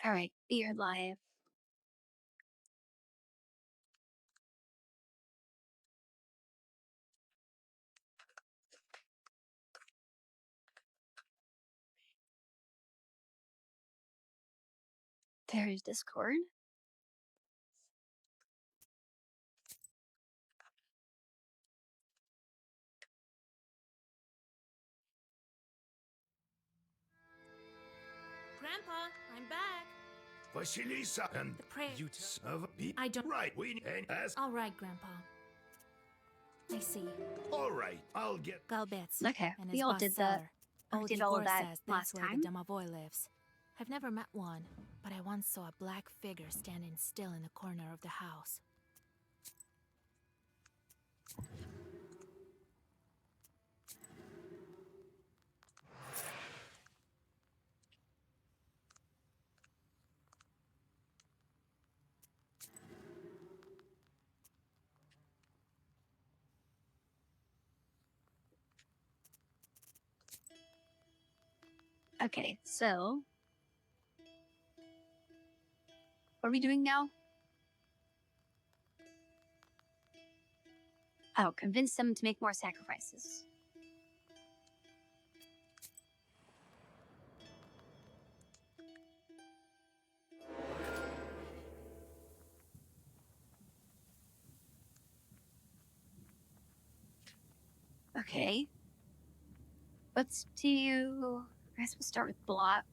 Alright, be your life. There's Discord. Grandpa, I'm back. Vasilisa and The prayer. you of be I don't. right. We and ask. All right, Grandpa. I see. All right, I'll get. Galbets. Okay, And we his all boss did seller. that. We Old did all of Igor that says last that's where time. the Domovoy lives. I've never met one, but I once saw a black figure standing still in the corner of the house. Okay, so what are we doing now? Oh, convince them to make more sacrifices. Okay. Let's do... I guess we'll start with block.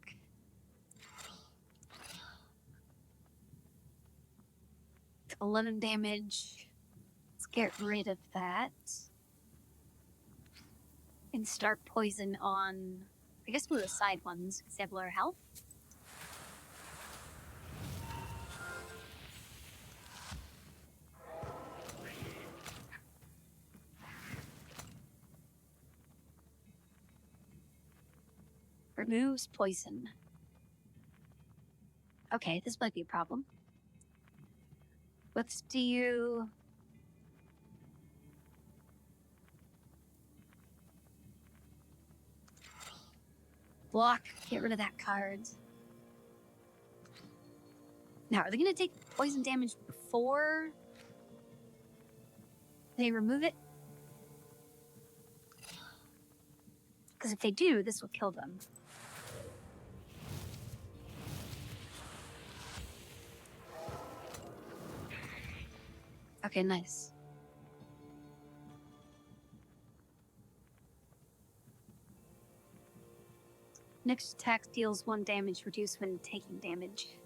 It's 11 damage. Let's get rid of that. And start poison on... I guess one of the side ones, because they have lower health. Removes poison. Okay, this might be a problem. Let's do... block, get rid of that card. Now, are they going to take poison damage before they remove it? Because if they do, this will kill them. Okay, nice. Next attack deals 1 damage, reduced when taking damage.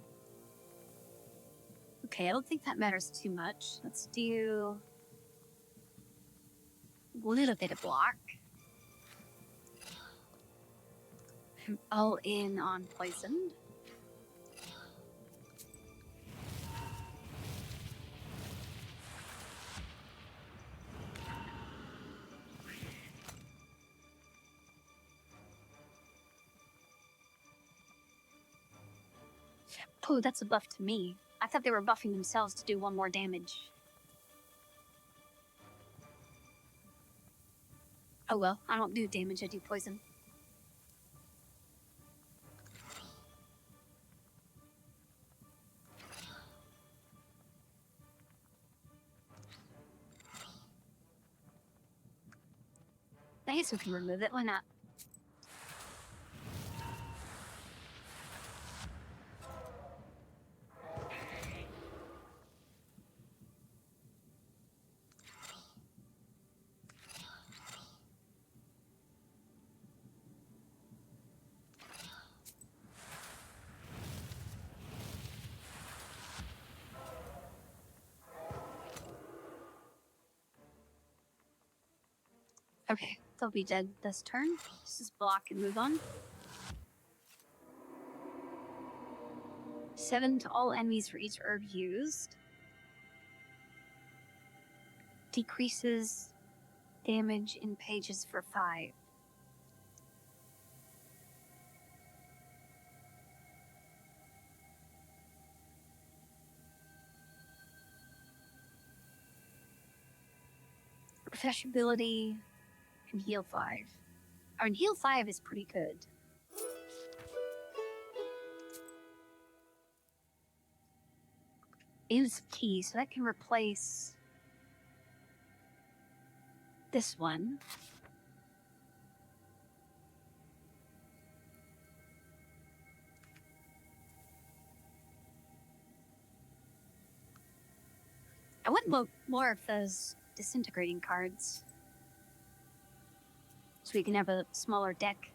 Okay, I don't think that matters too much. Let's do a little bit of block. I'm all in on poison. Oh, that's a buff to me. I thought they were buffing themselves to do 1 more damage. Oh well, I don't do damage, I do poison. I guess we can remove it, why not? Okay, they'll be dead this turn. Let's just block and move on. 7 to all enemies for each herb used. Decreases damage in pages for 5. Refresh ability and heal 5. I mean, heal 5 is pretty good. is key, so that can replace this one. I would look more of those disintegrating cards, so we can have a smaller deck.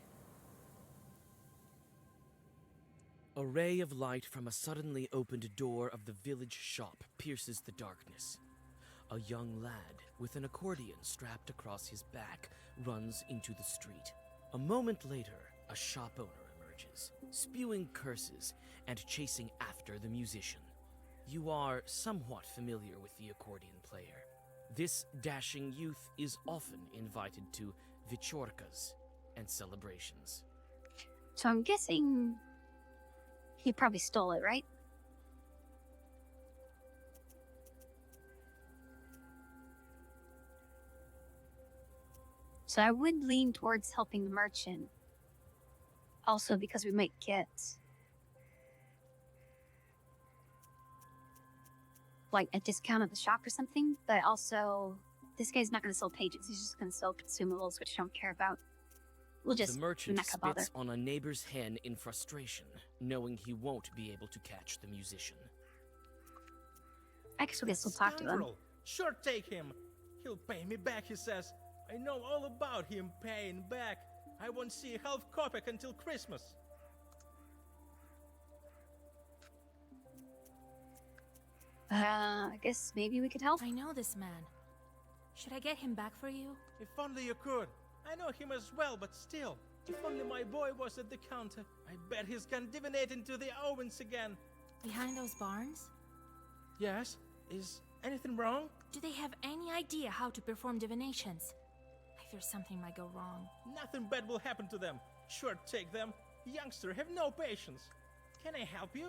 A ray of light from a suddenly opened door of the village shop pierces the darkness. A young lad with an accordion strapped across his back runs into the street. A moment later, a shop owner emerges, spewing curses and chasing after the musician. You are somewhat familiar with the accordion player. This dashing youth is often invited to vichorkas and celebrations. So I'm guessing he probably stole it, right? So I would lean towards helping the merchant. Also because we might get like a discount at the shop or something, but also this guy's not going to sell pages. He's just going to sell consumables, which I don't care about. We'll just The merchant not gonna bother. spits on a neighbor's hen in frustration, knowing he won't be able to catch the musician. I guess we can still talk to him. Scoundrel. Sure, take him. He'll pay me back, he says. I know all about him paying back. I won't see a half kopeck until Christmas. I guess maybe we could help. I know this man. Should I get him back for you? If only you could. I know him as well, but still. If only my boy was at the counter. I bet he's gone divinate into the ovens again. Behind those barns? Yes? Is anything wrong? Do they have any idea how to perform divinations? I fear something might go wrong. Nothing bad will happen to them. Sure, take them. Youngster, have no patience. Can I help you?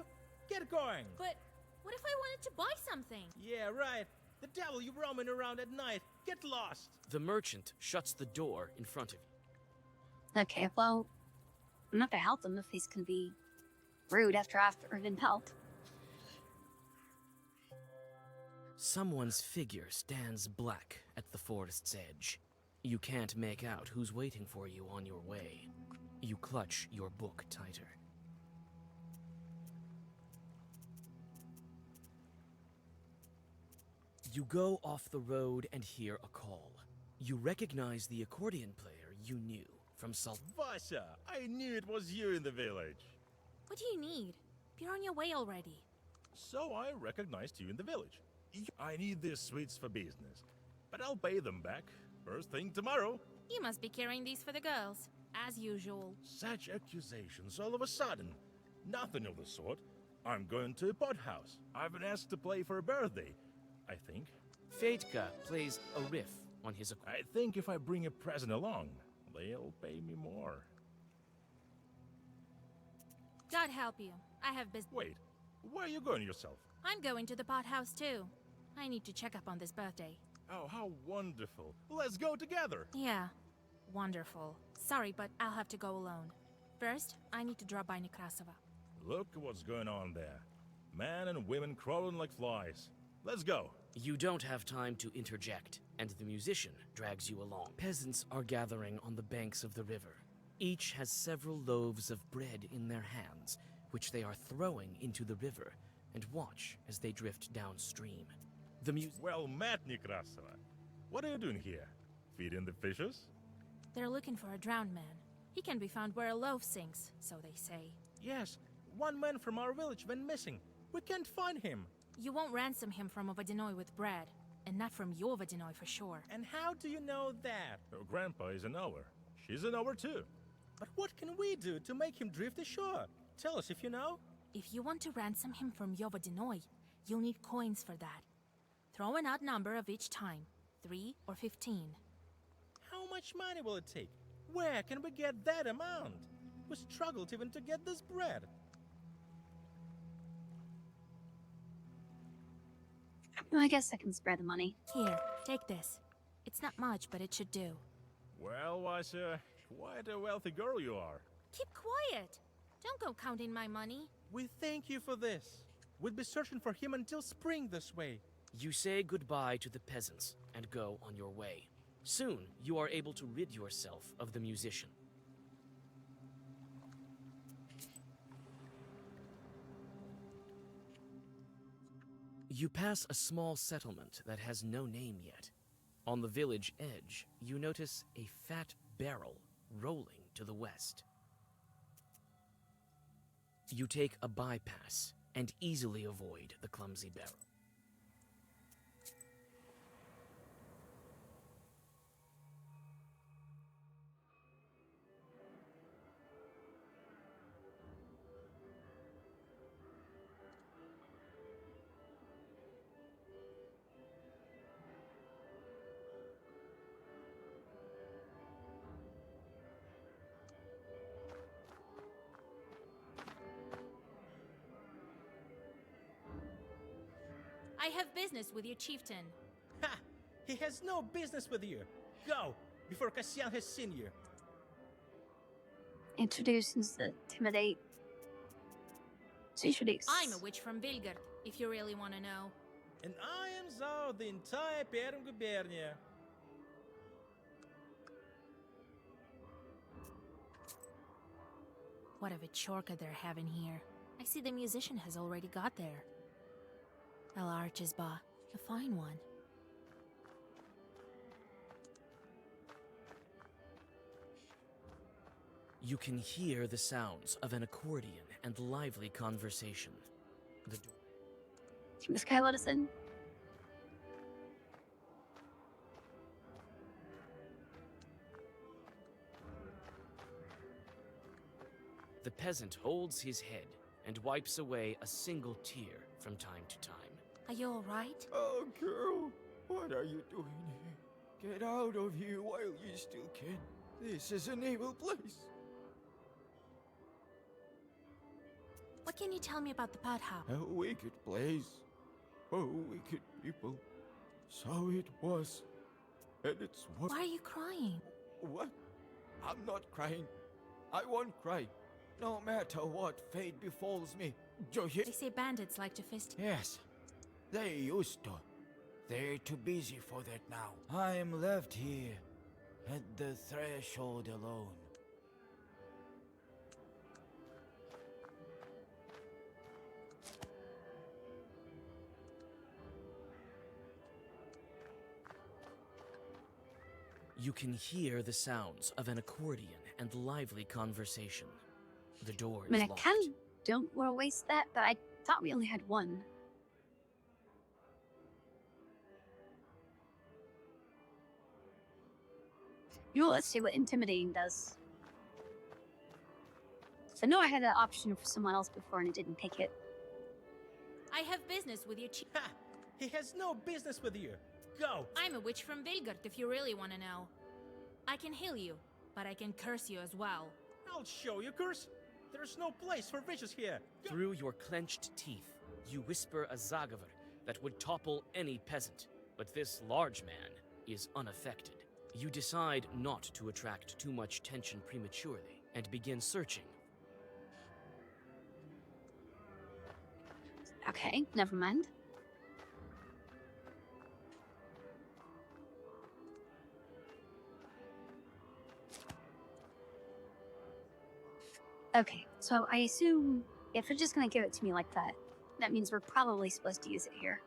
Get going. But what if I wanted to buy something? Yeah, right. The devil you roaming around at night. Get lost. The merchant shuts the door in front of you. Okay, well, I'm not gonna help him if he's gonna be rude after I've been helped. Someone's figure stands black at the forest's edge. You can't make out who's waiting for you on your way. You clutch your book tighter. You go off the road and hear a call. You recognize the accordion player you knew from Salt. Vasha, I knew it was you in the village. What do you need? You're on your way already. So I recognized you in the village. I need these sweets for business, but I'll pay them back first thing tomorrow. You must be carrying these for the girls, as usual. Such accusations all of a sudden. Nothing of the sort. I'm going to a pot house. I've been asked to play for a birthday, I think. Fatka plays a riff on his accordion. I think if I bring a present along, they'll pay me more. God help you. I have business. Wait, where are you going yourself? I'm going to the pot house too. I need to check up on this birthday. Oh, how wonderful. Let's go together. Yeah, wonderful. Sorry, but I'll have to go alone. First, I need to drop by Nekrasova. Look at what's going on there. Men and women crawling like flies. Let's go. You don't have time to interject, and the musician drags you along. Peasants are gathering on the banks of the river. Each has several loaves of bread in their hands, which they are throwing into the river, and watch as they drift downstream. Well met, Nekrasova. What are you doing here? Feeding the fishes? They're looking for a drowned man. He can be found where a loaf sinks, so they say. Yes, one man from our village went missing. We can't find him. You won't ransom him from a Vodinoy with bread, and not from your Vodinoy for sure. And how do you know that? Her grandpa is a knower. She's a knower too. But what can we do to make him drift ashore? Tell us if you know. If you want to ransom him from your Vodinoy, you'll need coins for that. Throw an odd number of each time, 3 or 15. How much money will it take? Where can we get that amount? We struggled even to get this bread. Well, I guess I can spread the money. Here, take this. It's not much, but it should do. Well, Vasha, quite a wealthy girl you are. Keep quiet! Don't go counting my money. We thank you for this. We'll be searching for him until spring this way. You say goodbye to the peasants and go on your way. Soon, you are able to rid yourself of the musician. You pass a small settlement that has no name yet. On the village edge, you notice a fat barrel rolling to the west. You take a bypass and easily avoid the clumsy barrel. I have business with your chieftain. Ha! He has no business with you. Go, before Cassian has seen you. Introduce, intimidate. Introduce. I'm a witch from Vilgard, if you really want to know. And I am Zao, the entire Perm Gubernia. What a chorka they're having here. I see the musician has already got there. A large isba, a fine one. You can hear the sounds of an accordion and lively conversation. The door. Can this guy let us in? The peasant holds his head and wipes away a single tear from time to time. Are you alright? Oh, girl, what are you doing here? Get out of here while you still can. This is an evil place. What can you tell me about the pothouse? A wicked place. Oh, wicked people. So it was. And it's what? Why are you crying? What? I'm not crying. I won't cry. No matter what fate befalls me. You hear? They say bandits like to fist. Yes. They used to. They're too busy for that now. I am left here, at the threshold alone. You can hear the sounds of an accordion and lively conversation. The door I mean, is I locked. kind of don't want to waste that, but I thought we only had one. You know, let's see what intimidating does. I know I had that option for someone else before and I didn't take it. I have business with your chief. Ha! He has no business with you. Go! I'm a witch from Vilgard, if you really want to know. I can heal you, but I can curse you as well. I'll show you, curse. There's no place for witches here. Go! Through your clenched teeth, you whisper a zagaver that would topple any peasant, but this large man is unaffected. You decide not to attract too much tension prematurely and begin searching. Okay, never mind. Okay, so I assume if they're just gonna give it to me like that, that means we're probably supposed to use it here.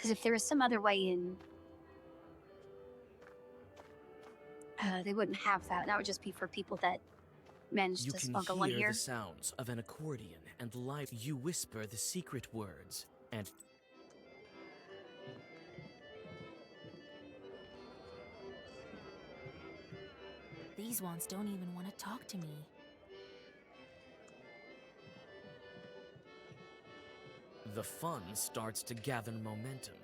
Because if there was some other way in, they wouldn't have that. That would just be for people that managed You to can smuggle one hear here. the sounds of an accordion and live. You whisper the secret words and These ones don't even want to talk to me. the fun starts to gather momentum,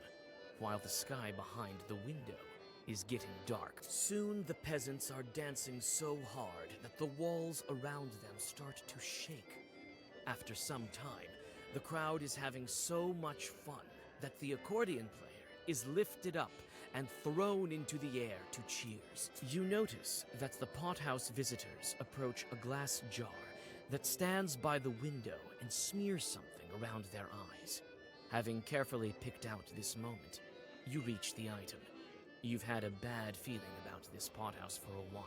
while the sky behind the window is getting dark. Soon the peasants are dancing so hard that the walls around them start to shake. After some time, the crowd is having so much fun that the accordion player is lifted up and thrown into the air to cheers. You notice that the pothouse visitors approach a glass jar that stands by the window and smears something around their eyes. Having carefully picked out this moment, you reach the item. You've had a bad feeling about this pothouse for a while,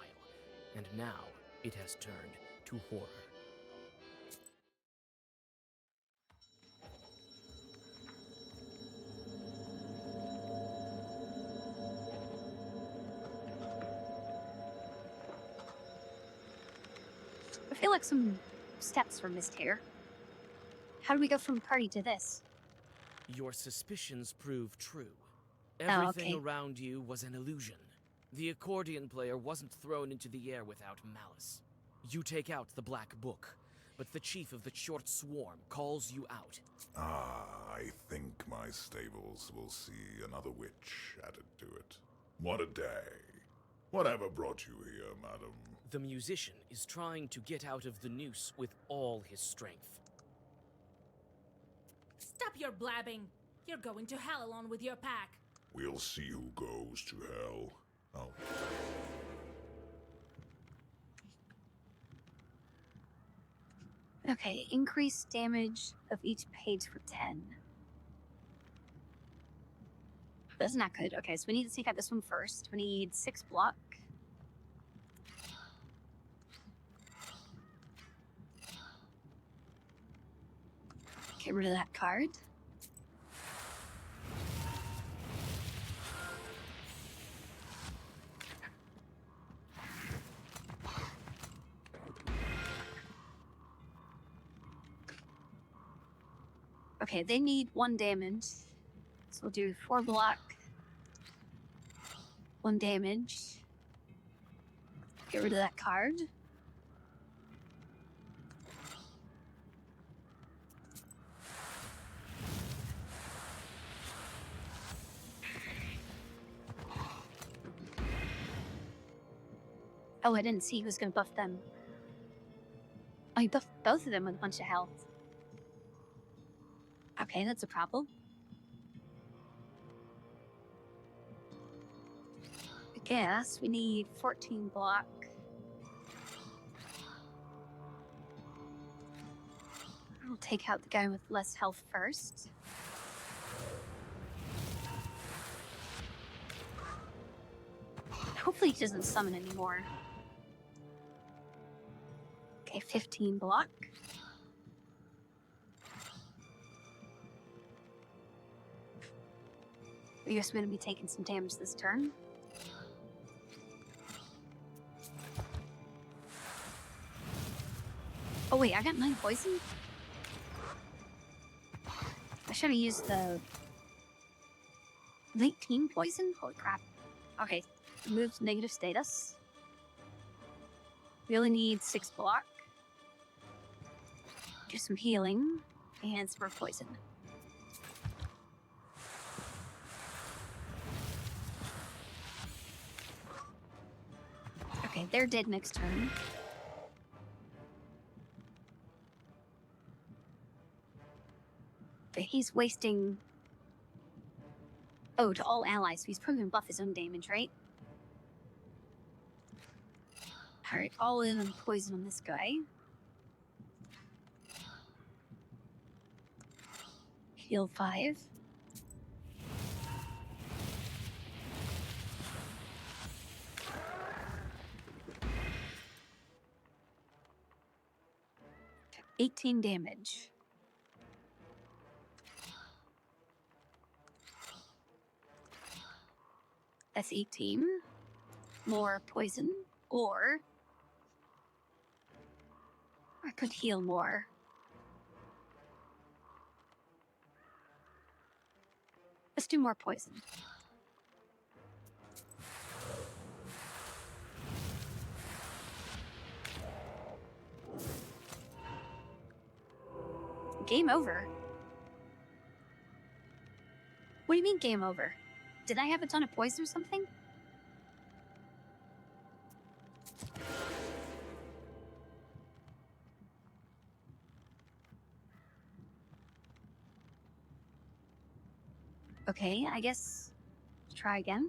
and now it has turned to horror. I feel like some steps were missed here. How do we go from party to this? Your suspicions prove true. Oh, Everything okay. around you was an illusion. The accordion player wasn't thrown into the air without malice. You take out the Black Book, but the chief of the Short Swarm calls you out. I think my stables will see another witch added to it. What a day. Whatever brought you here, madam? The musician is trying to get out of the noose with all his strength. Stop your blabbing! You're going to hell along with your pack. We'll see who goes to hell. Oh. Okay, increase damage of each page for 10. That's not good. Okay, so we need to take out this one first. We need 6 block. Get rid of that card. Okay, they need 1 damage. So we'll do 4 block. 1 damage. Get rid of that card. Oh, I didn't see he was gonna buff them. Oh, he buffed both of them with a bunch of health. Okay, that's a problem. I guess we need 14 block. I'll take out the guy with less health first. Hopefully he doesn't summon anymore. Okay, 15 block. I guess we're gonna be taking some damage this turn. Oh wait, I got 9 poison? I should have used the 18 poison? Holy crap. Okay, removes negative status. We only need 6 block. Do some healing and some more poison. Okay, they're dead next turn. But he's wasting... Oh, to all allies, so he's probably gonna buff his own damage, right? Alright, all in on poison on this guy. Heal 5. Okay, 18 damage. That's 18. More poison, or I could heal more. Let's do more poison. Game over. What do you mean game over? Did I have a ton of poison or something? Okay, I guess try again.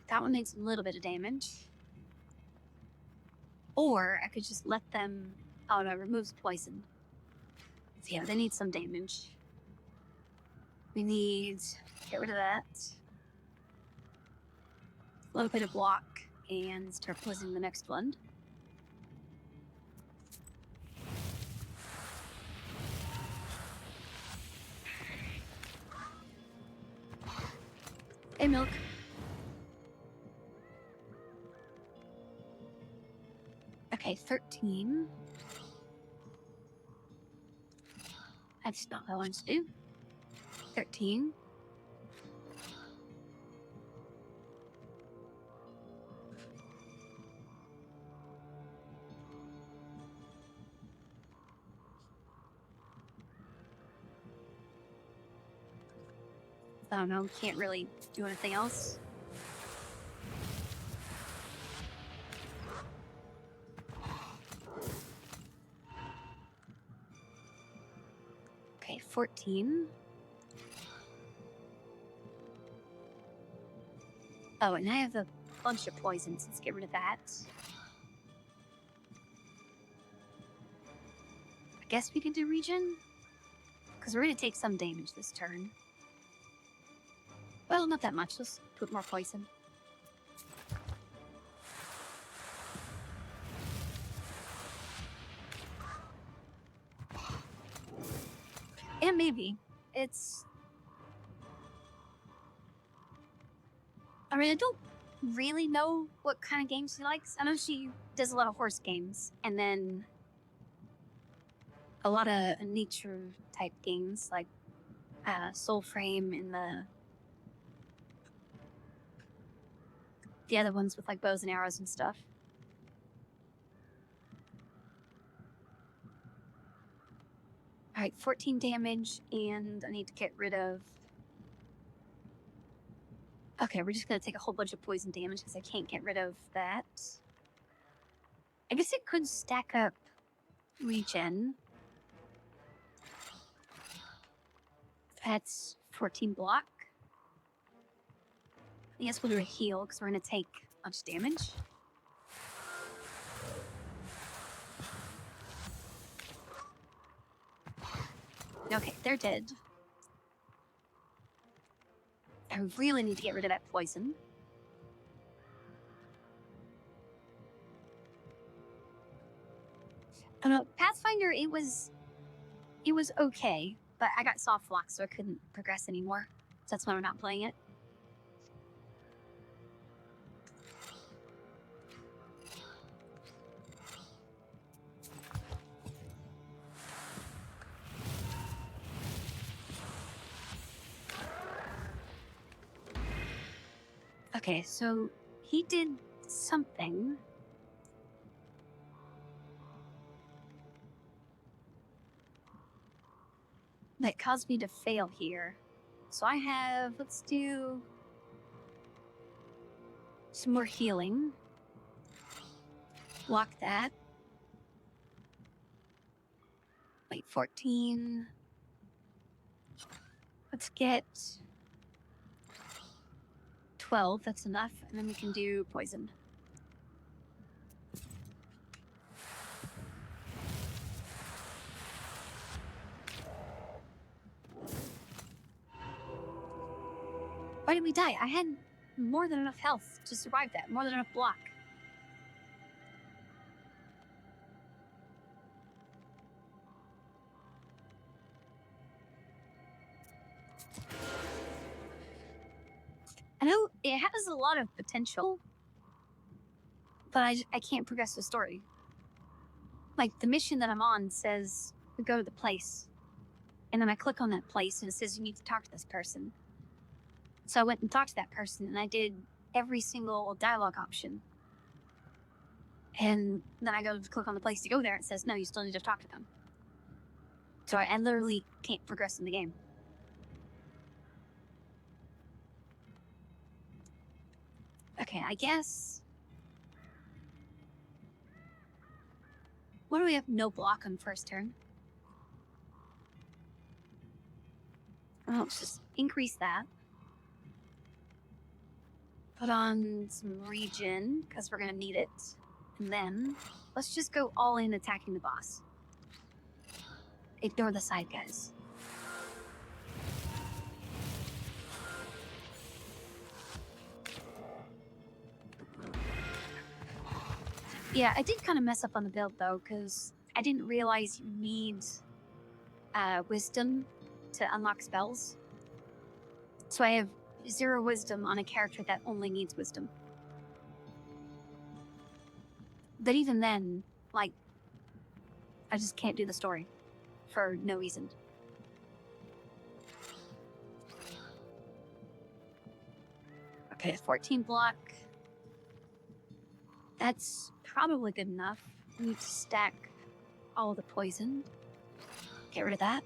That one makes a little bit of damage. Or I could just let them... Oh no, it removes poison. So yeah, they need some damage. We need... Get rid of that. A little bit of block. And start poisoning the next one. Hey, Milk. Okay, 13. That's not what I wanted to do. 13. I don't know, can't really do anything else. Okay, 14. Oh, and I have a bunch of poisons. Let's get rid of that. I guess we can do regen? Because we're going to take some damage this turn. Well, not that much. Let's put more poison. And maybe it's... I mean, I don't really know what kind of games she likes. I know she does a lot of horse games, and then a lot of nature type games like Soul Frame and the other ones with like bows and arrows and stuff. Alright, 14 damage, and I need to get rid of... Okay, we're just gonna take a whole bunch of poison damage because I can't get rid of that. I guess it could stack up regen. That's 14 block. I guess we'll do a heal because we're gonna take a bunch of damage. Okay, they're dead. I really need to get rid of that poison. I don't know, Pathfinder, it was okay, but I got soft lock, so I couldn't progress anymore. So that's why we're not playing it. Okay, so he did something. That caused me to fail here. So I have, let's do some more healing. Block that. Wait, 14. Let's get 12, that's enough, and then we can do poison. Why did we die? I had more than enough health to survive that, more than enough block. I know it has a lot of potential, but I can't progress the story. Like, the mission that I'm on says we go to the place, and then I click on that place and it says you need to talk to this person. So I went and talked to that person, and I did every single dialogue option. And then I go to click on the place to go there, and it says, no, you still need to talk to them. So I literally can't progress in the game. Okay, I guess... What do we have? No block on first turn. Oh, let's just increase that. Put on some regen, because we're gonna need it. And then, let's just go all in attacking the boss. Ignore the side guys. Yeah, I did kind of mess up on the build though, because I didn't realize you need wisdom to unlock spells. So I have 0 wisdom on a character that only needs wisdom. But even then, like, I just can't do the story for no reason. Okay, 14 block. That's probably good enough. We need to stack all the poison. Get rid of that.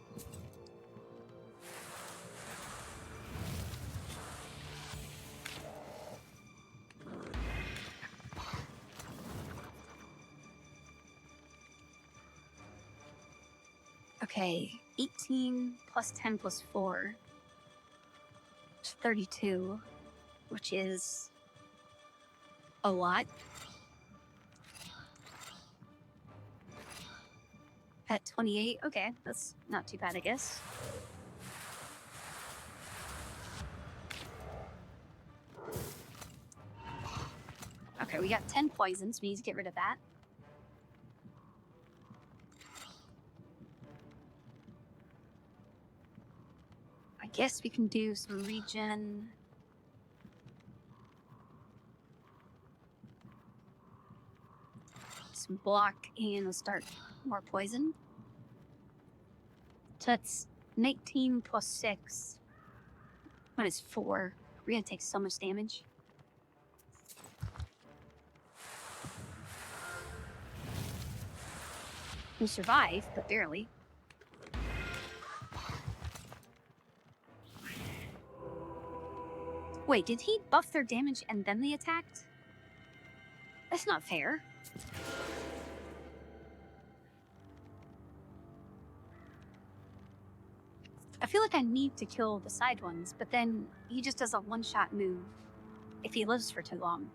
Okay, 18 plus 10 plus 4. It's 32, which is a lot. At 28, okay, that's not too bad, I guess. Okay, we got 10 poisons, we need to get rid of that. I guess we can do some regen. Some block, and we'll start more poison. So that's 19 plus 6. When it's 4, we're gonna take so much damage. We survive, but barely. Wait, did he buff their damage and then they attacked? That's not fair. I feel like I need to kill the side ones, but then he just does a one-shot move if he lives for too long.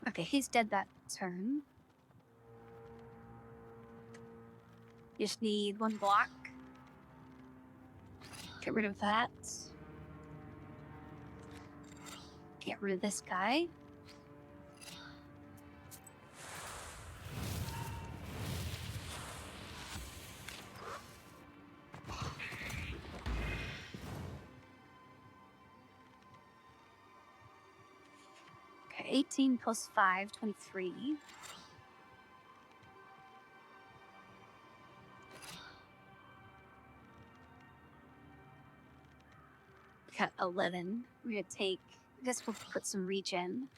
Okay, he's dead that turn. Just need 1 block. Get rid of that. Get rid of this guy. Okay, 18 plus 5, 23. Got 11. We're gonna take, I guess we'll put some regen.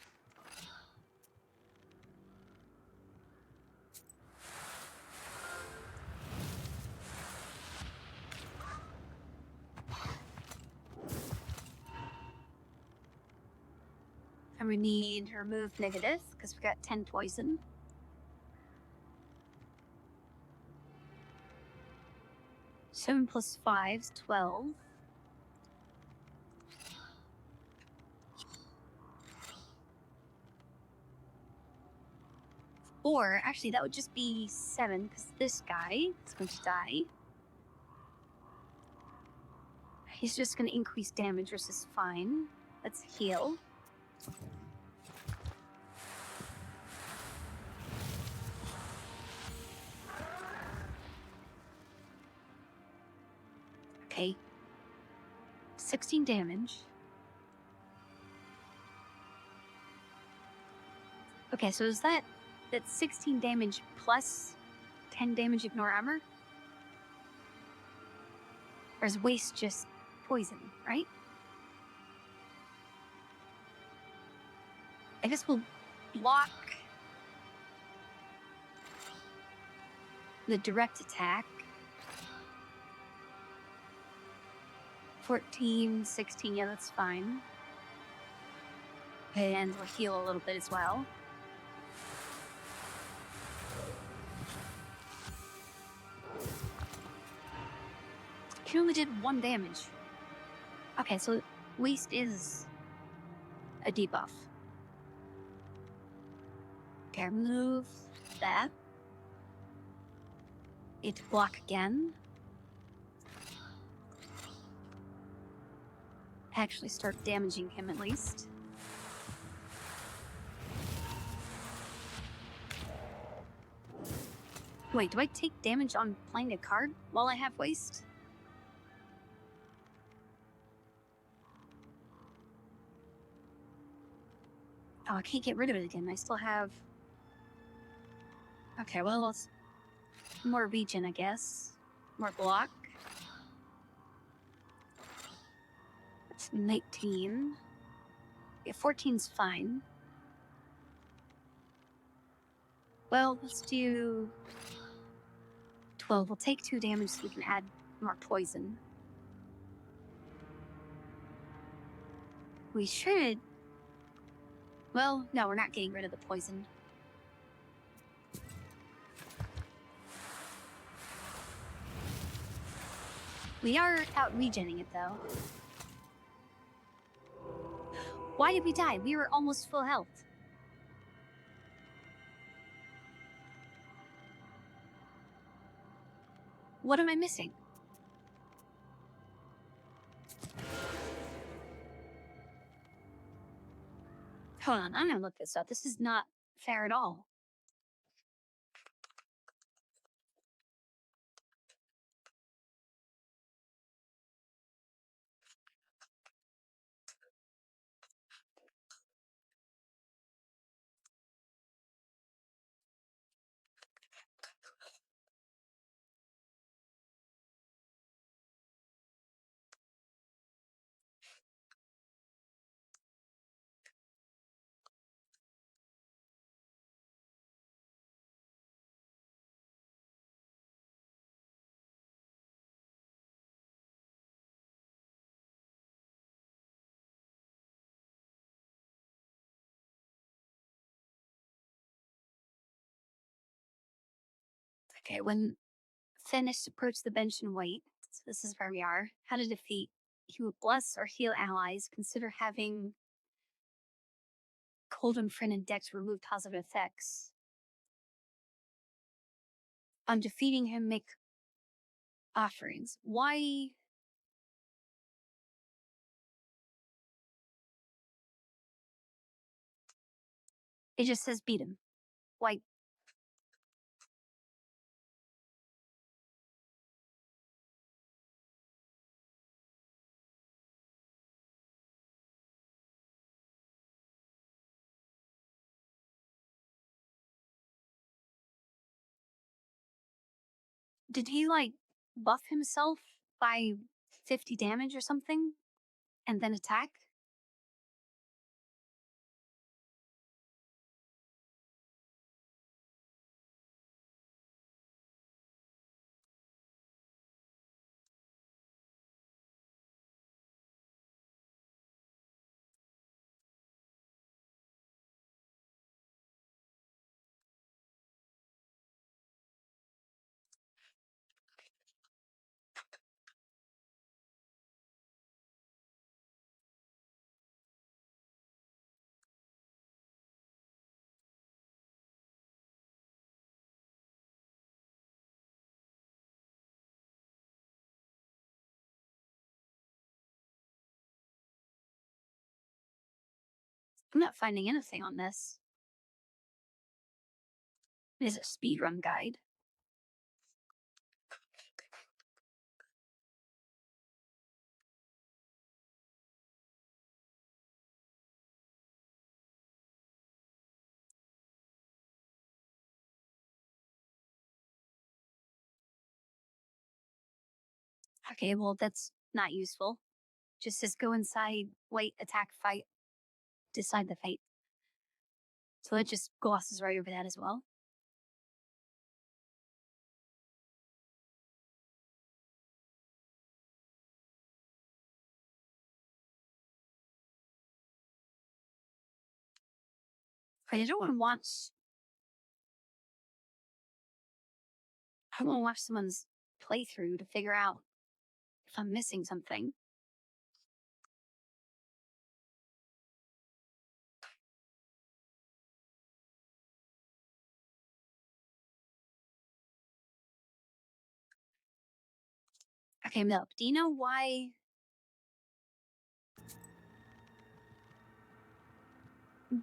And we need to remove negative, because we got 10 poison. Seven plus 5 is 12. Or, actually, that would just be 7, because this guy is going to die. He's just going to increase damage, which is fine. Let's heal. Okay. 16 damage. Okay, so is that's 16 damage plus 10 damage ignore armor? Or is waste just poison, right? I guess we'll block the direct attack. 14, 16, yeah, that's fine. And we'll heal a little bit as well. He only did 1 damage. Okay, so waste is a debuff. Okay, remove that. It block again. Actually start damaging him at least. Wait, do I take damage on playing a card while I have waste? Oh, I can't get rid of it again. I still have... Okay, well, it's more regen, I guess. More block. That's 19. Yeah, 14's fine. Well, let's do 12. We'll take 2 damage so we can add more poison. We should... Well, no, we're not getting rid of the poison. We are out regenning it, though. Why did we die? We were almost full health. What am I missing? Hold on, I'm gonna look this up. This is not fair at all. Okay, when finished, approach the bench and wait. So this is where we are. How to defeat. He would bless or heal allies. Consider having Cold and Friend and Dex remove positive effects. On defeating him, make offerings. Why? It just says beat him. Why? Did he, like, buff himself by 50 damage or something? And then attack? I'm not finding anything on this. It is a speedrun guide. Okay, well, that's not useful. Just says go inside, wait, attack, fight, decide the fate. So it just glosses right over that as well. I don't want to watch. I want to watch someone's playthrough to figure out if I'm missing something. Okay, Milk, do you know why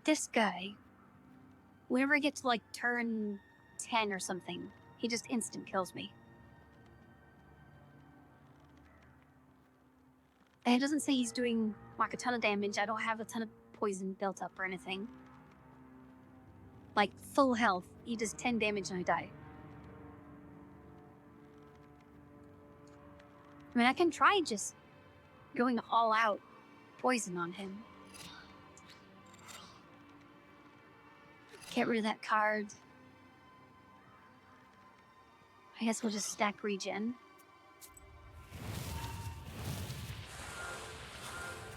this guy, whenever I get to like turn 10 or something, he just instant kills me? And it doesn't say he's doing like a ton of damage. I don't have a ton of poison built up or anything. Like full health, he does 10 damage and I die. I mean, I can try just going all out poison on him. Get rid of that card. I guess we'll just stack regen.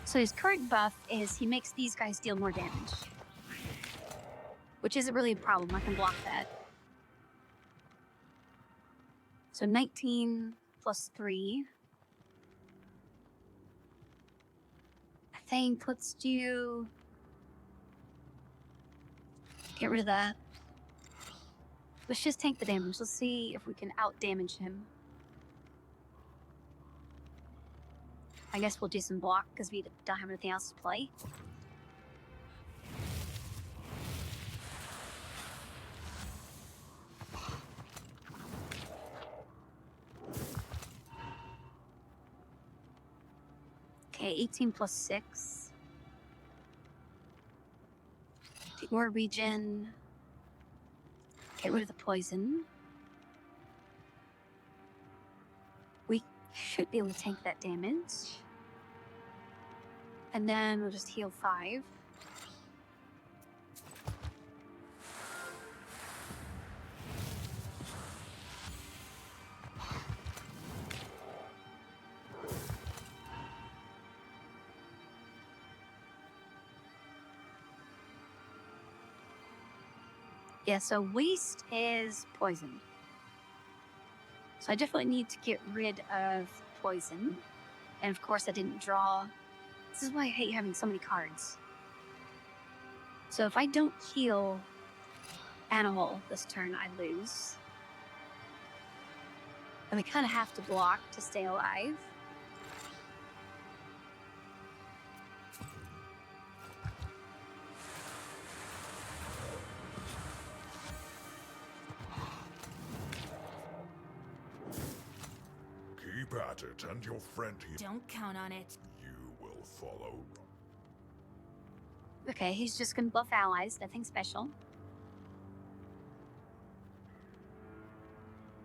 So his current buff is he makes these guys deal more damage. Which isn't really a problem, I can block that. So 19 plus 3. I think let's do... Get rid of that. Let's just tank the damage. Let's see if we can out-damage him. I guess we'll do some block because we don't have anything else to play. Okay, 18 plus 6. Take more regen. Get rid of the poison. We should be able to tank that damage. And then we'll just heal 5. Yeah, so waste is poison. So I definitely need to get rid of poison. And of course I didn't draw. This is why I hate having so many cards. So if I don't heal Animal this turn, I lose. And we kind of have to block to stay alive. Keep at it, and your friend here, Don't count on it. you will follow. Okay, he's just gonna buff allies, nothing special.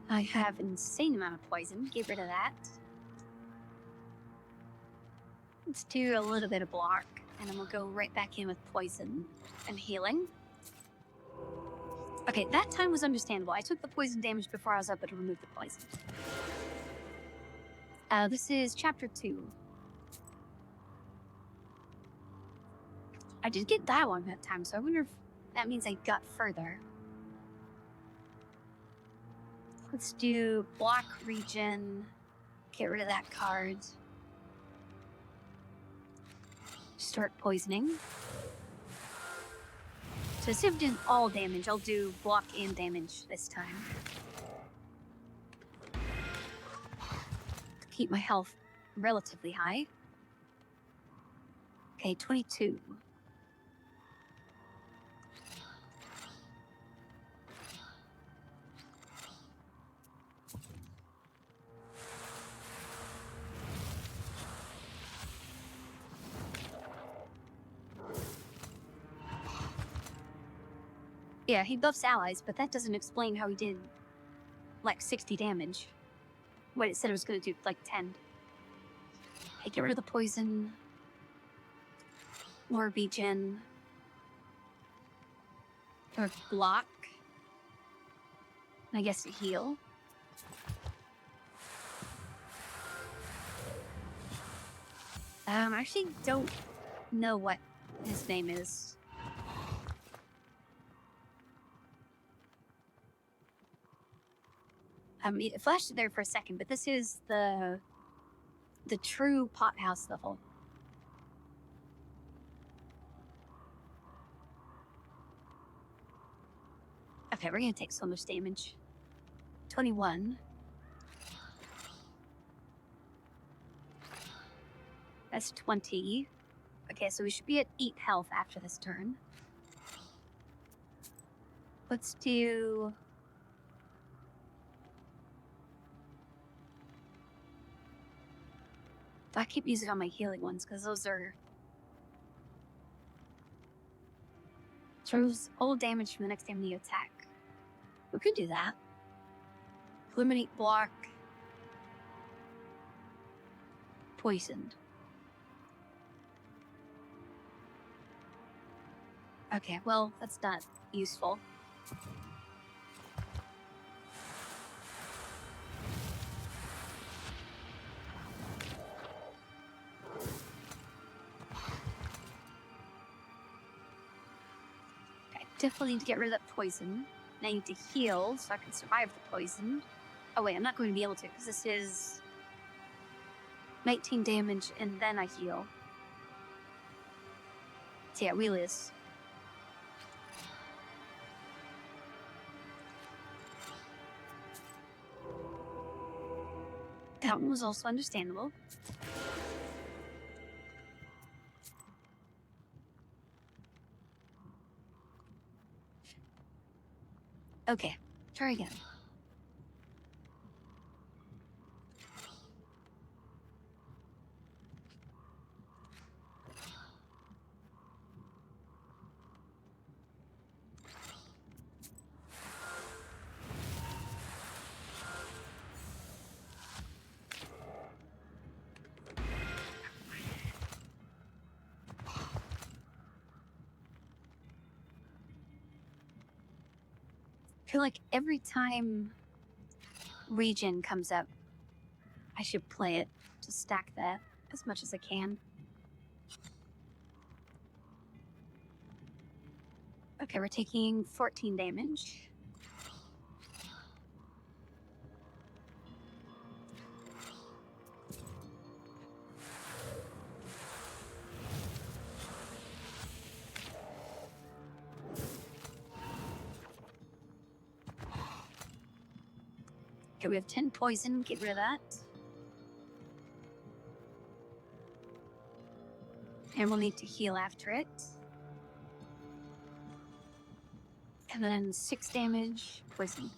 I have an insane amount of poison, get rid of that. Let's do a little bit of block, and then we'll go right back in with poison and healing. Okay, that time was understandable. I took the poison damage before I was able to remove the poison. This is chapter 2. I did get dialogue that time, so I wonder if that means I got further. Let's do block regen. Get rid of that card. Start poisoning. So instead of doing all damage, I'll do block and damage this time. To keep my health relatively high. Okay, 22. Yeah, he buffs allies, but that doesn't explain how he did, like, 60 damage. What it said it was gonna do, like, 10. Hey, get rid of the poison. More regen. Or block. And I guess to heal. I actually don't know what his name is. It flashed there for a second, but this is the true pothouse level. Okay, we're gonna take so much damage. 21. That's 20. Okay, so we should be at 8 health after this turn. Let's do... I keep using all my healing ones, because those are... throws all damage from the next time you attack. We could do that. Eliminate block. Poisoned. Okay, well, that's not useful. Okay, definitely need to get rid of that poison. And I need to heal so I can survive the poison. Oh wait, I'm not going to be able to because this is 19 damage and then I heal. So yeah, we lose. That one was also understandable. Okay, try again. I feel like every time Regen comes up, I should play it to stack that as much as I can. Okay, we're taking 14 damage. Okay, we have 10 poison, get rid of that. And we'll need to heal after it. And then 6 damage, poison.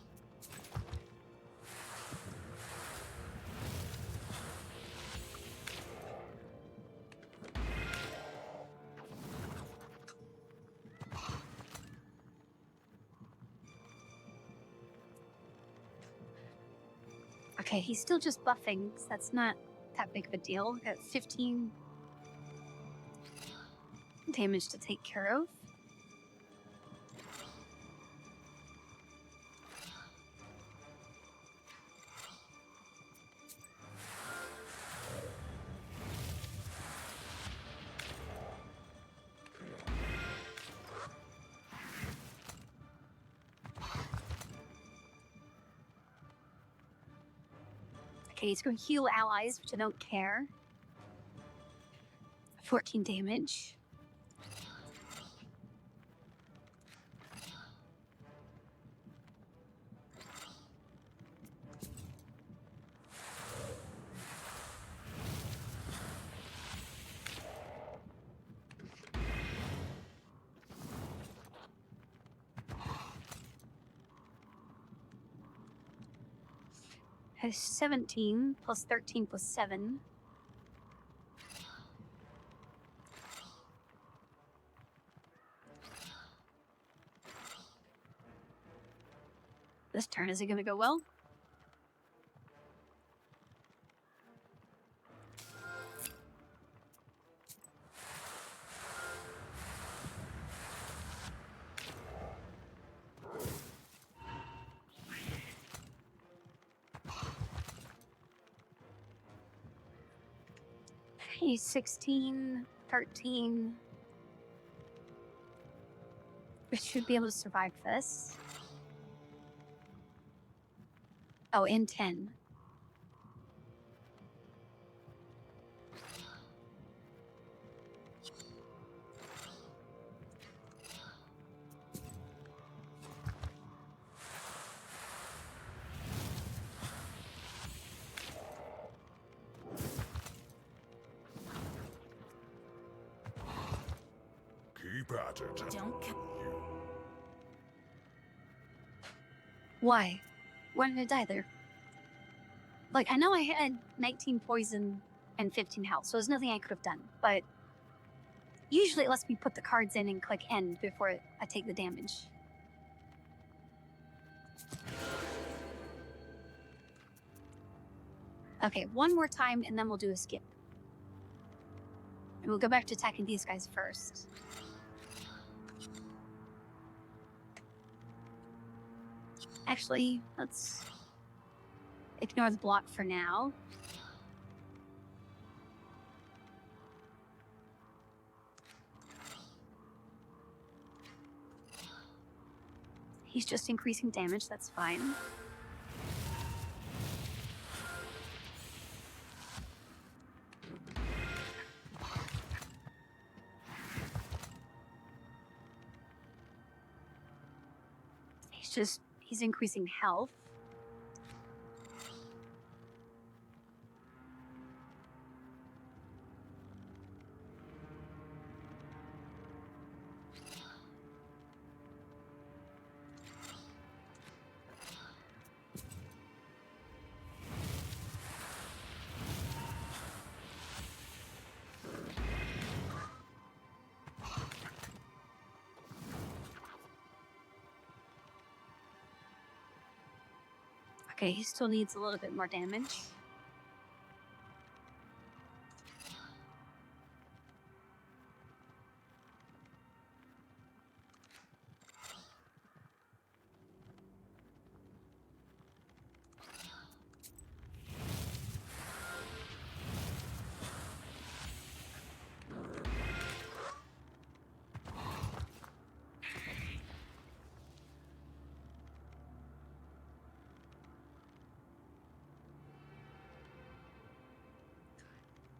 Okay, he's still just buffing, so that's not that big of a deal. Got 15 damage to take care of. Okay, he's going to heal allies, which I don't care. 14 damage. Has 17 plus 13 plus 7. This turn, is it going to go well? He's 16, 13. We should be able to survive this. Oh, and 10. Keep at it. Don't Why? Why did I die there? Like, I know I had 19 poison and 15 health, so there's nothing I could have done. But usually it lets me put the cards in and click end before I take the damage. Okay, one more time and then we'll do a skip. And we'll go back to attacking these guys first. Actually, let's ignore the block for now. He's just increasing damage, that's fine. He's increasing health. Okay, he still needs a little bit more damage.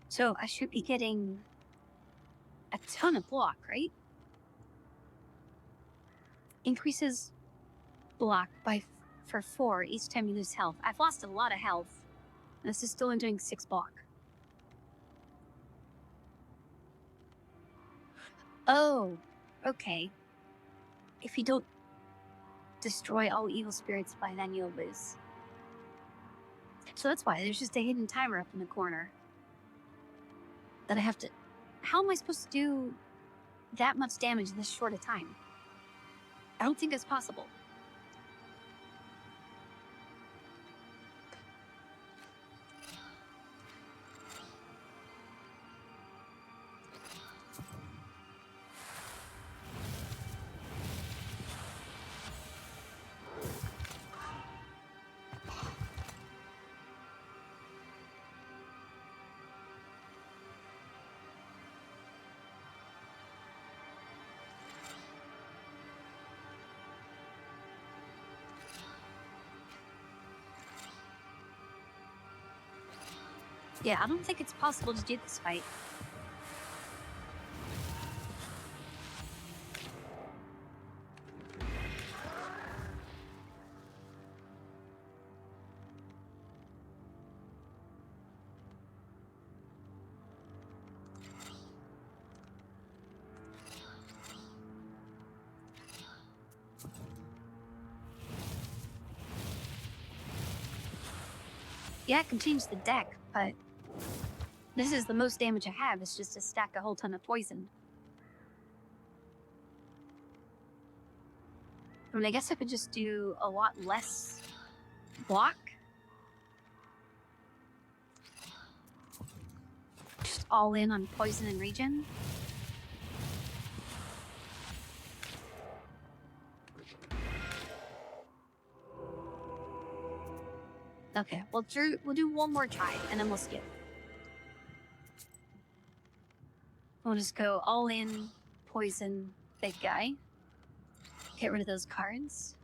So I should be getting a ton of block, right? Increases block for 4 each time you lose health. I've lost a lot of health. This is still only doing 6 block. Oh, okay. If you don't destroy all evil spirits by then, you'll lose. So that's why there's just a hidden timer up in the corner. That I have to... How am I supposed to do that much damage in this short a time? I don't think it's possible. Yeah, I don't think it's possible to do this fight. Yeah, I can change the deck, but this is the most damage I have. It's just to stack a whole ton of poison. I mean, I guess I could just do a lot less block. Just all in on poison and regen. Okay, we'll do one more try, and then we'll skip. We'll just go all in, poison, big guy. Get rid of those cards.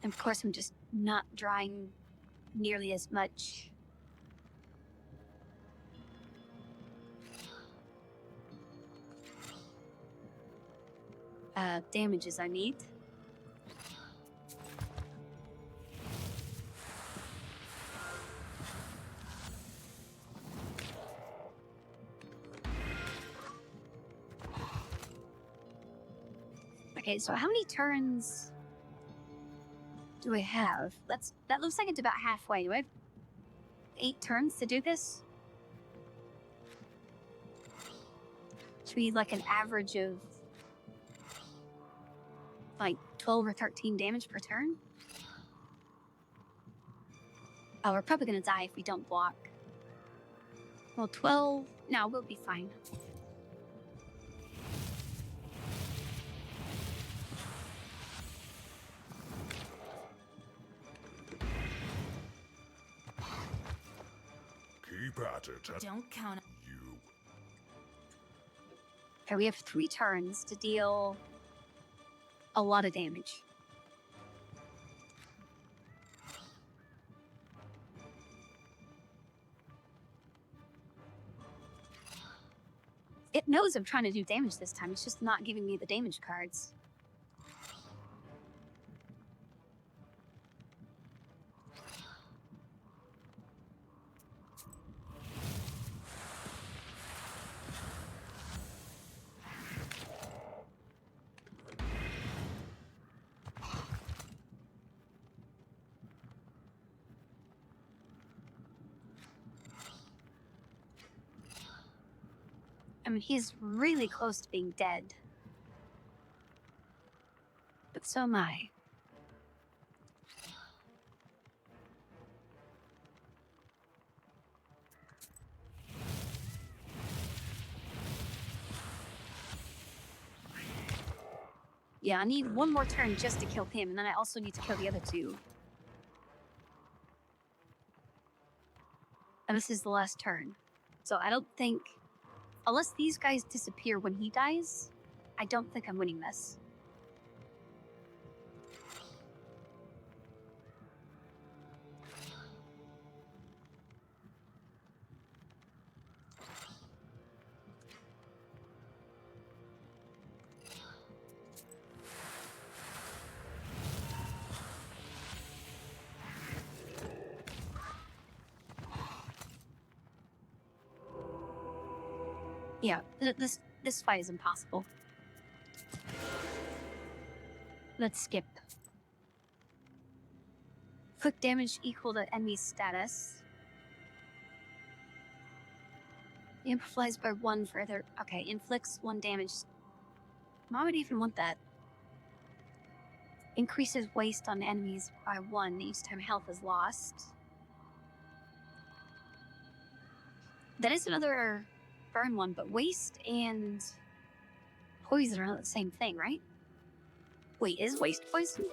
And of course, I'm just not drawing nearly as much damage as I need. Okay, so how many turns do I have? That looks like it's about halfway. Do I have 8 turns to do this? Should be like an average of like 12 or 13 damage per turn. Oh, we're probably gonna die if we don't block. Well, 12. No, we'll be fine. Keep at it. Don't count. You. Okay, we have 3 turns to deal a lot of damage. It knows I'm trying to do damage this time. It's just not giving me the damage cards. I mean, he's really close to being dead. But so am I. Yeah, I need one more turn just to kill him, and then I also need to kill the other 2. And this is the last turn. So I don't think... Unless these guys disappear when he dies, I don't think I'm winning this. Yeah, this fight is impossible. Let's skip. Quick damage equal to enemy status. Amplifies by 1 further. Okay, inflicts 1 damage. Why would I even want that? Increases waste on enemies by 1 each time health is lost. That is another burn one, but waste and poison are not the same thing, right? Wait, is waste poison?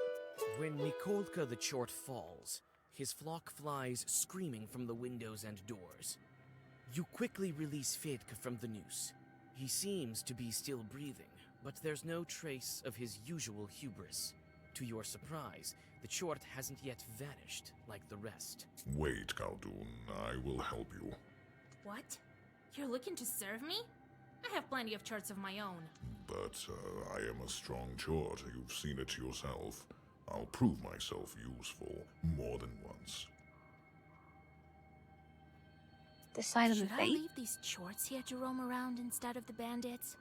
When Nikolka the Chort falls, his flock flies screaming from the windows and doors. You quickly release Fedka from the noose. He seems to be still breathing, but there's no trace of his usual hubris. To your surprise, the Chort hasn't yet vanished like the rest. Wait, Khaldun. I will help you. What? You're looking to serve me? I have plenty of charts of my own. But I am a strong Chort. You've seen it yourself. I'll prove myself useful more than once. The side of the Should I fate? leave these Chorts here to roam around instead of the bandits?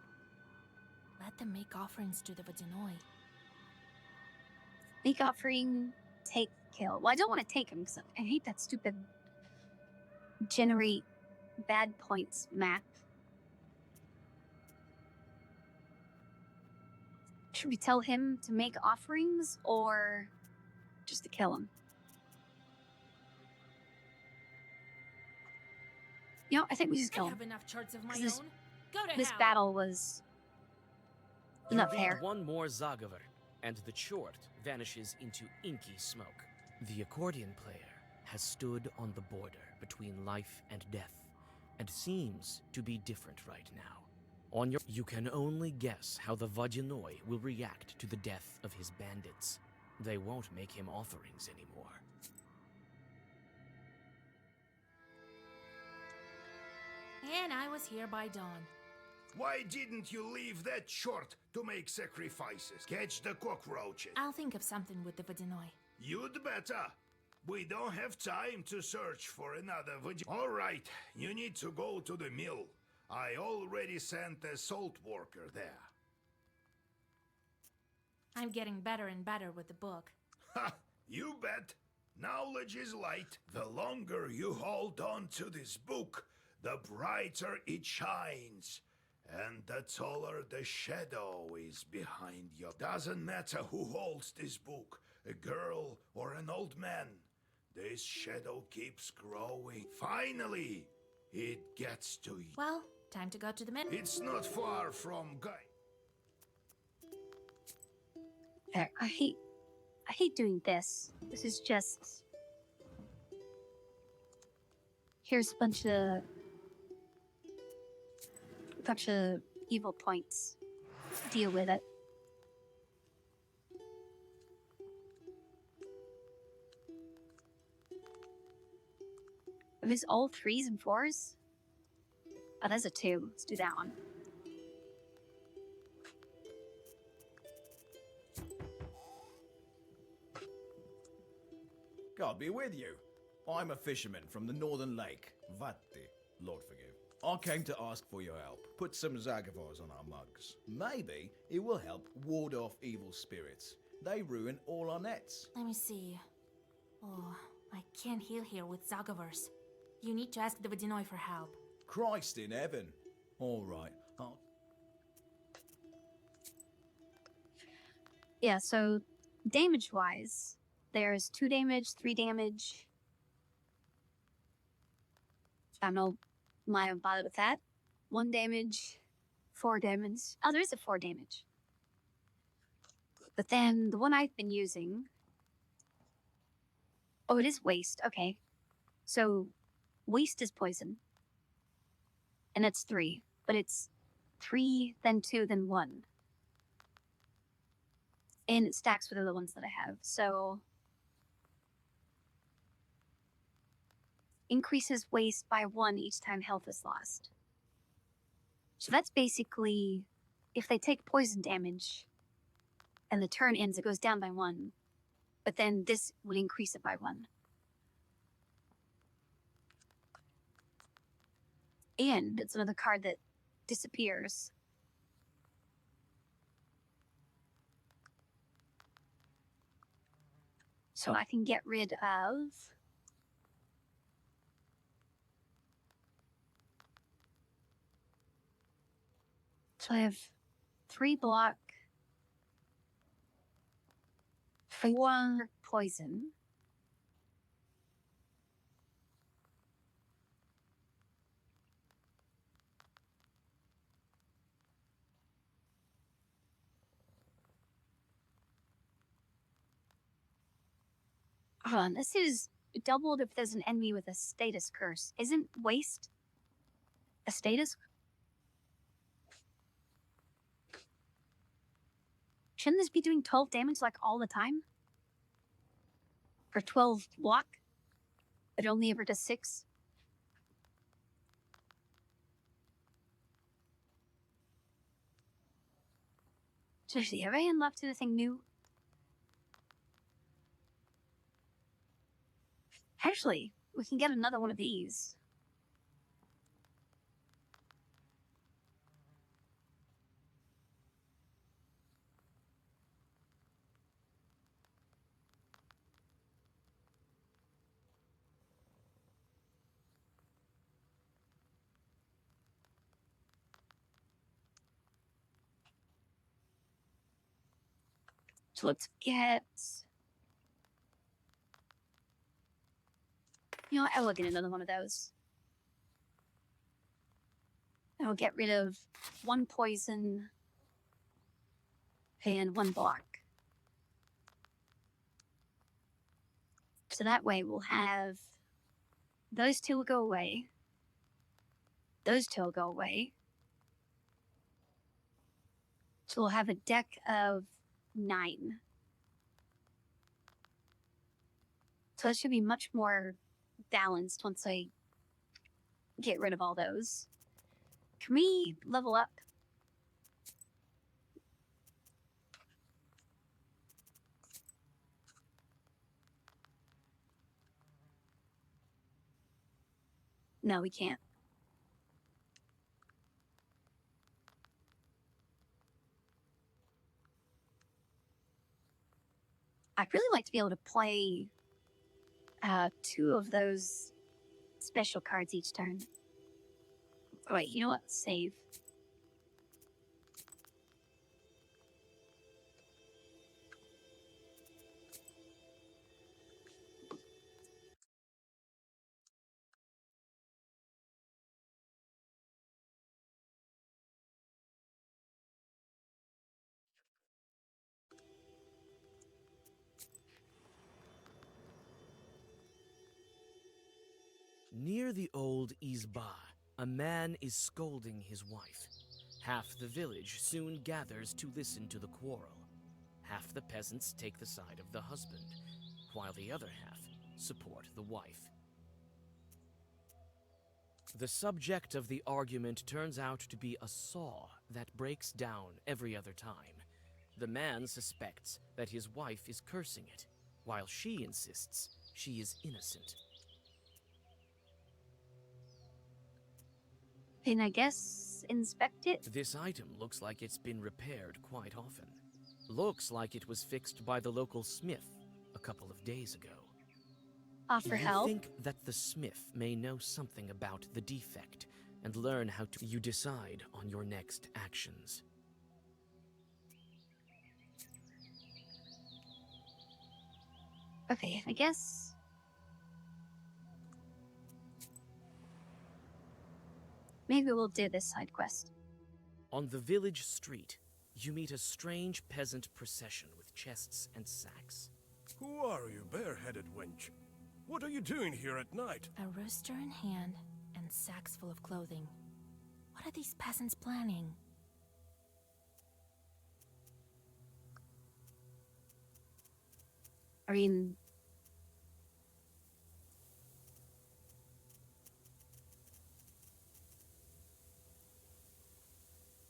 Let them make offerings to the Vadinoi. Make offering, take, kill. Well, I don't want to take him because I hate that stupid generate bad points map. Should we tell him to make offerings or just to kill him? You know, I think we just I kill him. have enough charts of my This- own. Go to This hell. battle was You not read fair. one more Zagaver, and the chort vanishes into inky smoke. The accordion player has stood on the border between life and death, and seems to be different right now. You can only guess how the Vodyanoi will react to the death of his bandits. They won't make him offerings anymore. And I was here by dawn. Why didn't you leave that short to make sacrifices? Catch the cockroaches. I'll think of something with the Vodyanoi. You'd better. We don't have time to search for another All right, you need to go to the mill. I already sent a salt worker there. I'm getting better and better with the book. Ha! You bet. Knowledge is light. The longer you hold on to this book, the brighter it shines. And the taller the shadow is behind you. Doesn't matter who holds this book, a girl or an old man. This shadow keeps growing. Finally, it gets to you. Well, time to go to the mill. It's not far from Guy. There. I hate doing this. This is just. Here's a bunch of evil points. Deal with it. Are these all 3s and 4s? Oh, there's a 2. Let's do that one. God be with you. I'm a fisherman from the northern lake, Vatti, Lord forgive. I came to ask for your help. Put some Zagavars on our mugs. Maybe it will help ward off evil spirits. They ruin all our nets. Let me see. Oh, I can't heal here with Zagavers. You need to ask the Vodyanoi for help. Christ in heaven. All right, I'll... Yeah, so damage-wise, there's 2 damage, 3 damage. I don't know why I'm bothered with that. 1 damage, 4 damage. Oh, there is a 4 damage. But then the one I've been using... Oh, it is waste. Okay. So, waste is poison. And it's 3. But it's 3, then 2, then 1. And it stacks with the other ones that I have. So... increases waste by 1 each time health is lost. So that's basically, if they take poison damage and the turn ends, it goes down by 1. But then this would increase it by 1. And it's another card that disappears. So I can get rid of... So I have 3 block, 4 poison. Hold on, this is doubled if there's an enemy with a status curse. Isn't waste a status? Shouldn't this be doing 12 damage like all the time? For 12 block? It only ever does 6? Seriously, have I unlocked anything new? Actually, we can get another one of these. So let's get... You know what? I will get another one of those. I'll get rid of 1 poison and 1 block. So that way we'll have... Those 2 will go away. Those 2 will go away. So we'll have a deck of 9. So it should be much more balanced once I get rid of all those. Can we level up? No, we can't. I'd really like to be able to play 2 of those special cards each turn. Oh, wait, you know what? Save. Near the old Izba, a man is scolding his wife. Half the village soon gathers to listen to the quarrel. Half the peasants take the side of the husband, while the other half support the wife. The subject of the argument turns out to be a saw that breaks down every other time. The man suspects that his wife is cursing it, while she insists she is innocent. And I guess inspect it? This item looks like it's been repaired quite often. Looks like it was fixed by the local smith a couple of days ago. Offer You help? think that the smith may know something about the defect and learn how to... You decide on your next actions. Okay, I guess... Maybe we'll do this side quest. On the village street, you meet a strange peasant procession with chests and sacks. Who are you, bareheaded wench? What are you doing here at night? A rooster in hand and sacks full of clothing. What are these peasants planning? I mean...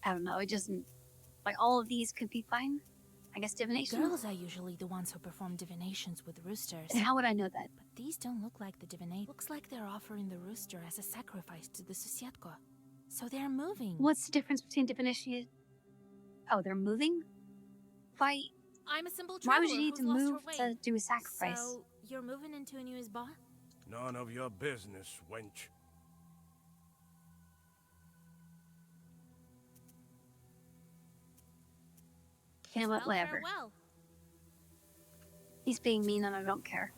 I don't know, it doesn't... Like, all of these could be fine. I guess divination? Girls are usually the ones who perform divinations with roosters. And how would I know that? But these don't look like the divination. Looks like they're offering the rooster as a sacrifice to the Susiatko. So they're moving. What's the difference between divination... Oh, they're moving? Why... I'm a simple Why traveler would you need who's to lost move her way. to do a sacrifice? So, you're moving into a new Izba? None of your business, wench. You know what, whatever. Farewell. He's being mean and I don't care.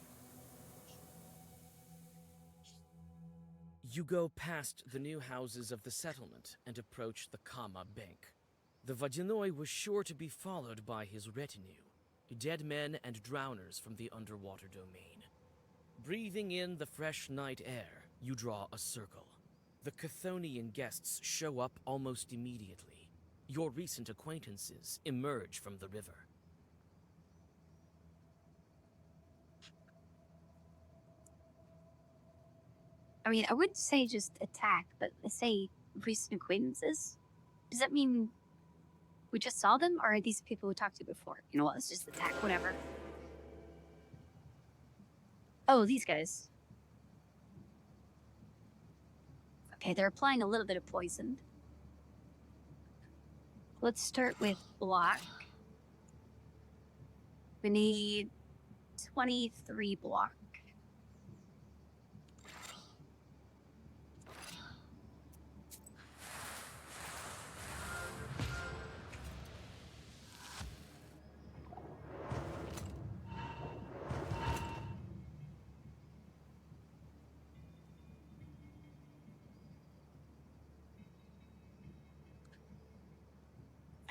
You go past the new houses of the settlement and approach the Kama Bank. The Vadinoi was sure to be followed by his retinue, dead men and drowners from the underwater domain. Breathing in the fresh night air, you draw a circle. The Chthonian guests show up almost immediately. Your recent acquaintances emerge from the river. I mean, I would say just attack, but I say recent acquaintances. Does that mean we just saw them, or are these people we talked to before? You know what, let's just attack, whatever. Oh, these guys. Okay, they're applying a little bit of poison. Let's start with block. We need 23 block.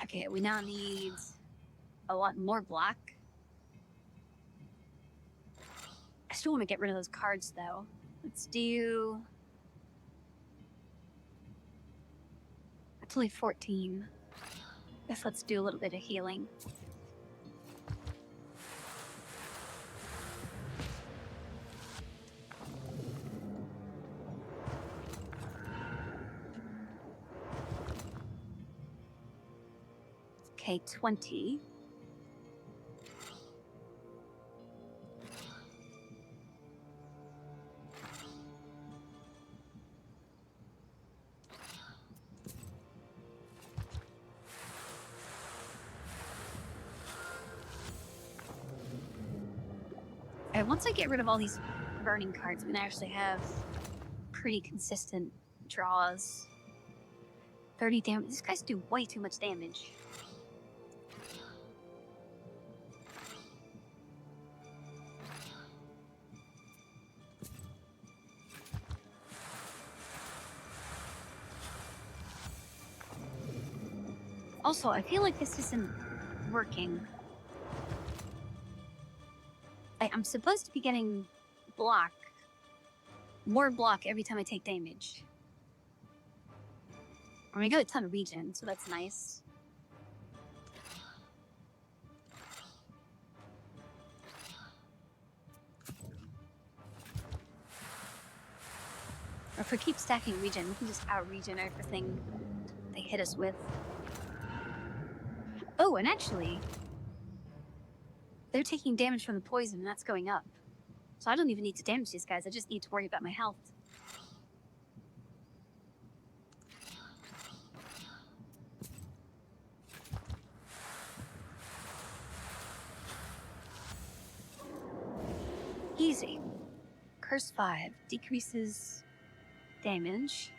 Okay, we now need a lot more black. I still want to get rid of those cards, though. Let's do... That's only 14. Guess let's do a little bit of healing. Okay, 20. And once I get rid of all these burning cards, we can actually have pretty consistent draws. 30 damage. These guys do way too much damage. Also, I feel like this isn't working. I'm supposed to be getting block. More block every time I take damage. I mean, I got a ton of regen, so that's nice. Or if we keep stacking regen, we can just out-regen everything they hit us with. Oh, and actually, they're taking damage from the poison, and that's going up. So I don't even need to damage these guys, I just need to worry about my health. Easy. Curse 5 decreases damage.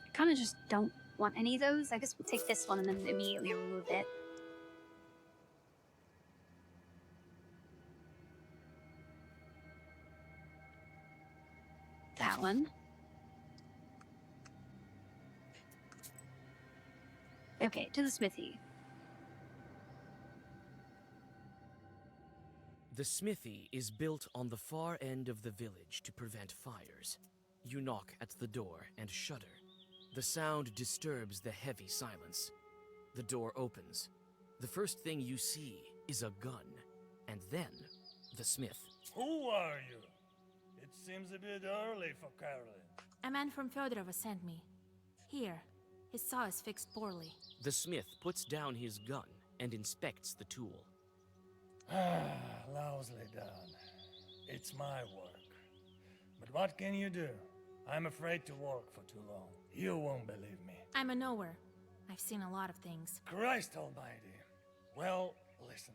I kind of just don't want any of those. I guess we'll take this one and then immediately remove it. That one. Okay, to the smithy. The smithy is built on the far end of the village to prevent fires. You knock at the door and shudder. The sound disturbs the heavy silence. The door opens. The first thing you see is a gun, and then the smith. Who are you? It seems a bit early for Carolyn. A man from Fyodorova sent me. Here, his saw is fixed poorly. The smith puts down his gun and inspects the tool. Lousily done. It's my work. But what can you do? I'm afraid to work for too long. You won't believe me. I'm a knower. I've seen a lot of things. Christ almighty. Well, listen.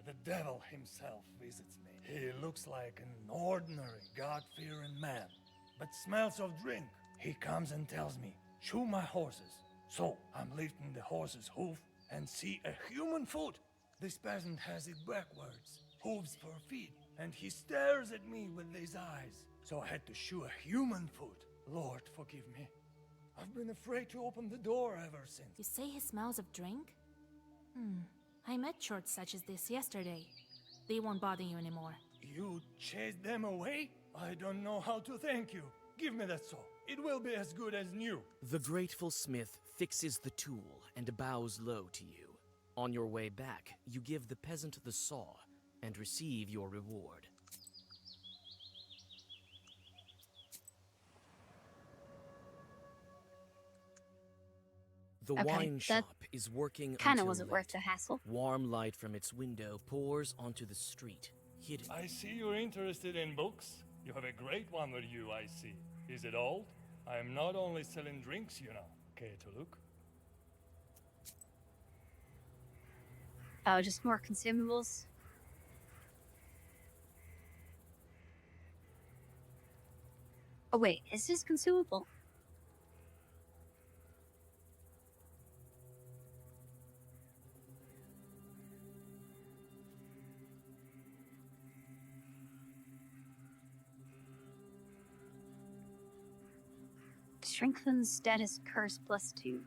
The devil himself visits me. He looks like an ordinary, God-fearing man, but smells of drink. He comes and tells me, shoe my horses. So I'm lifting the horse's hoof and see a human foot. This peasant has it backwards, hooves for feet, and he stares at me with his eyes. So I had to shoe a human foot. Lord, forgive me. I've been afraid to open the door ever since. You say he smells of drink? I met shorts such as this yesterday. They won't bother you anymore. You chased them away? I don't know how to thank you. Give me that saw. It will be as good as new. The grateful smith fixes the tool and bows low to you. On your way back, you give the peasant the saw and receive your reward. The wine shop is working Kinda until wasn't late. worth the hassle. Warm light from its window pours onto the street, hidden. I see you're interested in books. You have a great one with you, I see. Is it old? I am not only selling drinks, you know. Care to look? Oh, just more consumables. Oh wait, is this consumable? Strengthens status curse +2.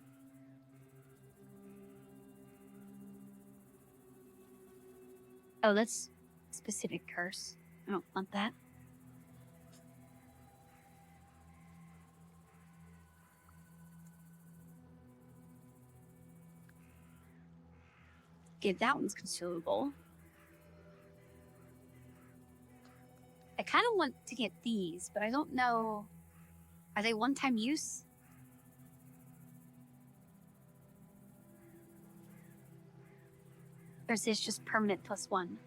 Oh, that's specific curse. I don't want that. Okay, that one's consumable. I kind of want to get these, but I don't know. Are they one-time use? Or is this just permanent +1?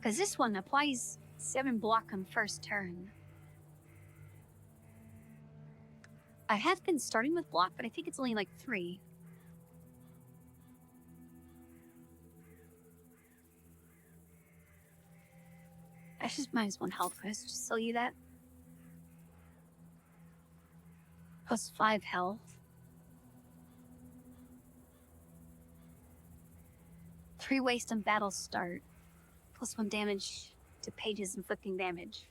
Because this one applies 7 block on first turn. I have been starting with block, but I think it's only like 3. I just minus 1 health, Chris. Just sell you that. +5 health. 3 waste on battle start. +1 damage to pages inflicting damage.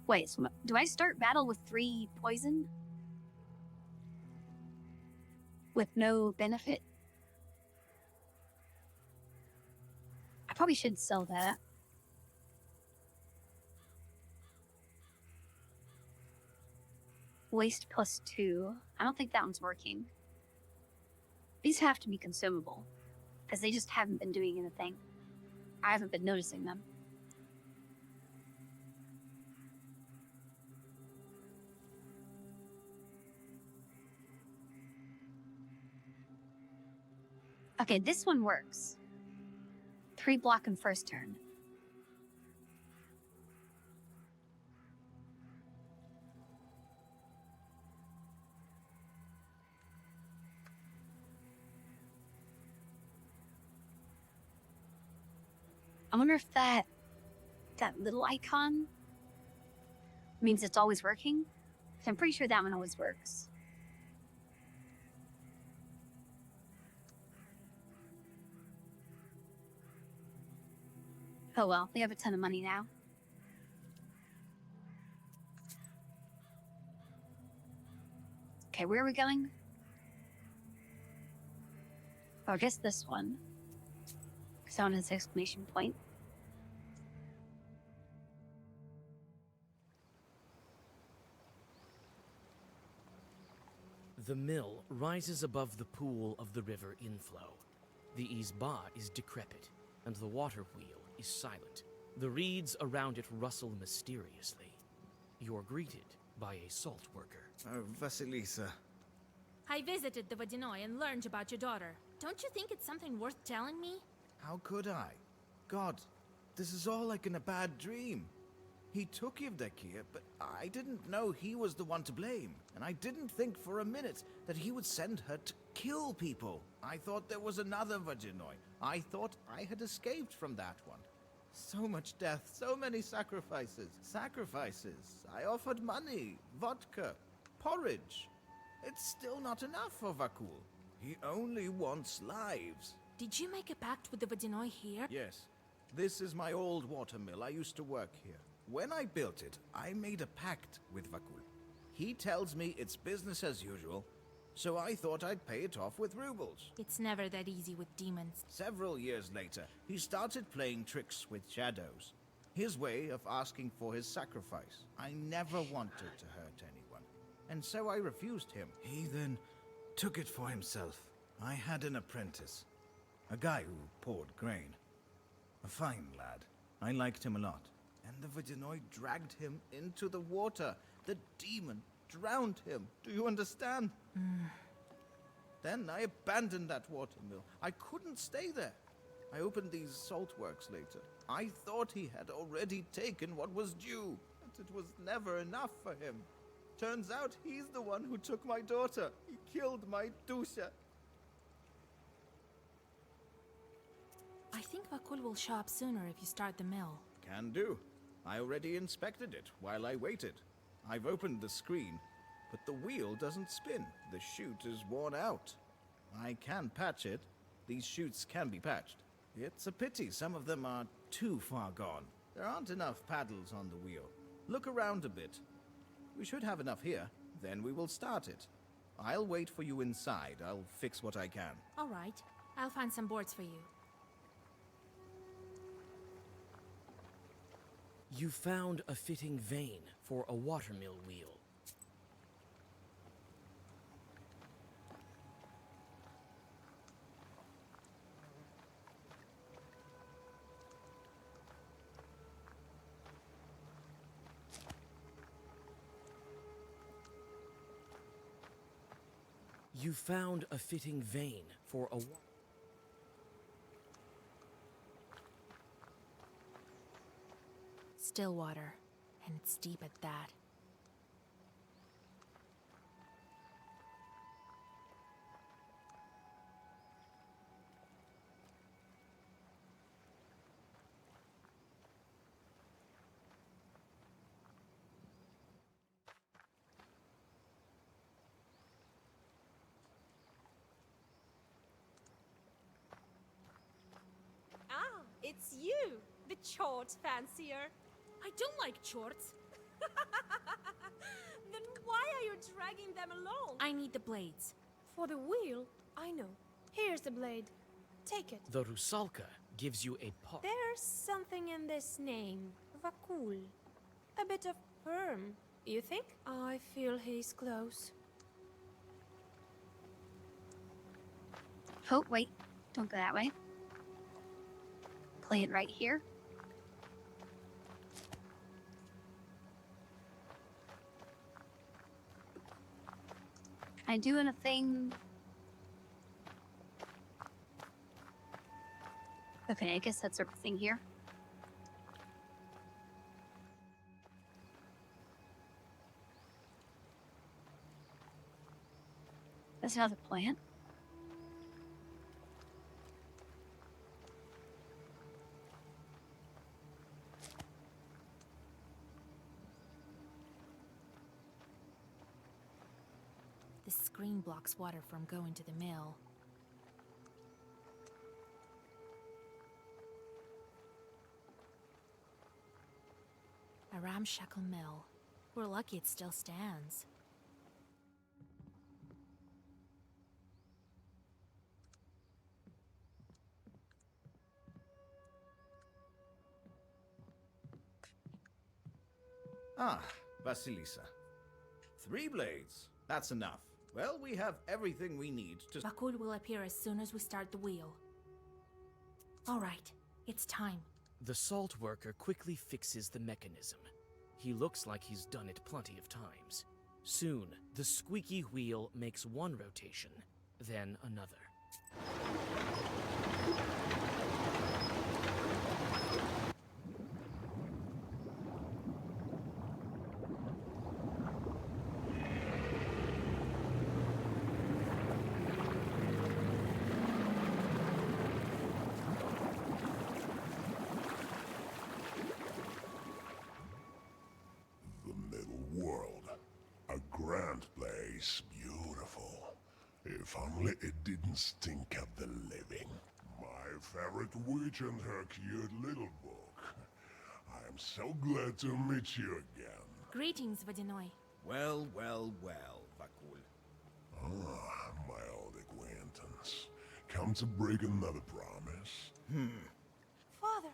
Wait, so do I start battle with 3 poison? With no benefit? I probably should sell that. Waste +2. I don't think that one's working. These have to be consumable, because they just haven't been doing anything. I haven't been noticing them. Okay, this one works. 3 block in first turn. I wonder if that little icon means it's always working. I'm pretty sure that one always works. Oh well, we have a ton of money now. Okay, where are we going? Oh, I guess this one. Because that one has an exclamation point. The mill rises above the pool of the river inflow. The Izba is decrepit, and the water wheel is silent. The reeds around it rustle mysteriously. You're greeted by a salt worker. Oh, Vasilisa. I visited the Vodinoy and learned about your daughter. Don't you think it's something worth telling me? How could I? God, this is all like in a bad dream. He took Yevdokia, but I didn't know he was the one to blame. And I didn't think for a minute that he would send her to kill people. I thought there was another Vodinoy. I thought I had escaped from that one. So much death, so many sacrifices. Sacrifices. I offered money, vodka, porridge. It's still not enough for Vakul. He only wants lives. Did you make a pact with the Vodinoy here? Yes. This is my old watermill. I used to work here. When I built it, I made a pact with Vakul. He tells me it's business as usual, so I thought I'd pay it off with rubles. It's never that easy with demons. Several years later, he started playing tricks with shadows. His way of asking for his sacrifice. I never wanted to hurt anyone, and so I refused him. He then took it for himself. I had an apprentice, a guy who poured grain. A fine lad. I liked him a lot. And the Vodinoy dragged him into the water. The demon drowned him. Do you understand? Then I abandoned that watermill. I couldn't stay there. I opened these salt works later. I thought he had already taken what was due, but it was never enough for him. Turns out he's the one who took my daughter. He killed my Dusha. I think Vakul will show up sooner if you start the mill. Can do. I already inspected it while I waited. I've opened the screen. but the wheel doesn't spin. The chute is worn out. I can patch it. These chutes can be patched. It's a pity some of them are too far gone. There aren't enough paddles on the wheel. Look around a bit. We should have enough here. Then we will start it. I'll wait for you inside. I'll fix what I can. All right. I'll find some boards for you. You found a fitting vane for a watermill wheel. You found a fitting vane for a Still water, and it's deep at that. Ah, it's you, the chort fancier. I don't like chorts. Then why are you dragging them along? I need the blades. For the wheel, I know. Here's the blade. Take it. The Rusalka gives you a part. There's something in this name. Vakul. A bit of perm, you think? I feel he's close. Oh, wait. Don't go that way. Play it right here. Can I do anything? Okay, I guess that's everything here. That's another plant. The screen blocks water from going to the mill. A ramshackle mill. We're lucky it still stands. Ah, Vasilisa. 3 blades. That's enough. Well, we have everything we need to... Vakul will appear as soon as we start the wheel. All right, it's time. The salt worker quickly fixes the mechanism. He looks like he's done it plenty of times. Soon, the squeaky wheel makes one rotation, then another. Beautiful. If only it didn't stink of the living. My favorite witch and her cute little book. I am so glad to meet you again. Greetings, Vadinoy. Well, well, well, Vakul. Ah, my old acquaintance. Come to break another promise? Father,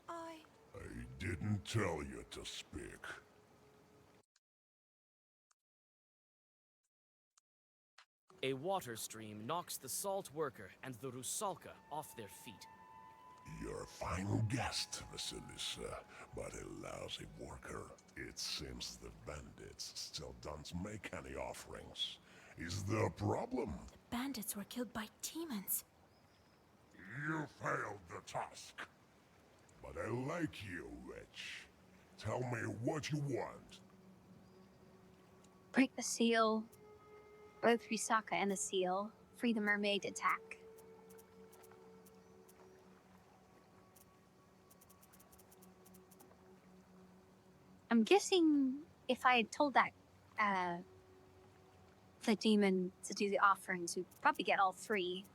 I didn't tell you to speak. A water stream knocks the salt worker and the Rusalka off their feet. You're a fine guest, Vasilisa, but a lousy worker. It seems the bandits still don't make any offerings. Is there a problem? The bandits were killed by demons. You failed the task. But I like you, witch. Tell me what you want. Break the seal. Both Risaka and the seal. Free the mermaid attack. I'm guessing if I had told that the demon to do the offerings, we probably get all three.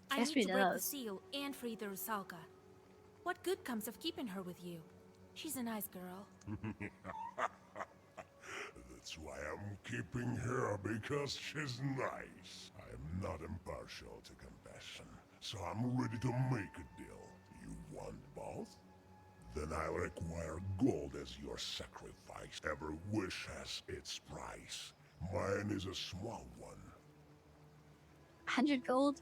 I Guess need we to break the does. seal and free the Rusalka. What good comes of keeping her with you? She's a nice girl. That's why I'm keeping her, because she's nice. I'm not impartial to compassion, so I'm ready to make a deal. You want both? Then I'll require gold as your sacrifice. Every wish has its price. Mine is a small one. 100 gold?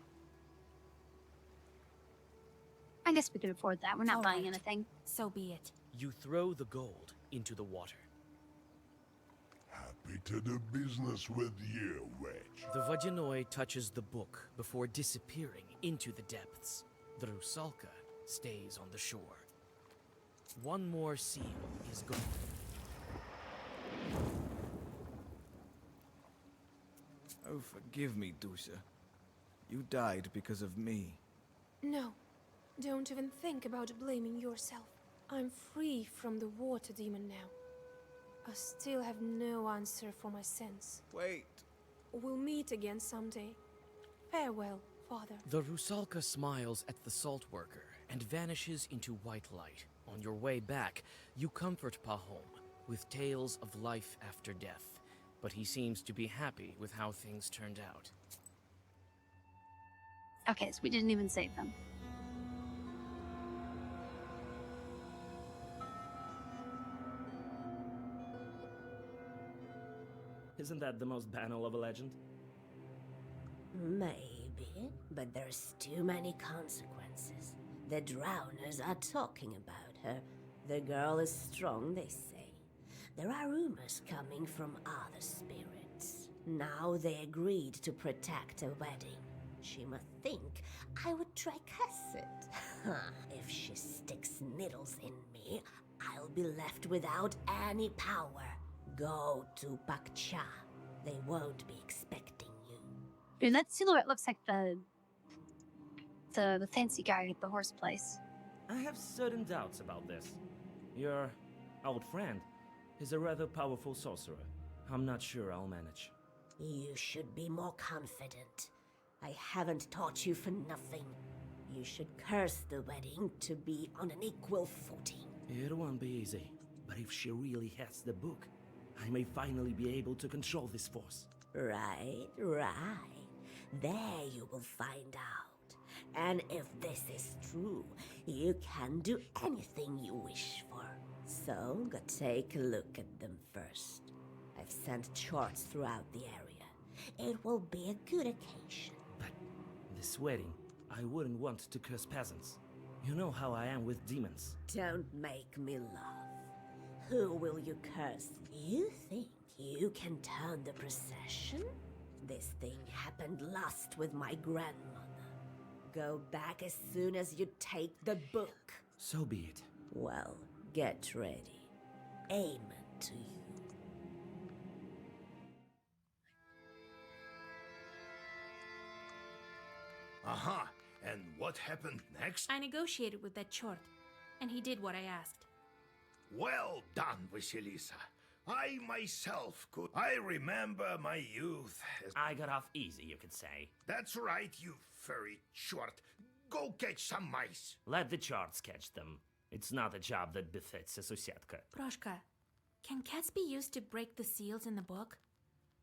I guess we could afford that. We're not All buying right. anything. So be it. You throw the gold into the water. Happy to do business with you, Wedge. The Vodyanoi touches the book before disappearing into the depths. The Rusalka stays on the shore. One more seal is gone. Oh, forgive me, Dusa. You died because of me. No, don't even think about blaming yourself. I'm free from the water demon now. I still have no answer for my sins. Wait. We'll meet again someday. Farewell, Father. The Rusalka smiles at the salt worker and vanishes into white light. On your way back, you comfort Pahom with tales of life after death, but he seems to be happy with how things turned out. Okay, so we didn't even save them. Isn't that the most banal of a legend? Maybe, but there's too many consequences. The drowners are talking about her. The girl is strong, they say. There are rumors coming from other spirits. Now they agreed to protect a wedding. She must think I would try curse it. If she sticks needles in me, I'll be left without any power. Go to Pakcha. They won't be expecting you. Dude, that silhouette looks like the fancy guy at the horse place. I have certain doubts about this. Your old friend is a rather powerful sorcerer. I'm not sure I'll manage. You should be more confident. I haven't taught you for nothing. You should curse the wedding to be on an equal footing. It won't be easy, but if she really has the book, I may finally be able to control this force. Right, right. There you will find out. And if this is true, you can do anything you wish for. So, go take a look at them first. I've sent charts throughout the area. It will be a good occasion. But this wedding, I wouldn't want to curse peasants. You know how I am with demons. Don't make me laugh. Who will you curse? You think you can turn the procession? This thing happened last with my grandmother. Go back as soon as you take the book. So be it. Well, get ready. Amen to you. Aha! And what happened next? I negotiated with that chort, and he did what I asked. Well done, Vasilisa. I myself could. I remember my youth as... I got off easy, you could say. That's right, you furry short. Go catch some mice. Let the charts catch them. It's not a job that befits a Susietka. Proshka, can cats be used to break the seals in the book?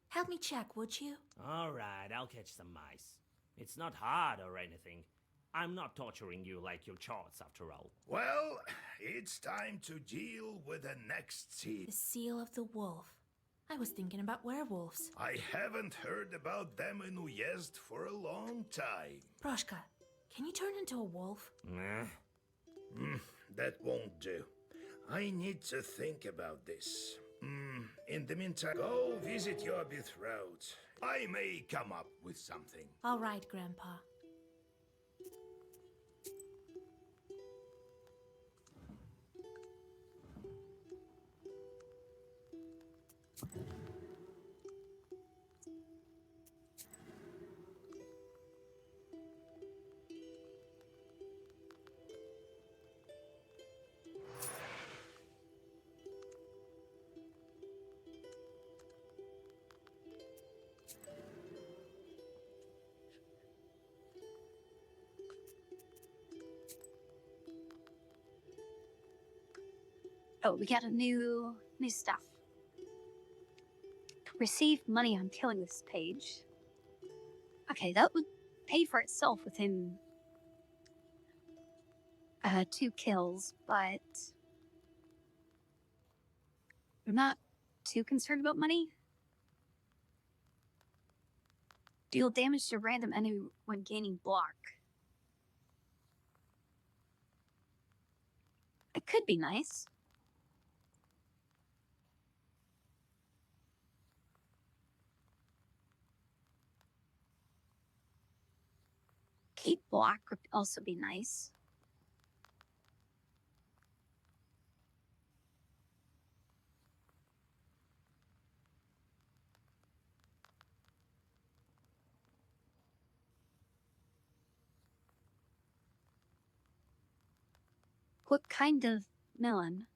Help me check, would you? All right, I'll catch some mice. It's not hard or anything. I'm not torturing you like your charts, after all. Well, it's time to deal with the next seal. The seal of the wolf. I was thinking about werewolves. I haven't heard about them in Uyezd for a long time. Proshka, can you turn into a wolf? Nah. That won't do. I need to think about this. In the meantime, go visit your betrothed. I may come up with something. All right, Grandpa. Oh, we got a new stuff. Receive money on killing this page. Okay, that would pay for itself within 2 kills, but I'm not too concerned about money. Deal damage to random enemy when gaining block. It could be nice. Keep block would also be nice. What kind of melon?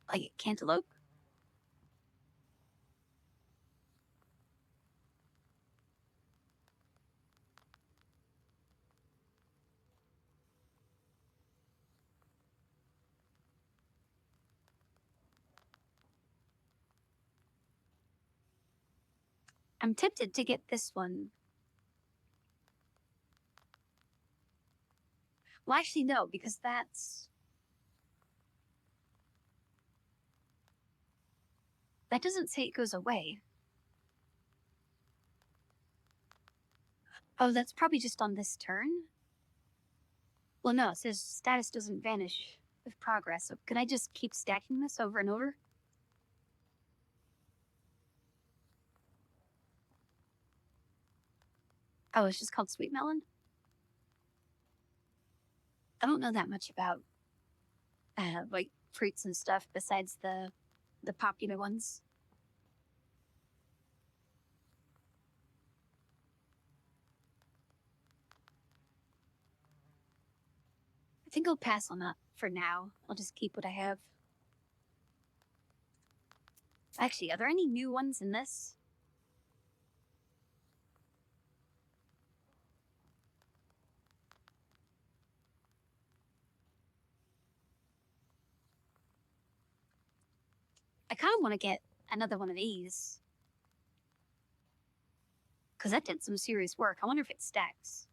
Like cantaloupe? I'm tempted to get this one. Well, actually, no, because that's... That doesn't say it goes away. Oh, that's probably just on this turn? Well, no, it says status doesn't vanish with progress, so could I just keep stacking this over and over? Oh, it's just called Sweet Melon? I don't know that much about, like, fruits and stuff besides the popular ones. I think I'll pass on that for now. I'll just keep what I have. Actually, are there any new ones in this? I kind of want to get another one of these. Because that did some serious work. I wonder if it stacks.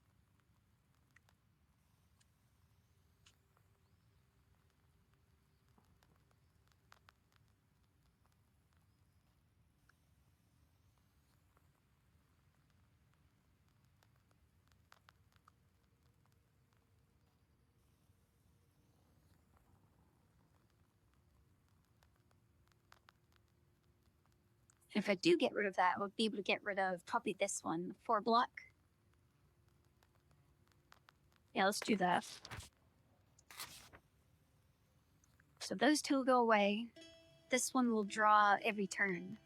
And if I do get rid of that, I would be able to get rid of probably this one, 4 block. Yeah, let's do that. So those 2 will go away. This one will draw every turn.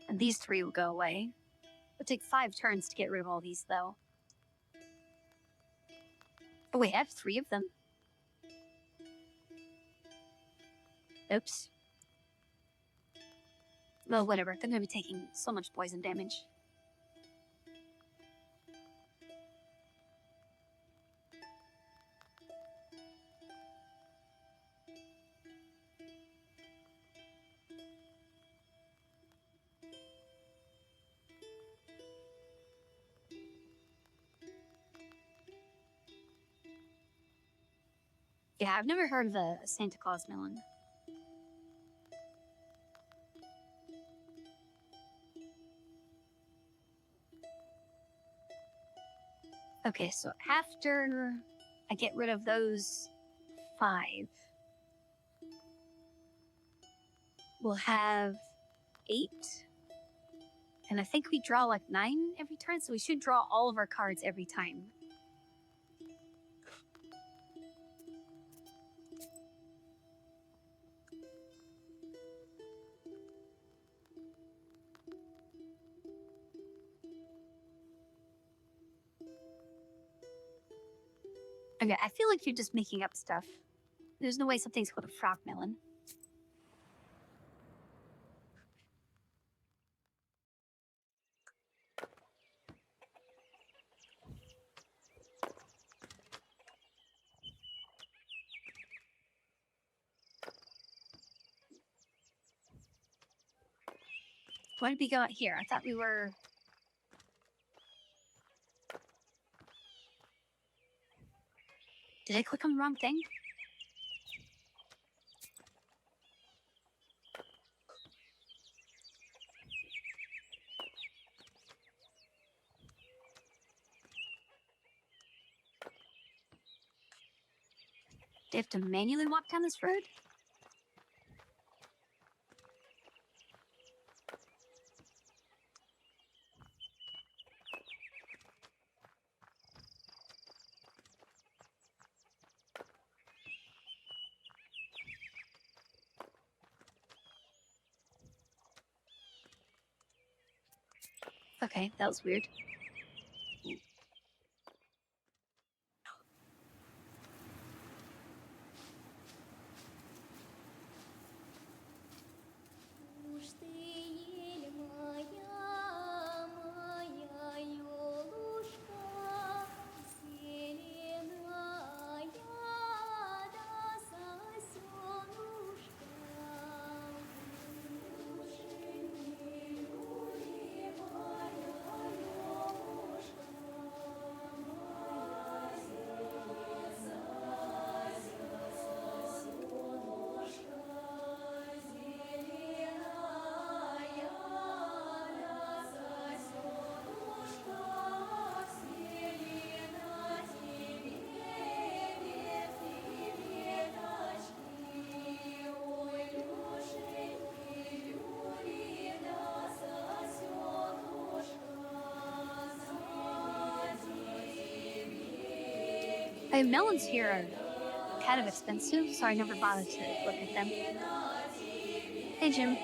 And these 3 will go away. It'll take 5 turns to get rid of all these, though. Oh wait, I have 3 of them. Oops. Well, whatever. They're gonna be taking so much poison damage. Yeah, I've never heard of a Santa Claus melon. Okay, so after I get rid of those 5, we'll have 8. And I think we draw like 9 every turn, so we should draw all of our cards every time. Okay, I feel like you're just making up stuff. There's no way something's called a frog melon. Why did we go out here? I thought we were... Did I click on the wrong thing? Do I have to manually walk down this road? Okay, that was weird. Melons here are kind of expensive, so I never bothered to look at them. Hey, Jim.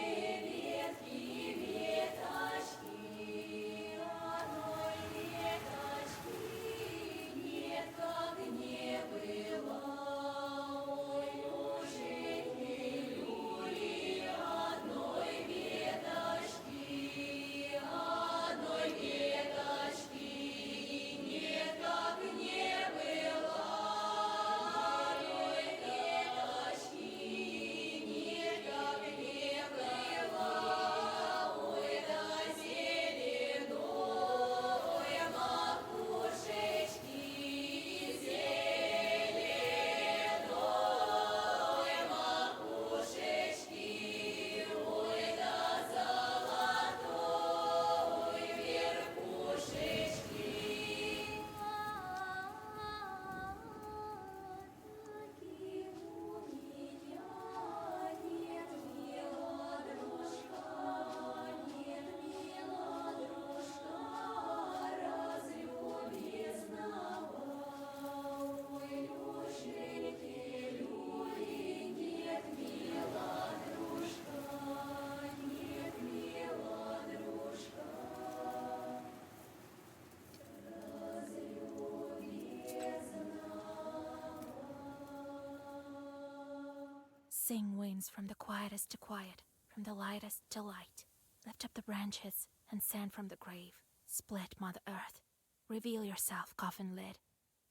Sing winds from the quietest to quiet, from the lightest to light. Lift up the branches and sand from the grave. Split Mother Earth. Reveal yourself, coffin lid.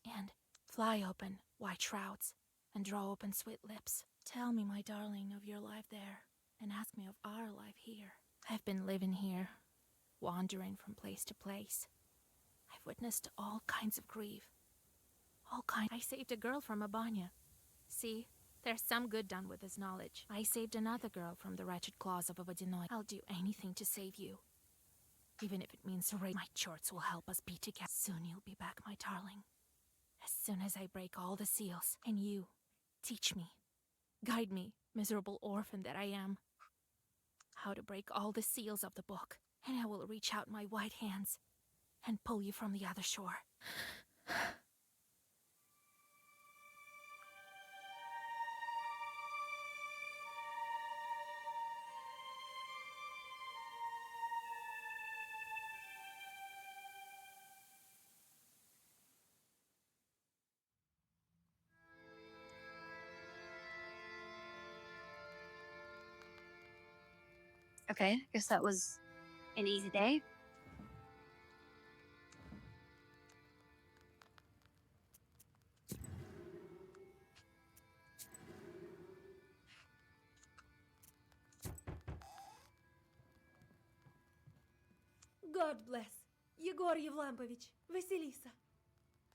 And fly open, white shrouds, and draw open sweet lips. Tell me, my darling, of your life there, and ask me of our life here. I've been living here, wandering from place to place. I've witnessed all kinds of grief. I saved a girl from a banya. See? There's some good done with this knowledge. I saved another girl from the wretched claws of a Vadinoi. I'll do anything to save you. Even if it means my chorts will help us be together. Soon you'll be back, my darling. As soon as I break all the seals. And you, teach me. Guide me, miserable orphan that I am. How to break all the seals of the book. And I will reach out my white hands and pull you from the other shore. Okay, I guess that was an easy day. God bless. Yegor Yevlampovich, Vasilisa.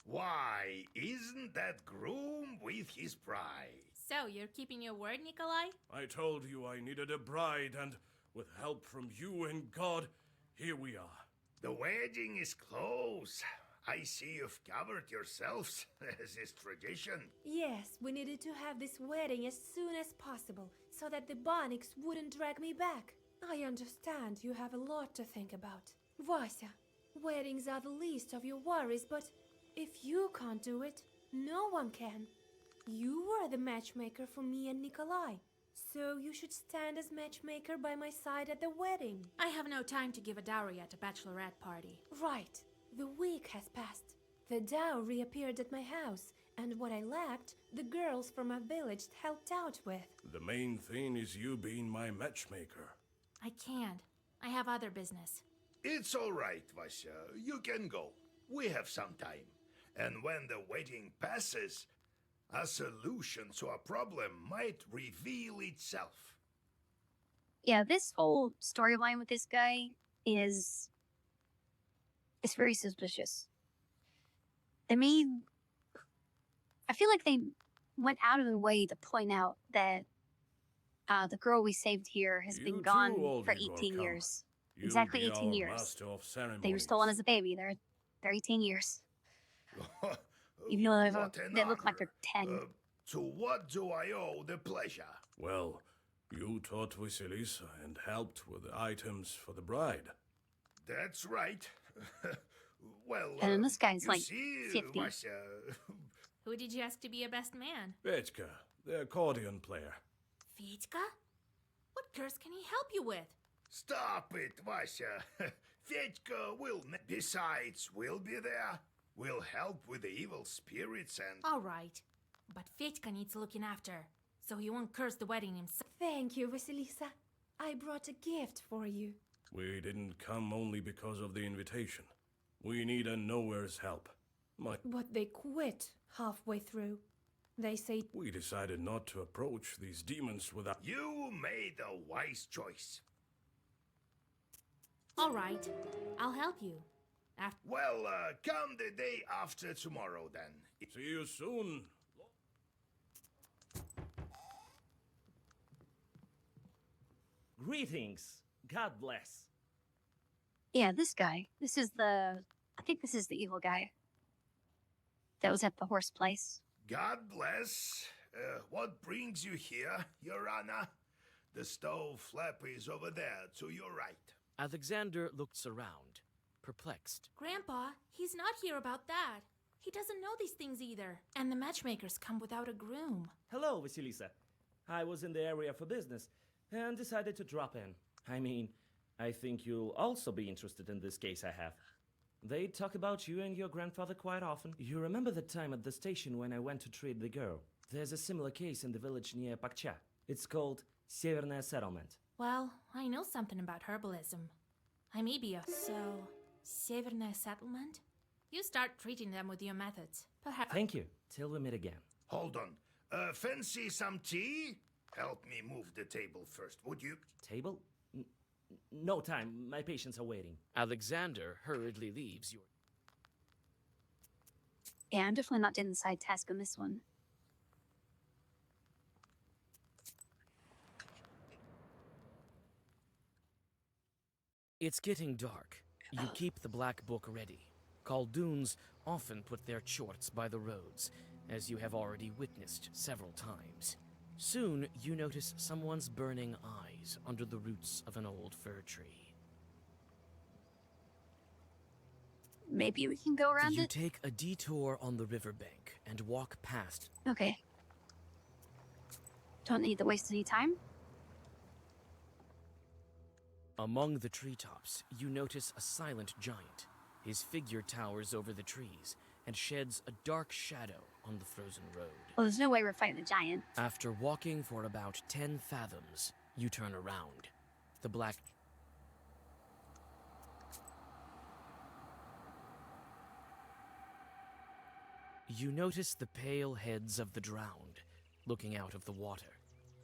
Why, isn't that groom with his bride? So, you're keeping your word, Nikolai? I told you I needed a bride, and with help from you and God, here we are. The wedding is close. I see you've covered yourselves, as is tradition. Yes, we needed to have this wedding as soon as possible, so that the Bonics wouldn't drag me back. I understand you have a lot to think about. Vasya, weddings are the least of your worries, but if you can't do it, no one can. You were the matchmaker for me and Nikolai, so you should stand as matchmaker by my side at the wedding. I have no time to give a dowry at a bachelorette party. Right. The week has passed. The dowry appeared at my house, and what I lacked, the girls from my village helped out with. The main thing is you being my matchmaker. I can't. I have other business. It's all right, Vasya. You can go. We have some time. And when the wedding passes, a solution to a problem might reveal itself. Yeah, this whole storyline with this guy is... it's very suspicious. I mean, I feel like they went out of their way to point out that the girl we saved here has been gone for 18 years. Exactly 18 years. They were stolen as a baby. They're 18 years. Even though they look like they're 10. To what do I owe the pleasure? Well, you taught Vasilisa and helped with the items for the bride. That's right. Well, And then this guy's you like see, 50. Vasya, Who did you ask to be your best man? Petьka, the accordion player. Fedьka? What curse can he help you with? Stop it, Vasya. Fedьka will... Besides, we'll be there. We'll help with the evil spirits and... All right. But Fedьka needs looking after, so he won't curse the wedding himself. Thank you, Vasilisa. I brought a gift for you. We didn't come only because of the invitation. We need a nowhere's help. But they quit halfway through. They say... We decided not to approach these demons without... You made a wise choice. All right. I'll help you. Well, come the day after tomorrow, then. See you soon. Greetings. God bless. Yeah, this guy. This is the... I think this is the evil guy. That was at the horse place. God bless. What brings you here, Your Honor? The stove flap is over there, to your right. Alexander looks around, perplexed. Grandpa, he's not here about that. He doesn't know these things either. And the matchmakers come without a groom. Hello, Vasilisa. I was in the area for business and decided to drop in. I mean, I think you'll also be interested in this case I have. They talk about you and your grandfather quite often. You remember the time at the station when I went to treat the girl? There's a similar case in the village near Pakcha. It's called Северное Settlement. Well, I know something about herbalism. I may be a... So, Северное Settlement? You start treating them with your methods. Perhaps... Thank you. Till we meet again. Hold on. Fancy some tea? Help me move the table first, would you? Table? No time. My patients are waiting. Alexander hurriedly leaves your... Yeah, I'm definitely not doing the side task on this one. It's getting dark. You keep the Black Book ready. Khaldoons often put their chorts by the roads, as you have already witnessed several times. Soon, you notice someone's burning eyes under the roots of an old fir tree. Maybe we can go around You it? take a detour on the riverbank and walk past. Okay. Don't need to waste any time. Among the treetops, you notice a silent giant. His figure towers over the trees and sheds a dark shadow on the frozen road. Well, there's no way we're fighting the giant. After walking for about 10 fathoms, you turn around. The black... You notice the pale heads of the drowned, looking out of the water.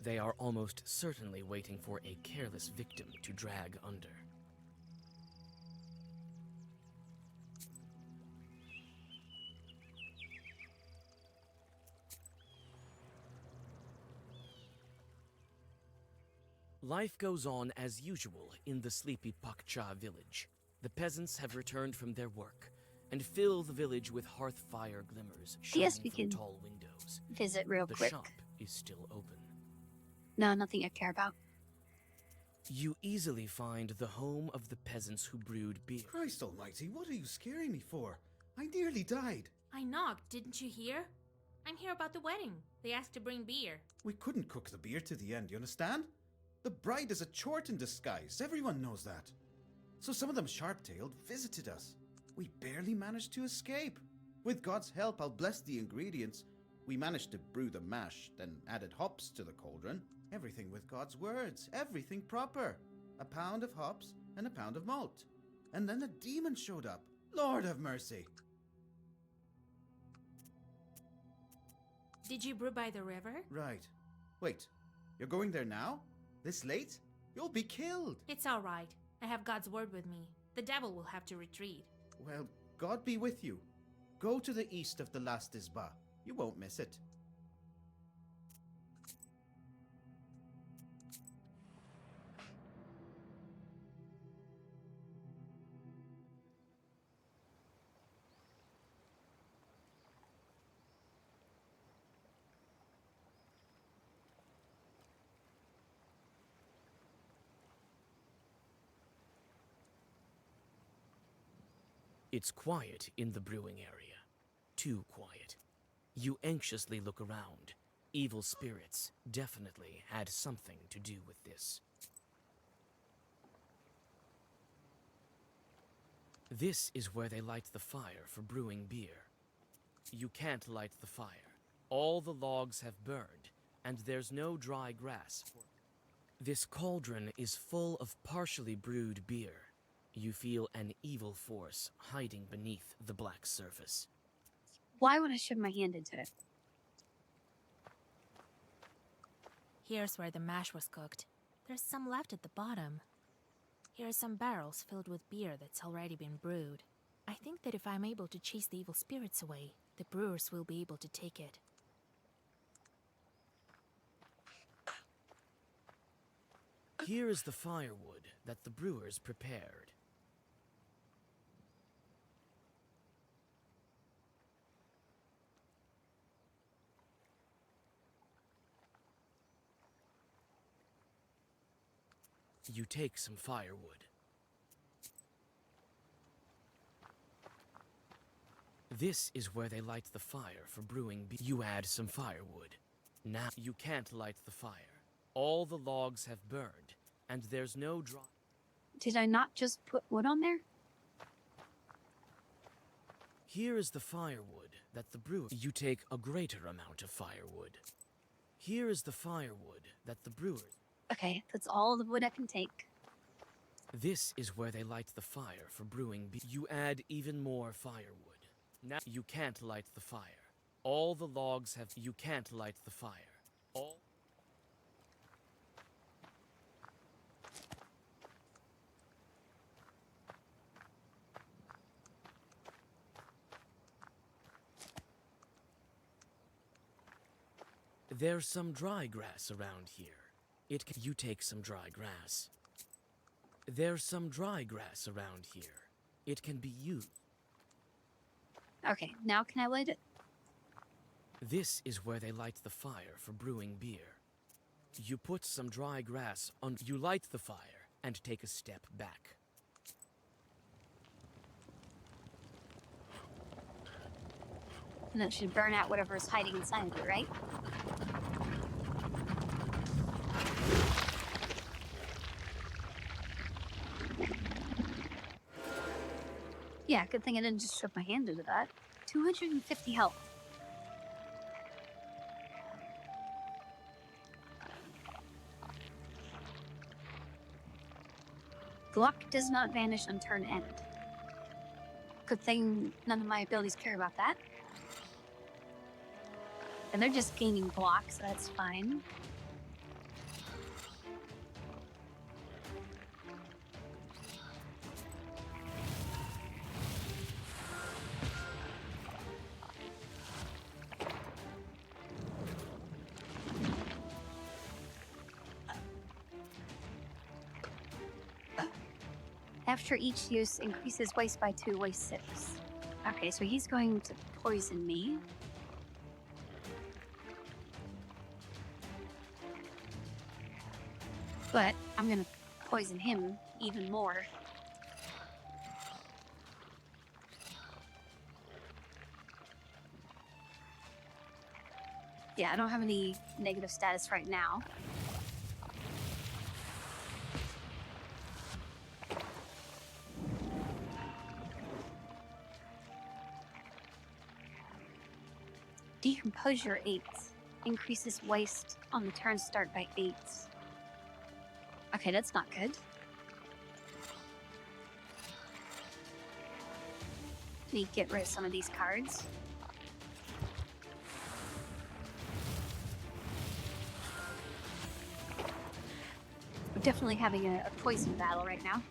They are almost certainly waiting for a careless victim to drag under. Life goes on as usual in the sleepy Pakcha village. The peasants have returned from their work and fill the village with hearth fire glimmers shining Yes, we from can tall windows. visit real The quick. shop is still open. No, nothing I care about. You easily find the home of the peasants who brewed beer. Christ almighty, what are you scaring me for? I nearly died. I knocked, didn't you hear? I'm here about the wedding. They asked to bring beer. We couldn't cook the beer to the end, you understand? The bride is a chort in disguise, everyone knows that. So some of them sharp-tailed visited us. We barely managed to escape. With God's help, I'll bless the ingredients. We managed to brew the mash, then added hops to the cauldron. Everything with God's words, everything proper. A pound of hops and a pound of malt. And then a demon showed up. Lord have mercy. Did you brew by the river? Right. Wait, you're going there now? This late? You'll be killed. It's all right. I have God's word with me. The devil will have to retreat. Well, God be with you. Go to the east of the last Isba. You won't miss it. It's quiet in the brewing area. Too quiet. You anxiously look around. Evil spirits definitely had something to do with this. This is where they light the fire for brewing beer. You can't light the fire. All the logs have burned, and there's no dry grass. This cauldron is full of partially brewed beer. You feel an evil force hiding beneath the black surface. Why would I shove my hand into it? Here's where the mash was cooked. There's some left at the bottom. Here are some barrels filled with beer that's already been brewed. I think that if I'm able to chase the evil spirits away, the brewers will be able to take it. Here is the firewood that the brewers prepared. You take some firewood. This is where they light the fire for brewing beer. You add some firewood. Now you can't light the fire. All the logs have burned, and there's no dry... Did I not just put wood on there? Here is the firewood that the brewer... You take a greater amount of firewood. Here is the firewood that the brewers... Okay, that's all the wood I can take. This is where they light the fire for brewing beer. You add even more firewood. Now you can't light the fire. All the logs have... You can't light the fire. All... There's some dry grass around here. You take some dry grass. There's some dry grass around here. It can be used. Okay, now can I light it? This is where they light the fire for brewing beer. You put some dry grass on... You light the fire and take a step back. And that should burn out whatever is hiding inside of it, right? Yeah, good thing I didn't just shove my hand into that. 250 health. Luck does not vanish on turn end. Good thing none of my abilities care about that. And they're just gaining blocks, so that's fine. After each use, increases waste by 2, waste 6. Okay, so he's going to poison me. But I'm gonna poison him even more. Yeah, I don't have any negative status right now. Decomposure 8 increases waste on the turn start by 8. Okay, that's not good. Need to get rid of some of these cards. We're definitely having a poison battle right now.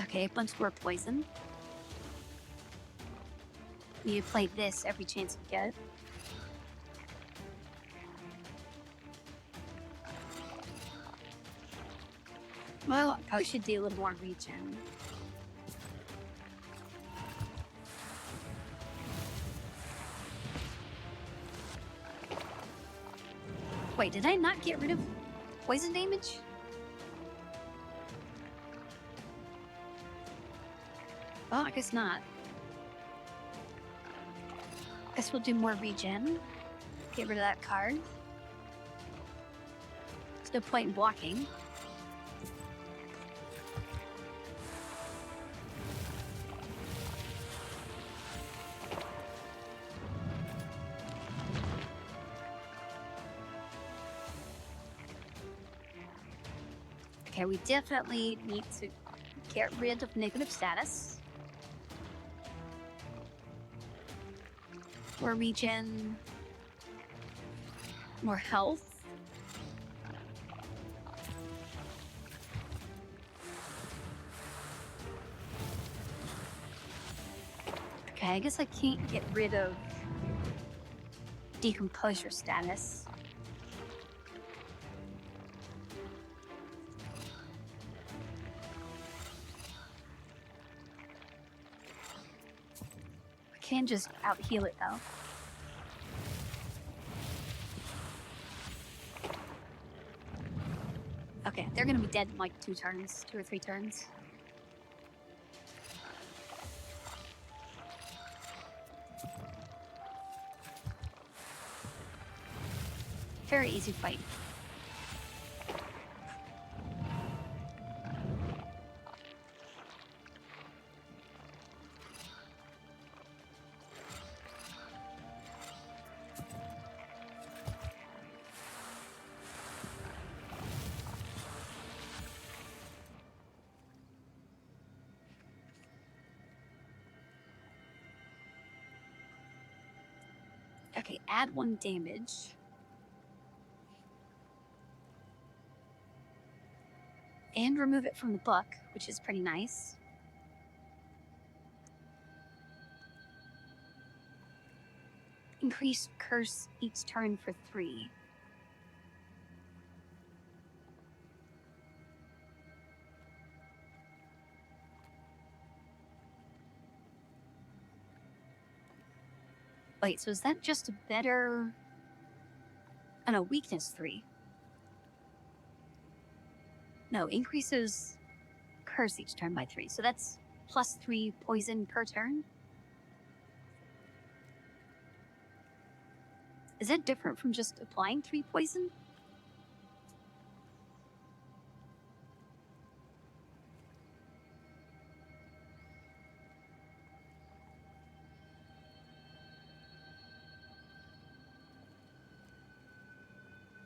Okay, a bunch more poison. Need to play this every chance we get. Well, I probably should do a little more regen. Wait, did I not get rid of poison damage? Oh, I guess not. Guess we'll do more regen. Get rid of that card. There's no point in blocking. Okay, we definitely need to get rid of negative status. More regen. More health. Okay, I guess I can't get rid of decomposure status. I can just out heal it though. Okay, they're gonna be dead in like 2 turns, 2 or 3 turns. Very easy fight. Okay, add 1 damage. And remove it from the book, which is pretty nice. Increase curse each turn for 3. Wait, so is that just a better... Oh no, weakness 3. No, increases curse each turn by 3. So that's plus 3 poison per turn. Is that different from just applying 3 poison?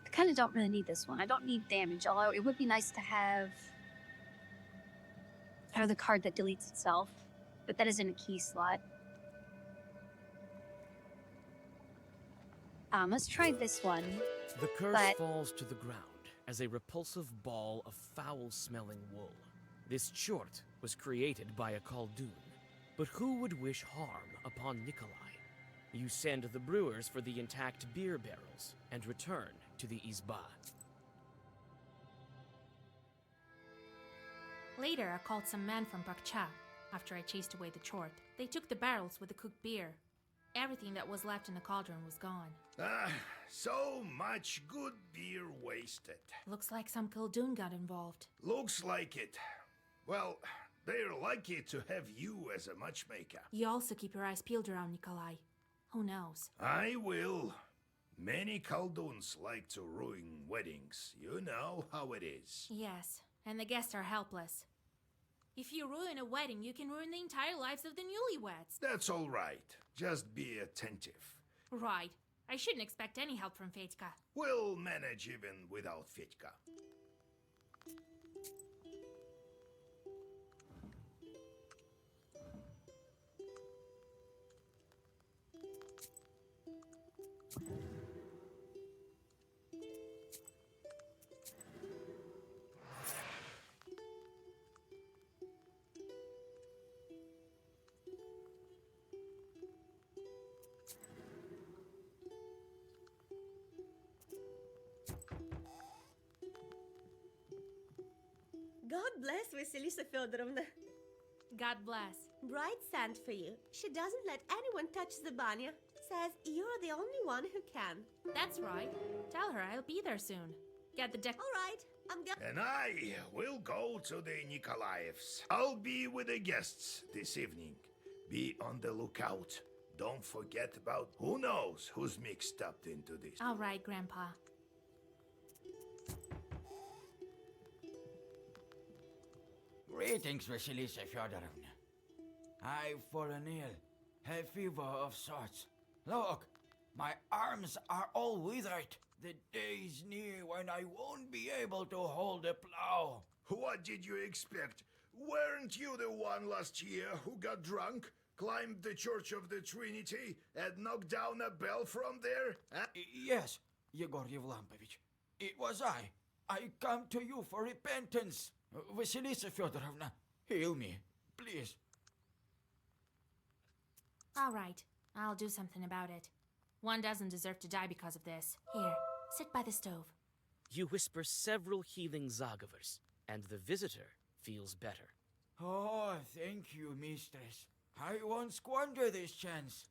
I kind of don't really need this one. I don't need damage, although it would be nice to have the card that deletes itself, but that is in a key slot. Let's try this one. The curse falls to the ground as a repulsive ball of foul-smelling wool. This chort was created by a Khaldun, but who would wish harm upon Nikolai? You send the brewers for the intact beer barrels and return to the Izba. Later, I called some men from Bakcha. After I chased away the chort, they took the barrels with the cooked beer. Everything that was left in the cauldron was gone. So much good beer wasted. Looks like some Khaldun got involved. Looks like it. Well, they're lucky to have you as a matchmaker. You also keep your eyes peeled around Nikolai. Who knows? I will. Many Khalduns like to ruin weddings. You know how it is. Yes, and the guests are helpless. If you ruin a wedding, you can ruin the entire lives of the newlyweds. That's all right. Just be attentive. Right. I shouldn't expect any help from Fetka. We'll manage even without Fetka. God bless Vasilisa Fyodorovna. God bless. Bride sent for you. She doesn't let anyone touch the banya. Says you're the only one who can. That's right. Tell her I'll be there soon. Get the deck. All right, I'm going. And I will go to the Nikolaevs. I'll be with the guests this evening. Be on the lookout. Don't forget about who knows who's mixed up into this. All right, Grandpa. Greetings, Vasilisa Fyodorovna. I've fallen ill. Have fever of sorts. Look, my arms are all withered. The day's near when I won't be able to hold a plow. What did you expect? Weren't you the one last year who got drunk, climbed the Church of the Trinity, and knocked down a bell from there? Huh? Yes, Yegor Yevlampovich. It was I. I come to you for repentance. Vasilisa Fyodorovna, heal me, please. All right. I'll do something about it. One doesn't deserve to die because of this. Here, sit by the stove. You whisper several healing Zagavers, and the visitor feels better. Oh, thank you, mistress. I won't squander this chance.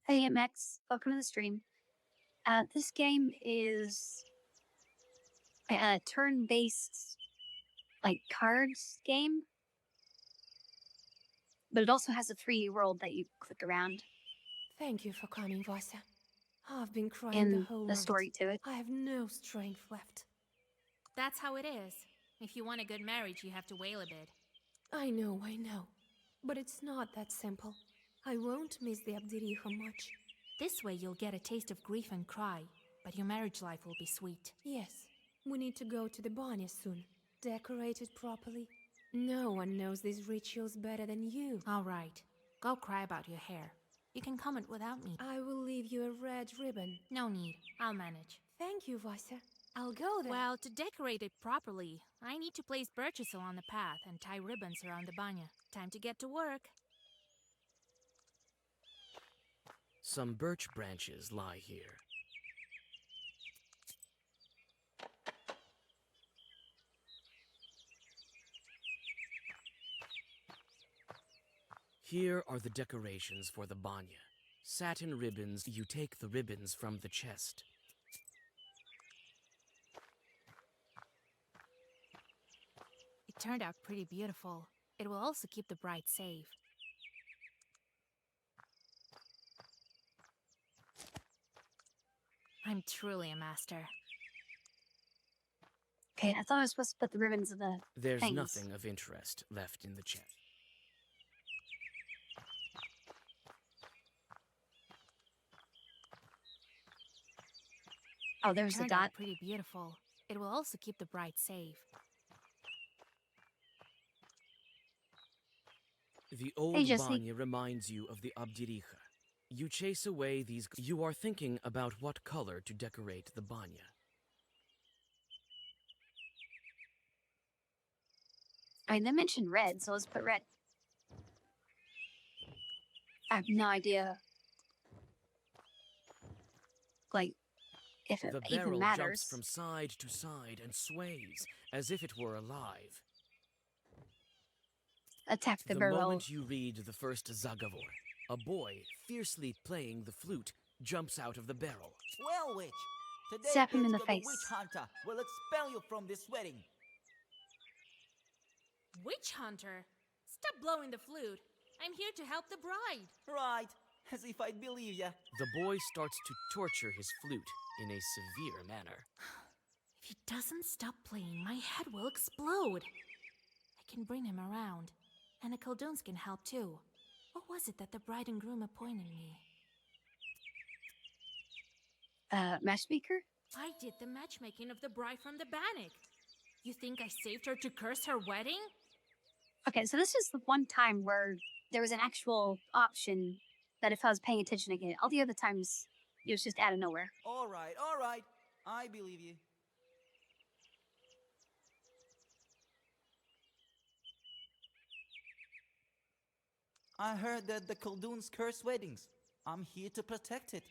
Hey, MX, welcome to the stream. This game is a turn-based, like, cards game. But it also has a free world that you click around. Thank you for coming, Vasya. I've been crying And the whole the night. story to it. I have no strength left. That's how it is. If you want a good marriage, you have to wail a bit. I know. But it's not that simple. I won't miss the Abderiha much. This way you'll get a taste of grief and cry, but your marriage life will be sweet. Yes, we need to go to the banya soon. Decorate it properly. No one knows these rituals better than you. All right. Go cry about your hair. You can comment without me. I will leave you a red ribbon. No need. I'll manage. Thank you, Vasya. I'll go then. Well, to decorate it properly, I need to place birches along the path and tie ribbons around the banya. Time to get to work. Some birch branches lie here. Here are the decorations for the banya. Satin ribbons, you take the ribbons from the chest. It turned out pretty beautiful. It will also keep the bride safe. I'm truly a master. Okay, I thought I was supposed to put the ribbons of the There's things. nothing of interest left in the chest. Oh, there's the Turned dot. out pretty beautiful. It will also keep the bride safe. The old Hey, Jesse. banya reminds you of the Abderiha. You chase away these... You are thinking about what color to decorate the banya. I mean, they mentioned red, so let's put red. I have no idea. Like, if it The even barrel matters. jumps from side to side and sways as if it were alive. Attack the The barrel. moment you read the first Zagavor, a boy fiercely playing the flute jumps out of the barrel. Well, witch, today Zap him in the the face. witch hunter will expel you from this wedding. Witch hunter? Stop blowing the flute. I'm here to help the bride. Right, as if I'd believe ya. The boy starts to torture his flute in a severe manner. If he doesn't stop playing, my head will explode. I can bring him around. And the Khaldoons can help too. What was it that the bride and groom appointed me? Matchmaker? I did the matchmaking of the bride from the Bannock. You think I saved her to curse her wedding? Okay, so this is the one time where there was an actual option that if I was paying attention again, all the other times it was just out of nowhere. All right, I believe you. I heard that the Khaldoons curse weddings. I'm here to protect it.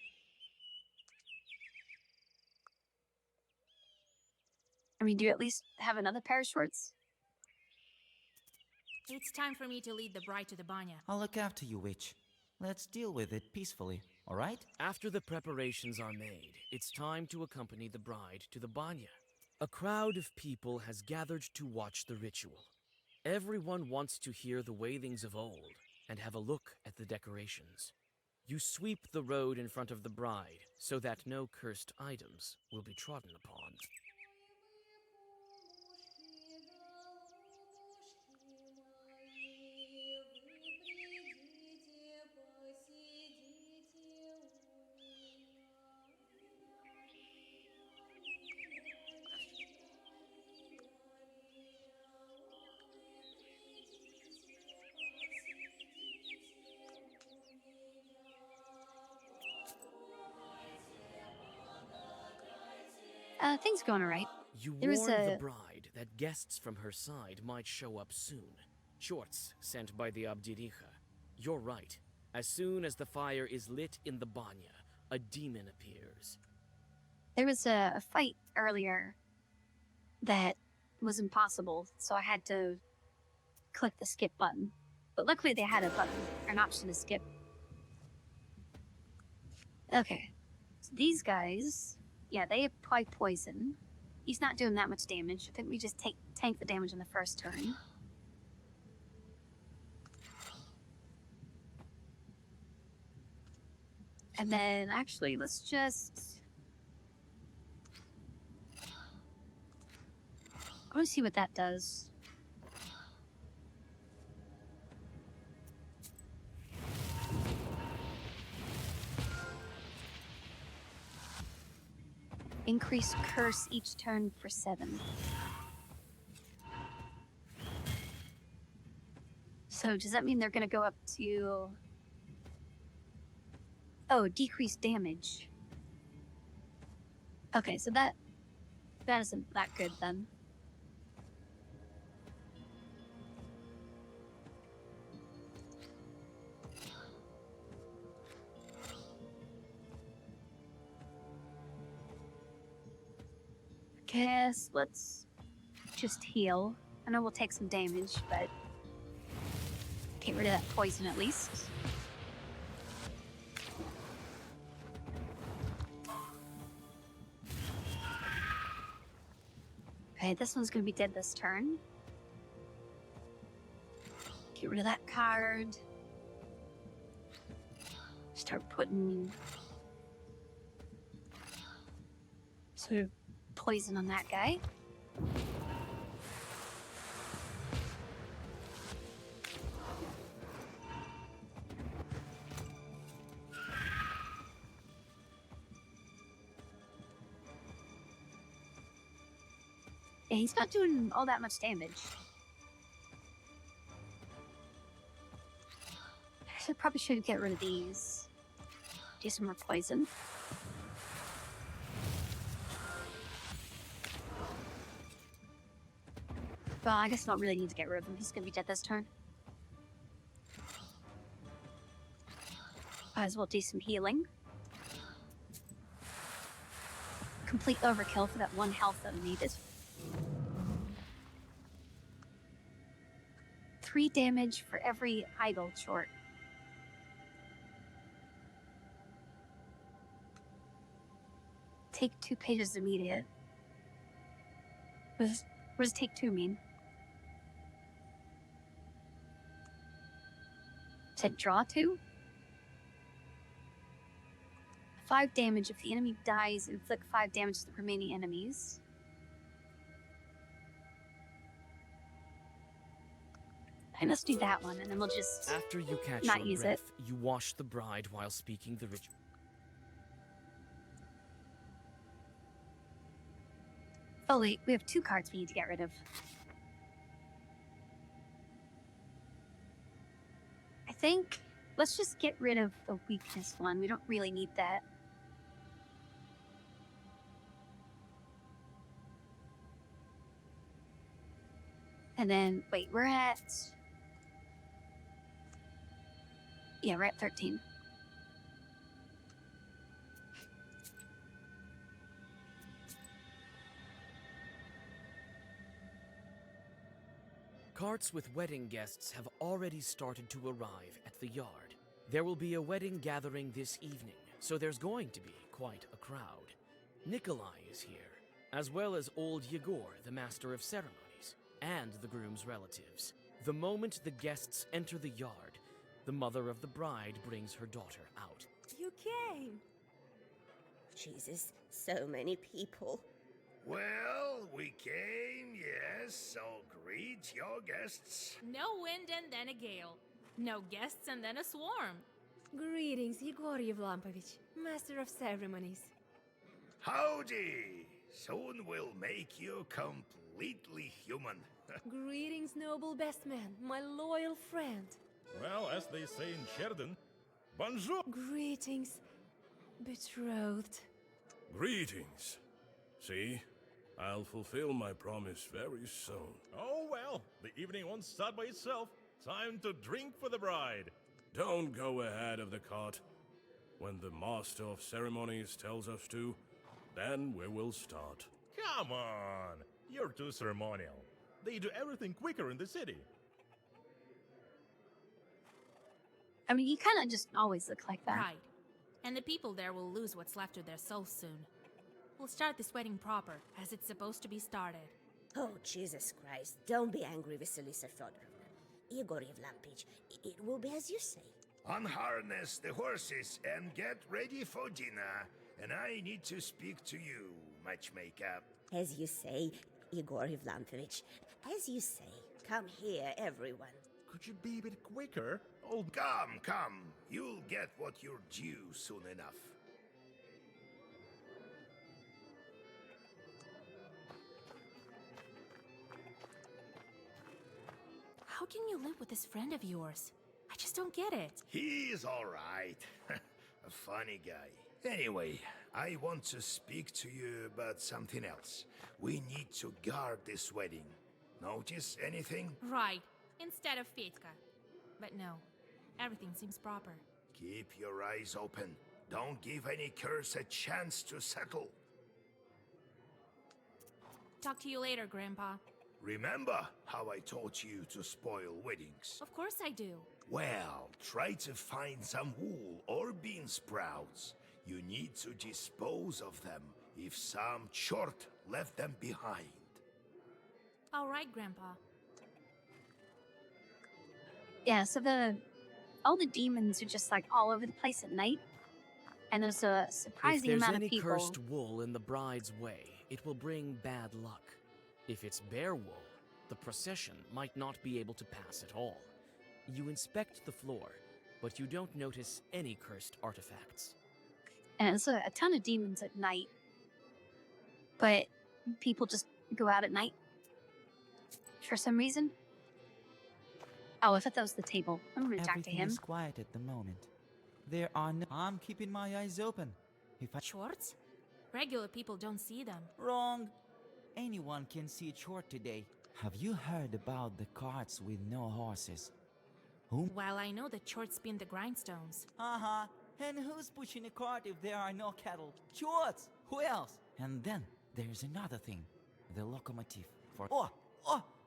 I mean, do you at least have another pair of shorts? It's time for me to lead the bride to the banya. I'll look after you, witch. Let's deal with it peacefully, all right? After the preparations are made, it's time to accompany the bride to the banya. A crowd of people has gathered to watch the ritual. Everyone wants to hear the wailings of old and have a look at the decorations. You sweep the road in front of the bride so that no cursed items will be trodden upon. Things going alright. You There was warn the a- bride that guests from her side might show up soon. Shorts sent by the Abdiricha. You're right. As soon as the fire is lit in the banya, a demon appears. There was a fight earlier that was impossible, so I had to click the skip button. But luckily they had a button, or an option to skip. Okay. So these guys, yeah, they apply poison. He's not doing that much damage. I think we just tank the damage in the first turn. And then, actually, let's just... I want to see what that does. Increase curse each turn for 7. So does that mean they're gonna go up to... Oh, decrease damage. Okay, so that isn't that good then. Guess let's just heal. I know we'll take some damage, but get rid of that poison at least. Okay, this one's gonna be dead this turn. Get rid of that card. Start putting sort of poison on that guy. Yeah, he's not doing all that much damage. Probably should get rid of these. Do some more poison. Well, I guess I don't really need to get rid of him. He's gonna be dead this turn. Might as well do some healing. Complete overkill for that 1 health that I needed. 3 damage for every idle short. Take 2 pages immediate. What does take 2 mean? Said draw 2? 5 damage if the enemy dies, inflict 5 damage to the remaining enemies. I must do that one, and then we'll just After you catch not your use breath, it. you wash the bride while speaking the ritual. Oh wait, we have 2 cards we need to get rid of. I think let's just get rid of the weakness one. We don't really need that. And then, wait, we're at... Yeah, we're at 13. Carts with wedding guests have already started to arrive at the yard. There will be a wedding gathering this evening, so there's going to be quite a crowd. Nikolai is here, as well as old Yegor, the master of ceremonies, and the groom's relatives. The moment the guests enter the yard, the mother of the bride brings her daughter out. You came. Jesus, so many people. Well, we came, yes, so greet your guests. No wind and then a gale. No guests and then a swarm. Greetings, Igor Yevlampovich, Master of Ceremonies. Howdy! Soon we'll make you completely human. Greetings, noble best man, my loyal friend. Well, as they say in Sheridan, bonjour! Greetings, betrothed. Greetings. See, I'll fulfill my promise very soon. Oh well, the evening won't start by itself. Time to drink for the bride. Don't go ahead of the cart. When the master of ceremonies tells us to, then we will start. Come on! You're too ceremonial. They do everything quicker in the city. I mean, you kind of just always look like that. Right. And the people there will lose what's left of their souls soon. We'll start this wedding proper, as it's supposed to be started. Oh, Jesus Christ. Don't be angry, Vasilisa Fedorovna. Igor Yevlampich, it will be as you say. Unharness the horses and get ready for dinner. And I need to speak to you, matchmaker. As you say, Igor Yevlampich. As you say. Come here, everyone. Could you be a bit quicker? Oh, Come. You'll get what you're due soon enough. How can you live with this friend of yours? I just don't get it. He's all right. A funny guy. Anyway, I want to speak to you about something else. We need to guard this wedding. Notice anything? Right. Instead of Fetka. But no. Everything seems proper. Keep your eyes open. Don't give any curse a chance to settle. Talk to you later, Grandpa. Remember how I taught you to spoil weddings? Of course I do. Well, try to find some wool or bean sprouts. You need to dispose of them if some chort left them behind. All right, Grandpa. Yeah, so all the demons are just like all over the place at night. And there's a surprising If there's amount of any people. cursed wool in the bride's way, it will bring bad luck. If it's bare wool, the procession might not be able to pass at all. You inspect the floor, but you don't notice any cursed artifacts. And it's a ton of demons at night. But people just go out at night. For some reason. Oh, I thought that was the table. I'm gonna talk to Everything him. is quiet at the moment. There are no... I'm keeping my eyes open. If I... Shorts? Regular people don't see them. Wrong. Anyone can see a chort today. Have you heard about the carts with no horses? Whom? While I know that shorts spin the grindstones. Uh-huh. And who's pushing a cart if there are no cattle? Chorts! Who else? And then there's another thing. The locomotive. Oh!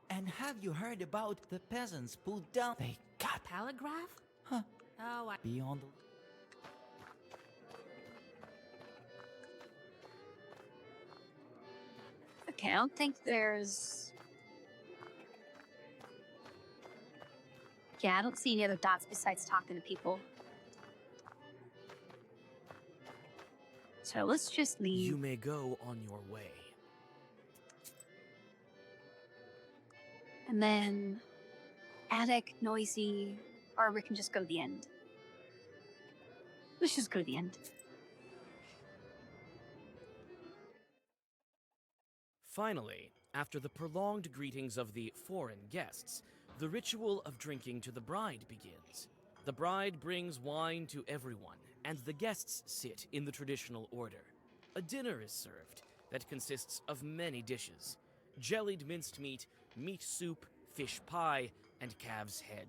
And have you heard about the peasants pulled down? They got Telegraph? Huh. Oh, beyond the... Okay, I don't think there's... Yeah, I don't see any other dots besides talking to people. So let's just leave. You may go on your way. And then attic, noisy, or we can just go to the end. Let's just go to the end. Finally, after the prolonged greetings of the foreign guests, the ritual of drinking to the bride begins. The bride brings wine to everyone, and the guests sit in the traditional order. A dinner is served that consists of many dishes: jellied minced meat, meat soup, fish pie, and calf's head.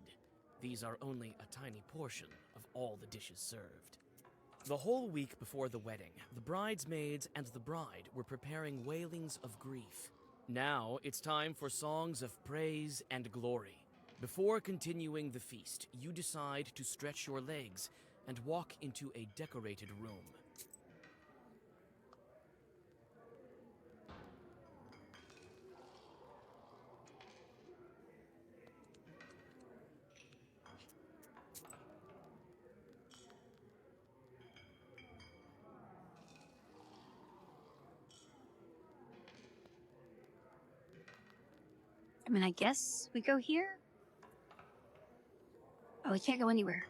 These are only a tiny portion of all the dishes served. The whole week before the wedding, the bridesmaids and the bride were preparing wailings of grief. Now it's time for songs of praise and glory. Before continuing the feast, you decide to stretch your legs and walk into a decorated room. I mean, I guess we go here? Oh, we can't go anywhere.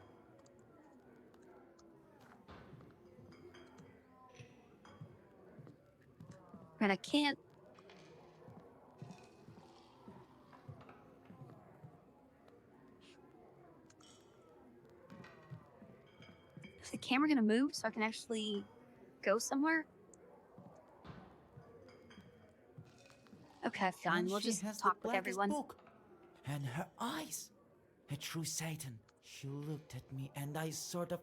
And I can't... Is the camera gonna move so I can actually go somewhere? Okay, fine. And We'll she just has the talk with blackest everyone. book. And her eyes. A true Satan. She looked at me and I sort of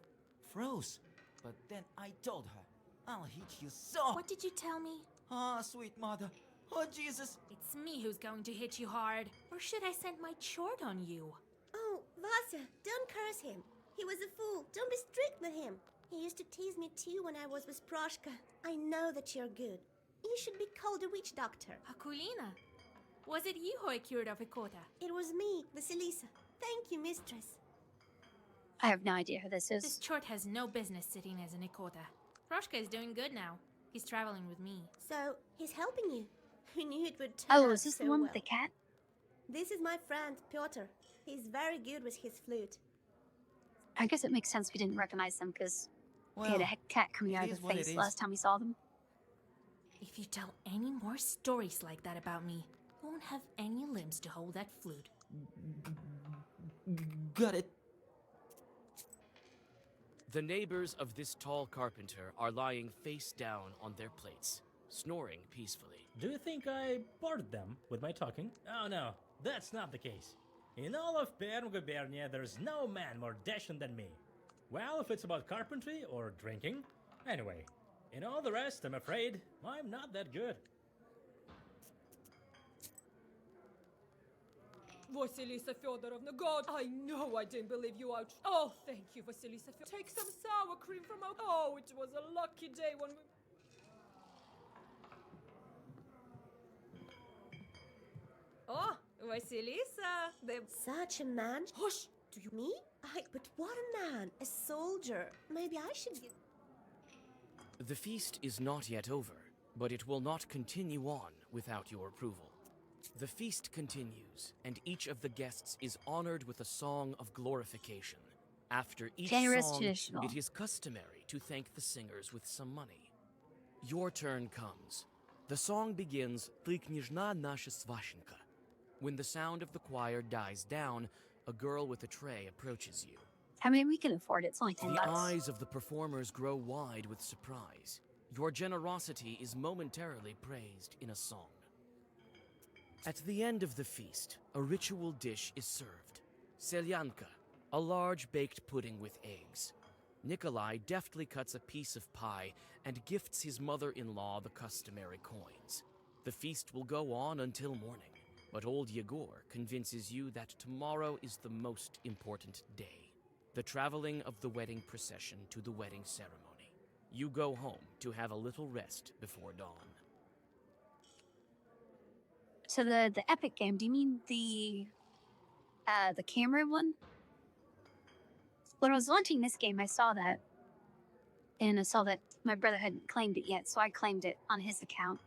froze. But then I told her, I'll hit you so. What did you tell me? Ah, sweet mother. Oh, Jesus. It's me who's going to hit you hard. Or should I send my chort on you? Oh, Vasya, don't curse him. He was a fool. Don't be strict with him. He used to tease me too when I was with Proshka. I know that you're good. You should be called a witch doctor. Akulina, was it you who I cured of Ikota? It was me, Vasilisa. Thank you, mistress. I have no idea who this is. This chort has no business sitting as an Ikota. Proshka is doing good now. He's traveling with me. So, he's helping you. Who knew it would turn Oh, out is this so the one well? with the cat? This is my friend, Pyotr. He's very good with his flute. I guess it makes sense we didn't recognize them because they had a cat coming out it of is their what face it last time we saw them. If you tell any more stories like that about me, you won't have any limbs to hold that flute. Got it. The neighbors of this tall carpenter are lying face down on their plates, snoring peacefully. Do you think I bored them with my talking? Oh no, that's not the case. In all of Perm Gubernia, there's no man more dashing than me. Well, if it's about carpentry or drinking. Anyway, in all the rest, I'm afraid I'm not that good. Vasilisa Feodorovna, God, I know I didn't believe you out. Oh, thank you, Vasilisa Feodorovna. Take some sour cream from out. Oh, it was a lucky day when we... Oh, Vasilisa, Such a man. Hush! Do you... Me? But what a man. A soldier. Maybe I should get... The feast is not yet over, but it will not continue on without your approval. The feast continues, and each of the guests is honored with a song of glorification. After each Generous song, traditional. it is customary to thank the singers with some money. Your turn comes. The song begins, "Ty kняжна наша Сващенка." When the sound of the choir dies down, a girl with a tray approaches you. I mean, we can afford it. It's only $10. The eyes of the performers grow wide with surprise. Your generosity is momentarily praised in a song. At the end of the feast, a ritual dish is served. Selyanka, a large baked pudding with eggs. Nikolai deftly cuts a piece of pie and gifts his mother-in-law the customary coins. The feast will go on until morning, but old Yegor convinces you that tomorrow is the most important day, the traveling of the wedding procession to the wedding ceremony. You go home to have a little rest before dawn. So the Epic game, do you mean the camera one? When I was launching this game, I saw that. And I saw that my brother hadn't claimed it yet, so I claimed it on his account.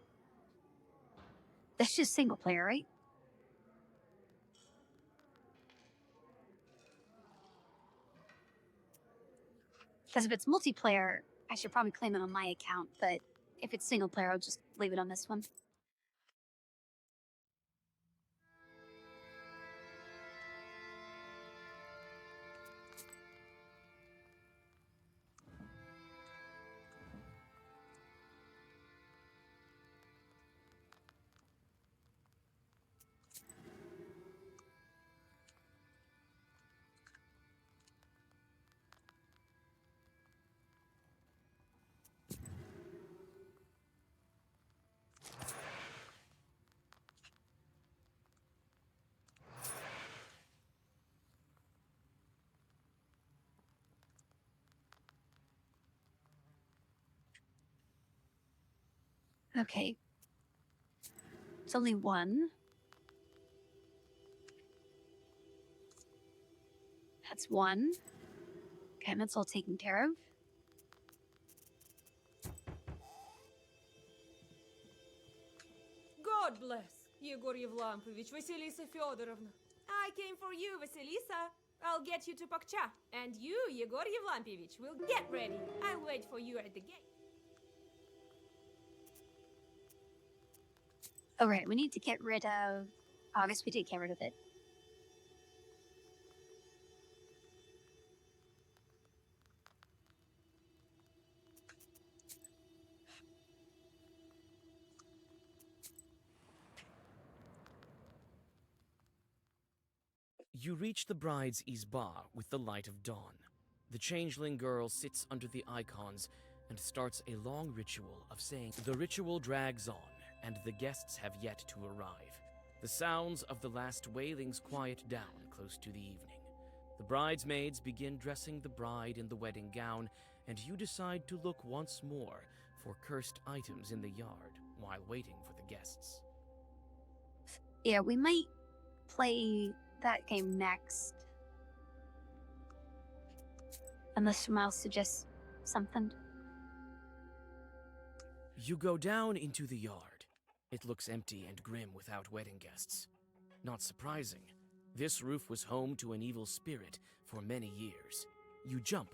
That's just single player, right? Because if it's multiplayer, I should probably claim it on my account, but if it's single player, I'll just leave it on this one. Okay. It's only one. That's one. Okay, that's all taken care of. God bless, Yegor Yevlampovich, Vasilisa Fyodorovna. I came for you, Vasilisa. I'll get you to Pakcha. And you, Yegor Yevlampovich, will get ready. I'll wait for you at the gate. Alright, we need to get rid of... Oh, I guess we did get rid of it. You reach the bride's izba with the light of dawn. The changeling girl sits under the icons and starts a long ritual of saying. The ritual drags on, and the guests have yet to arrive. The sounds of the last wailings quiet down close to the evening. The bridesmaids begin dressing the bride in the wedding gown, and you decide to look once more for cursed items in the yard while waiting for the guests. Yeah, we might play that game next. Unless someone else suggests something. You go down into the yard. It looks empty and grim without wedding guests. Not surprising. This roof was home to an evil spirit for many years. You jump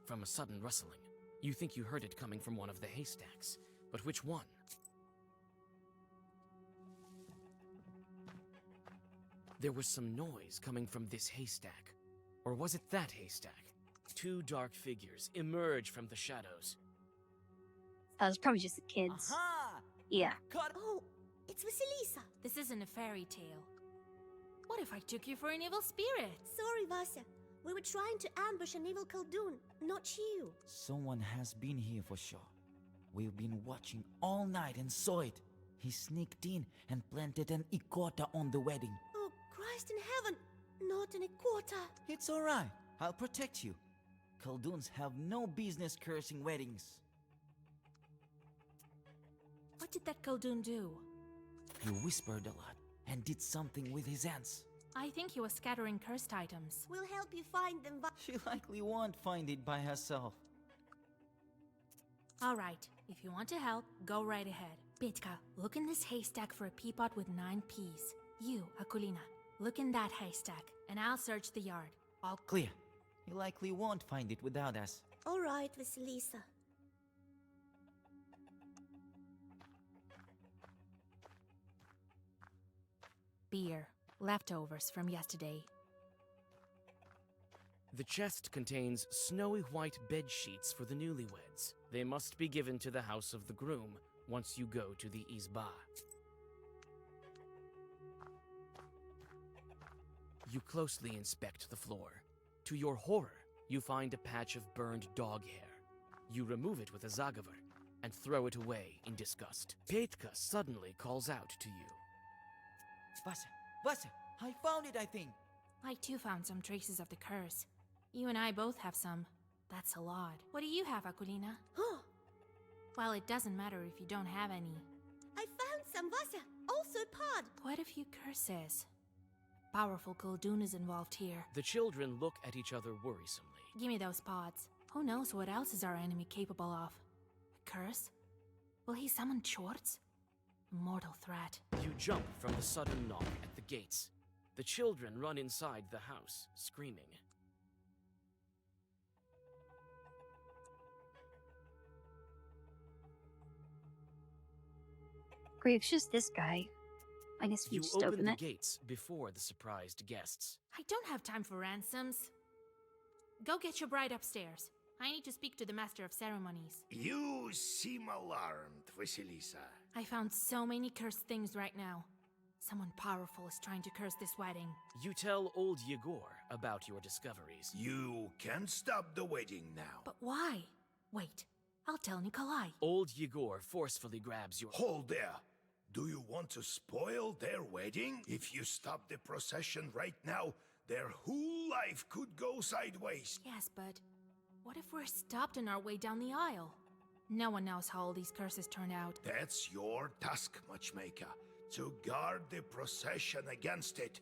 from a sudden rustling. You think you heard it coming from one of the haystacks, but which one? There was some noise coming from this haystack. Or was it that haystack? Two dark figures emerge from the shadows. That was probably just the kids. Aha! Yeah. Oh, it's Vasilisa. This isn't a fairy tale. What if I took you for an evil spirit? Sorry, Vasya. We were trying to ambush an evil Khaldun, not you. Someone has been here for sure. We've been watching all night and saw it. He sneaked in and planted an ikota on the wedding. Oh, Christ in heaven! Not an ikota. It's alright. I'll protect you. Khalduns have no business cursing weddings. What did that Khaldun do? He whispered a lot and did something with his hands. I think he was scattering cursed items. We'll help you find them, She likely won't find it by herself. Alright, if you want to help, go right ahead. Petka, look in this haystack for a peapot with 9 peas. You, Akulina, look in that haystack, and I'll search the yard. All clear. He likely won't find it without us. All right, Vasilisa. Beer. Leftovers from yesterday. The chest contains snowy white bed sheets for the newlyweds. They must be given to the house of the groom once you go to the izba. You closely inspect the floor. To your horror, You find a patch of burned dog hair. You remove it with a zagavar and throw it away in disgust. Petka suddenly calls out to you. Vasa, I found it, I think. I too found some traces of the curse. You and I both have some. That's a lot. What do you have, Aquilina? Huh. Well, it doesn't matter if you don't have any. I found some, Vasa. Also a pod. Quite a few curses. Powerful Khaldun is involved here. The children look at each other worrisomely. Give me those pods. Who knows what else is our enemy capable of? A curse? Will he summon Chorts? A mortal threat. You jump from the sudden knock at the gates. The children run inside the house, screaming. Great, it's just this guy. I guess we You just open open the it. gates before the surprised guests. I don't have time for ransoms. Go get your bride upstairs. I need to speak to the master of ceremonies. You seem alarmed, Vasilisa. I found so many cursed things right now. Someone powerful is trying to curse this wedding. You tell old Yegor about your discoveries. You can't stop the wedding now. But why? Wait, I'll tell Nikolai. Old Yegor forcefully grabs your... Hold there! Do you want to spoil their wedding? If you stop the procession right now, their whole life could go sideways. Yes, but what if we're stopped on our way down the aisle? No one knows how all these curses turn out. That's your task, Matchmaker, to guard the procession against it.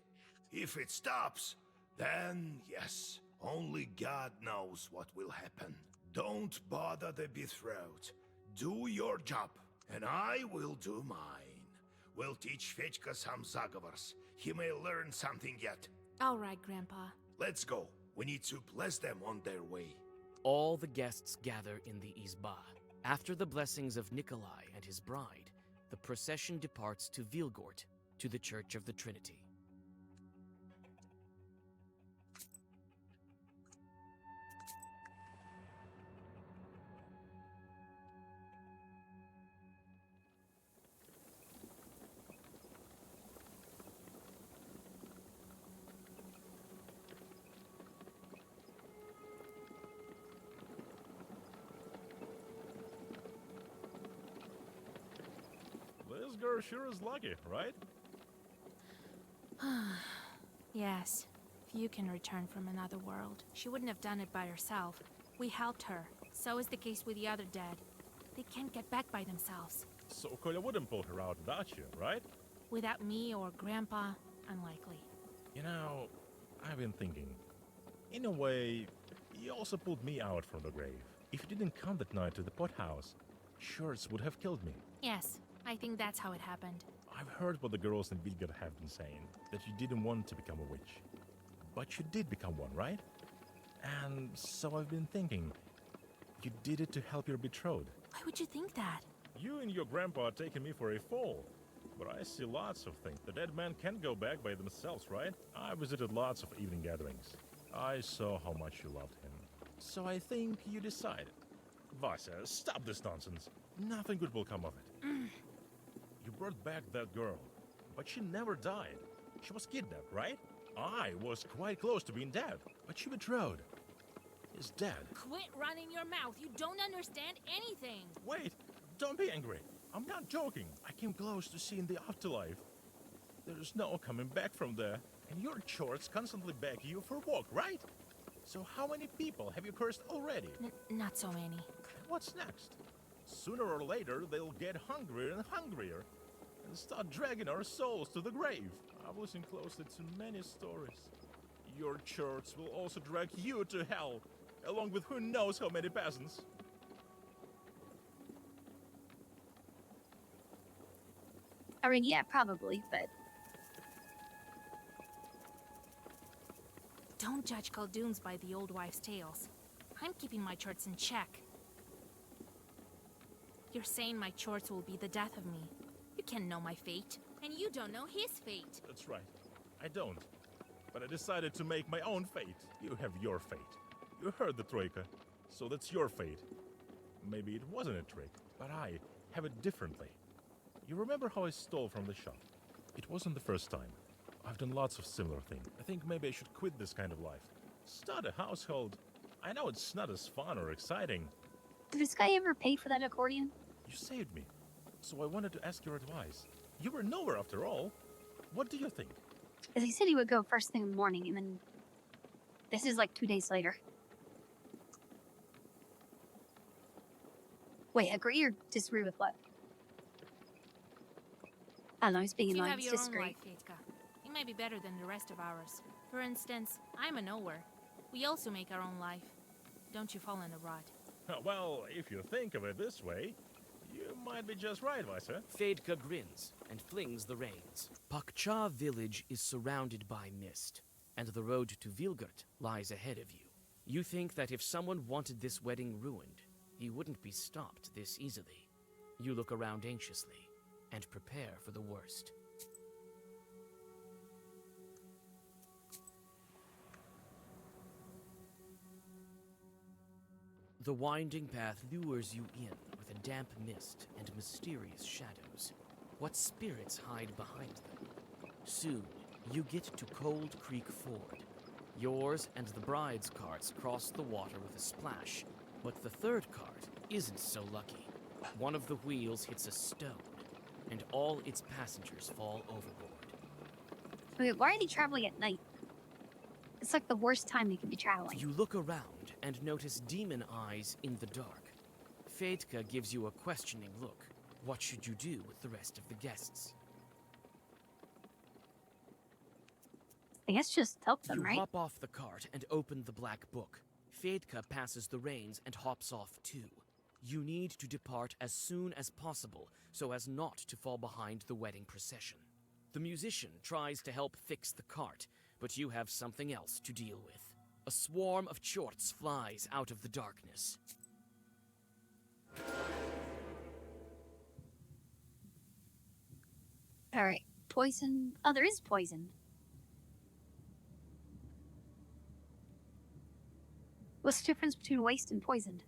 If it stops, then yes, only God knows what will happen. Don't bother the betrothed. Do your job, and I will do mine. We'll teach Fechka some zagavars. He may learn something yet. All right, Grandpa. Let's go. We need to bless them on their way. All the guests gather in the Izba. After the blessings of Nikolai and his bride, the procession departs to Vilgort, to the Church of the Trinity. This girl sure is lucky, right? Yes, if you can return from another world. She wouldn't have done it by herself. We helped her. So is the case with the other dead. They can't get back by themselves. So Kolya wouldn't pull her out without you, right? Without me or Grandpa, unlikely. You know, I've been thinking. In a way, you also pulled me out from the grave. If you didn't come that night to the pothouse, Shorts would have killed me. Yes, I think that's how it happened. I've heard what the girls in Vilgard have been saying, that you didn't want to become a witch. But you did become one, right? And so I've been thinking, you did it to help your betrothed. Why would you think that? You and your grandpa are taking me for a fool. But I see lots of things. The dead men can't go back by themselves, right? I visited lots of evening gatherings. I saw how much you loved him. So I think you decided. Vasya, stop this nonsense. Nothing good will come of it. You brought back that girl, but she never died. She was kidnapped, right? I was quite close to being dead, but she betrothed. Is dead. Quit running your mouth. You don't understand anything. Wait, don't be angry. I'm not joking. I came close to seeing the afterlife. There's no coming back from there, and your chords constantly beg you for a walk, right? So how many people have you cursed already? Not so many. What's next? Sooner or later, they'll get hungrier and hungrier and start dragging our souls to the grave. I've listened closely to many stories. Your church will also drag you to hell, along with who knows how many peasants. I mean, yeah, probably, but Don't judge Khalduns by the old wife's tales. I'm keeping my chorts in check. You're saying my chorts will be the death of me. You can't know my fate, and you don't know his fate. That's right. I don't. But I decided to make my own fate. You have your fate. You heard the Troika, so that's your fate. Maybe it wasn't a trick, but I have it differently. You remember how I stole from the shop? It wasn't the first time. I've done lots of similar things. I think maybe I should quit this kind of life. Start a household. I know it's not as fun or exciting. Did this guy ever pay for that accordion? You saved me, so I wanted to ask your advice. You were nowhere after all. What do you think? Because he said he would go first thing in the morning, and then this is like 2 days later. Wait, agree or disagree with what? I don't know, he's being You have honest, your own disagree. life, Fetka. It may be better than the rest of ours. For instance, I'm a nowhere. We also make our own life. Don't you fall in a rut. Well, if you think of it this way, you might be just right, Vaisa. Fetka grins and flings the reins. Pakcha village is surrounded by mist, and the road to Vilgurt lies ahead of you. You think that if someone wanted this wedding ruined, he wouldn't be stopped this easily. You look around anxiously and prepare for the worst. The winding path lures you in with a damp mist and mysterious shadows. What spirits hide behind them? Soon, you get to Cold Creek Ford. Yours and the bride's carts cross the water with a splash, but the third cart isn't so lucky. One of the wheels hits a stone, and all its passengers fall overboard. Wait, why are they traveling at night? It's like the worst time they could be traveling. You look around and notice demon eyes in the dark. Fetka gives you a questioning look. What should you do with the rest of the guests? I guess just help them, You right? hop off the cart and open the Black Book. Fetka passes the reins and hops off too. You need to depart as soon as possible so as not to fall behind the wedding procession. The musician tries to help fix the cart, but you have something else to deal with. A swarm of chorts flies out of the darkness. Alright, poison. Oh, there is poison. What's the difference between waste and poisoned?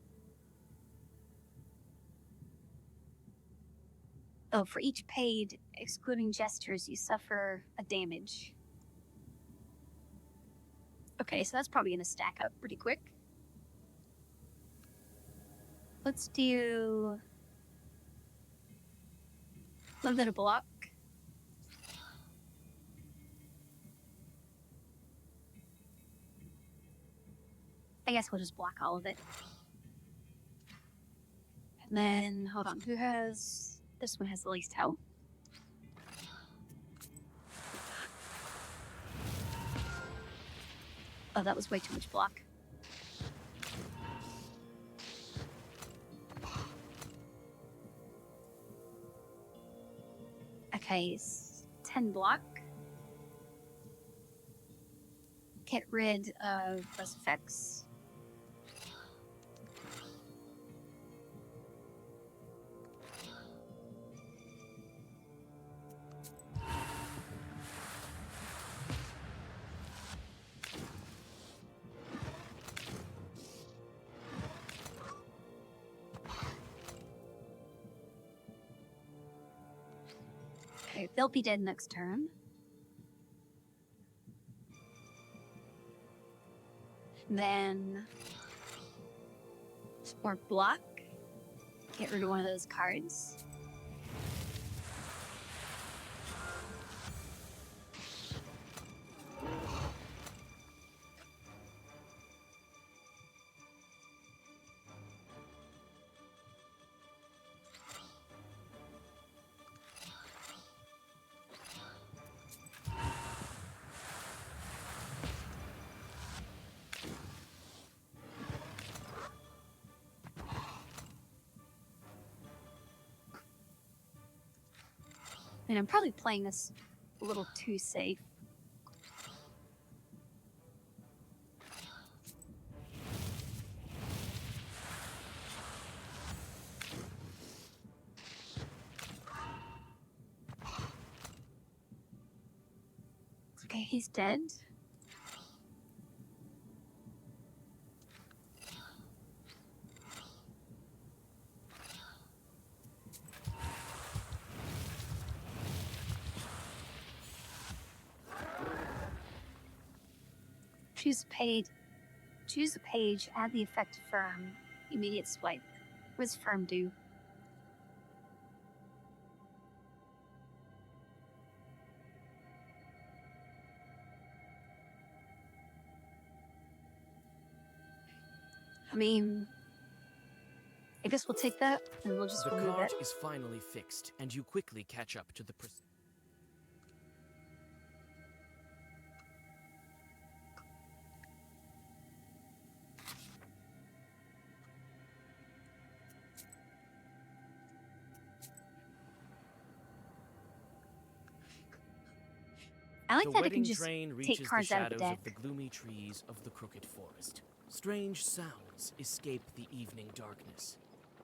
Oh, for each paid, excluding gestures, you suffer a damage. Okay, so that's probably gonna stack up pretty quick. Let's do a little bit of block. I guess we'll just block all of it. And then, hold on, who has... This one has the least health. Oh, that was way too much block. Okay, 10 block. Get rid of those effects. Okay, they'll be dead next turn. Then more block. Get rid of one of those cards. And I'm probably playing this a little too safe. Okay, he's dead. She's paid Choose a page, add the effect firm. Immediate swipe. What does firm do? I mean, I guess we'll take that and we'll just The remove cart it. is finally fixed, and you quickly catch up to the I like the that I wedding can just train take reaches the cards out of the shadows deck. of the gloomy trees of the Crooked Forest. Strange sounds escape the evening darkness.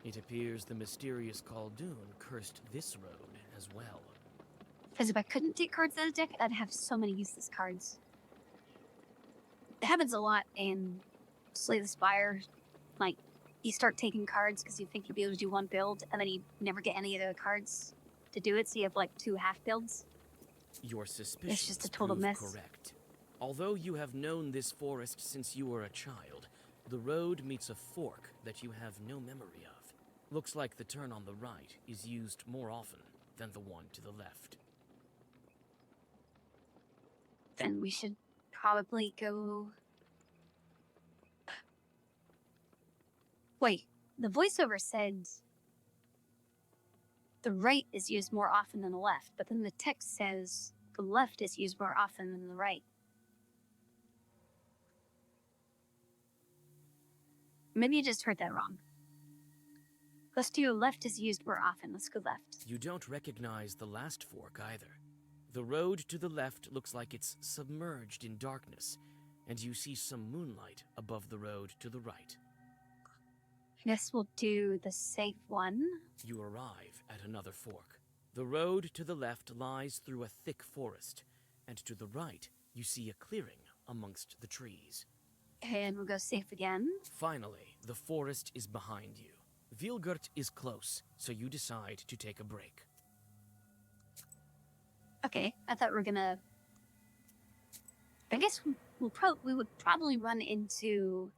It appears the mysterious Khaldun cursed this road as well. Because if I couldn't take cards out of the deck, I'd have so many useless cards. It happens a lot in Slay the Spire. Like, you start taking cards because you think you'll be able to do one build, and then you never get any of the cards to do it, so you have like 2 half builds. Your suspicions just a total prove mess. correct. Although you have known this forest since you were a child, the road meets a fork that you have no memory of. Looks like the turn on the right is used more often than the one to the left. Then we should probably go... Wait, the voiceover said the right is used more often than the left, but then the text says the left is used more often than the right. Maybe you just heard that wrong. Let's do left is used more often. Let's go left. You don't recognize the last fork either. The road to the left looks like it's submerged in darkness, and you see some moonlight above the road to the right. I guess we'll do the safe one. You arrive at another fork. The road to the left lies through a thick forest, and to the right, you see a clearing amongst the trees. And we'll go safe again. Finally, the forest is behind you. Vilgert is close, so you decide to take a break. Okay, I thought we were gonna... I guess we would probably run into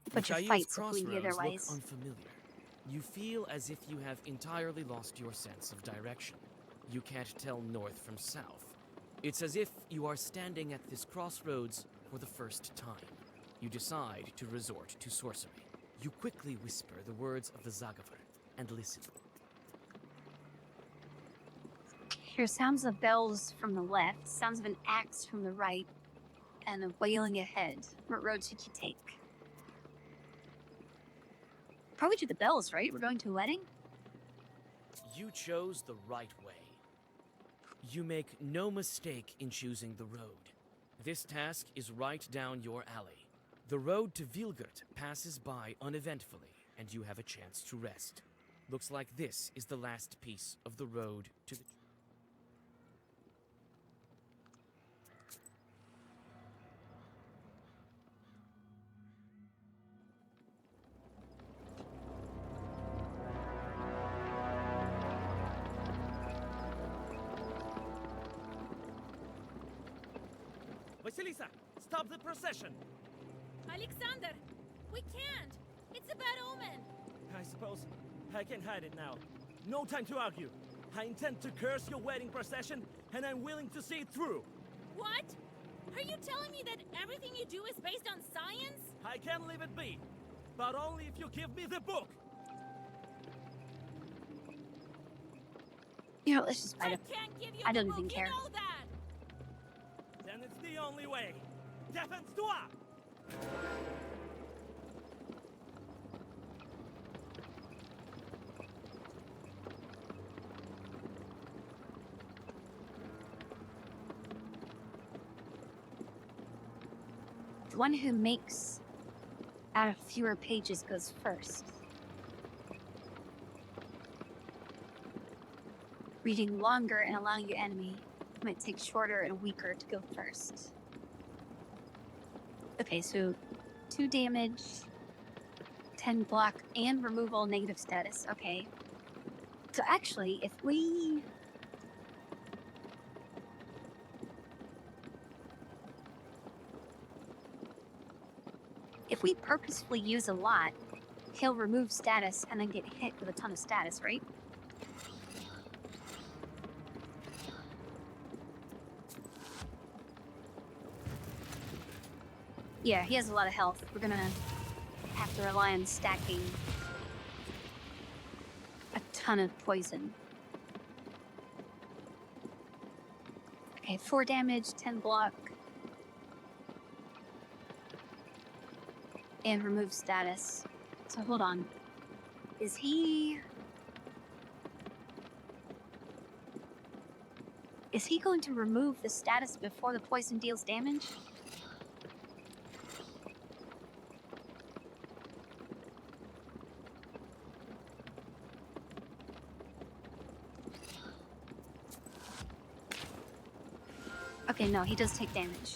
a bunch of Mikhail's fights if we did crossroads look otherwise. unfamiliar. You feel as if you have entirely lost your sense of direction. You can't tell north from south. It's as if you are standing at this crossroads for the first time. You decide to resort to sorcery. You quickly whisper the words of the Zagavar and listen. Hear sounds of bells from the left, sounds of an axe from the right, and a wailing ahead. What road should you take? Probably do the bells, right? We're going to a wedding? You chose the right way. You make no mistake in choosing the road. This task is right down your alley. The road to Vilgert passes by uneventfully, and you have a chance to rest. Looks like this is the last piece of the road to the... Vasilisa, stop the procession! Alexander, we can't! It's a bad omen! I suppose I can hide it now. No time to argue. I intend to curse your wedding procession, and I'm willing to see it through. What? Are you telling me that everything you do is based on science? I can leave it be, but only if you give me the book. You know, let's just fight I him. can't give you I the don't book, even care. You know that! Then it's the only way. Défense-toi! The one who makes out of fewer pages goes first. Reading longer and allowing your enemy might take shorter and weaker to go first. Okay, so 2 damage, 10 block, and removal negative status. Okay. So actually, if we... if we purposefully use a lot, he'll remove status and then get hit with a ton of status, right? Yeah, he has a lot of health. We're gonna have to rely on stacking a ton of poison. Okay, 4 damage, 10 block. And remove status. So hold on. Is he going to remove the status before the poison deals damage? Okay, no, he does take damage.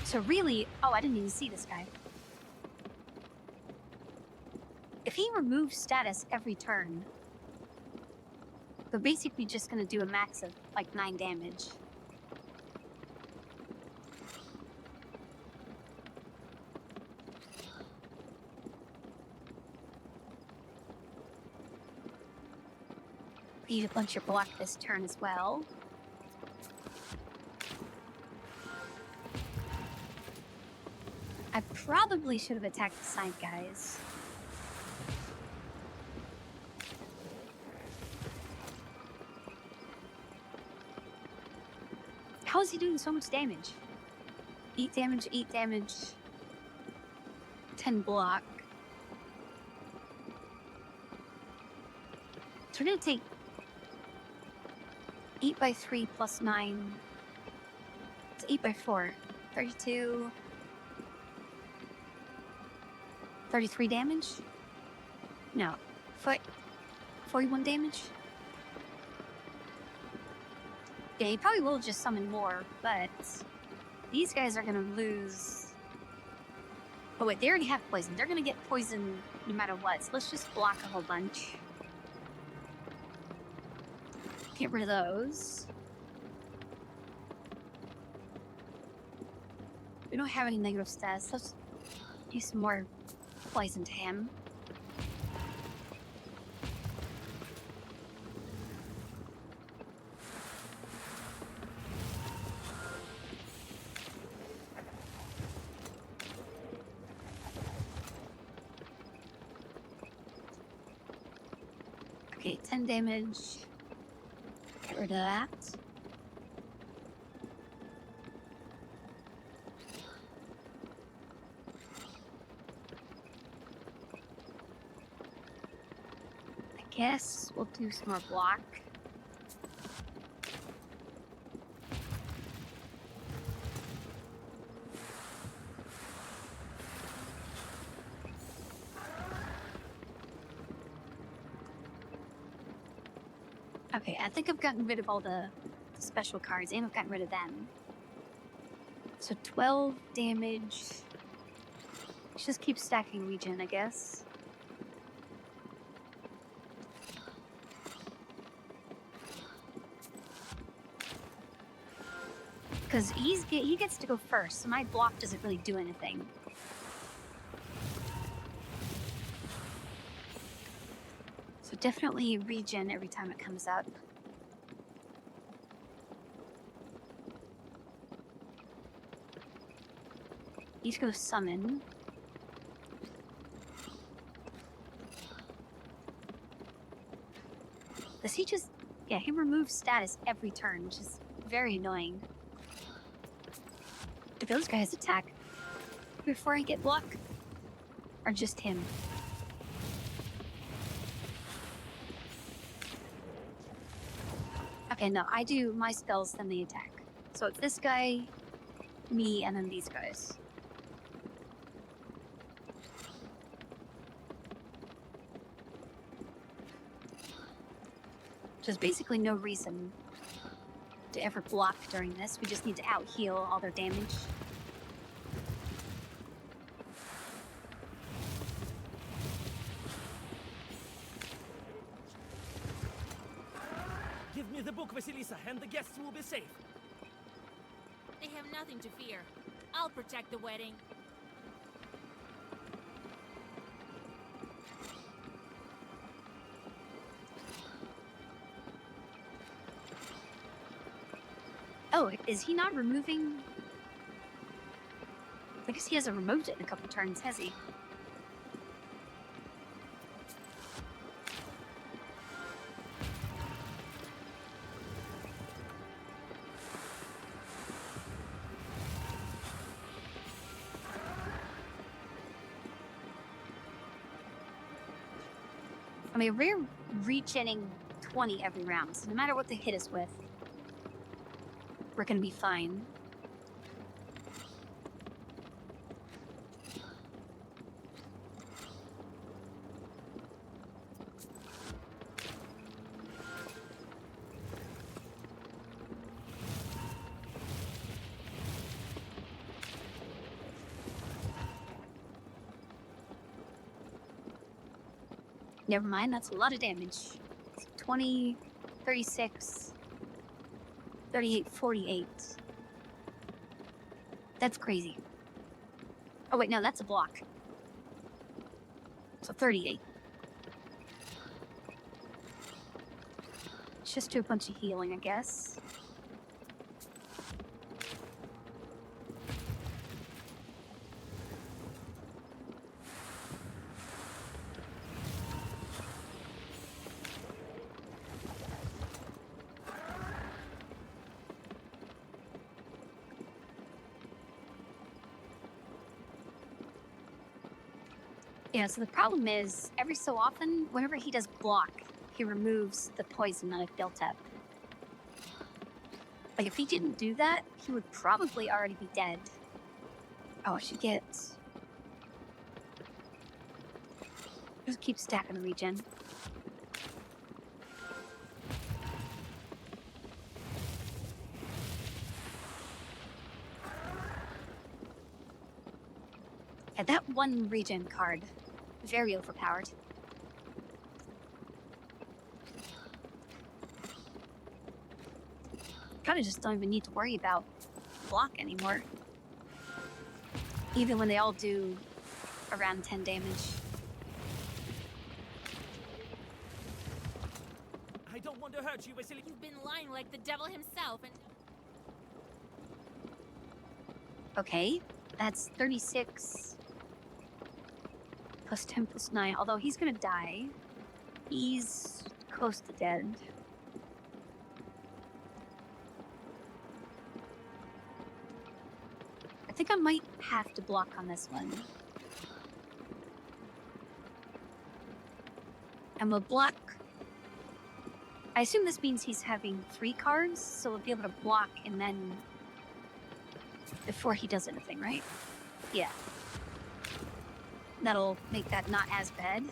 So really, oh, I didn't even see this guy. If he removes status every turn, we're basically just gonna do a max of like 9 damage. You punch your block this turn as well. I probably should have attacked the side guys. How is he doing so much damage? 8 damage, 8 damage. 10 block. So we're gonna take 8 by 3 plus 9. It's 8 by 4. 32. 33 damage? No. 41 damage? Yeah, he probably will just summon more, but these guys are gonna lose. Oh wait, they already have poison. They're gonna get poison no matter what, so let's just block a whole bunch. Get rid of those. We don't have any negative stats. Let's use some more poison to him. Okay, 10 damage. Get rid of that. I guess we'll do some more block. Okay, I think I've gotten rid of all the special cards, and I've gotten rid of them. So 12 damage. Let's just keep stacking regen, I guess. Because he gets to go first, so my block doesn't really do anything. So definitely regen every time it comes up. He's gonna summon. Does he just... Yeah, he removes status every turn, which is very annoying. Do those guys attack before I get block? Or just him? Okay, no, I do my spells, then they attack. So it's this guy, me, and then these guys. There's basically no reason to ever block during this. We just need to out-heal all their damage. Give me the book, Vasilisa, and the guests will be safe. I have nothing to fear. I'll protect the wedding. Oh, is he not removing? I guess he hasn't removed it in a couple turns, has he? I mean, we're regenning 20 every round, so no matter what they hit us with, we're gonna be fine. Never mind, that's a lot of damage. 20, 36, 38, 48. That's crazy. Oh wait, no, that's a block. So 38. Just do a bunch of healing, I guess. Yeah, so the problem is, every so often, whenever he does block, he removes the poison that I've built up. Like, if he didn't do that, he would probably already be dead. Oh, I should get... Just keep stacking the regen. Yeah, that one regen card, very overpowered. Kinda just don't even need to worry about block anymore. Even when they all do around 10 damage. I don't want to hurt you, Vasily. You've been lying like the devil himself, and... Okay, that's 36 plus 10 plus 9. Although he's gonna die. He's close to dead. I think I might have to block on this one. And we'll block. I assume this means he's having 3 cards, so we'll be able to block and then before he does anything, right? Yeah. That'll make that not as bad.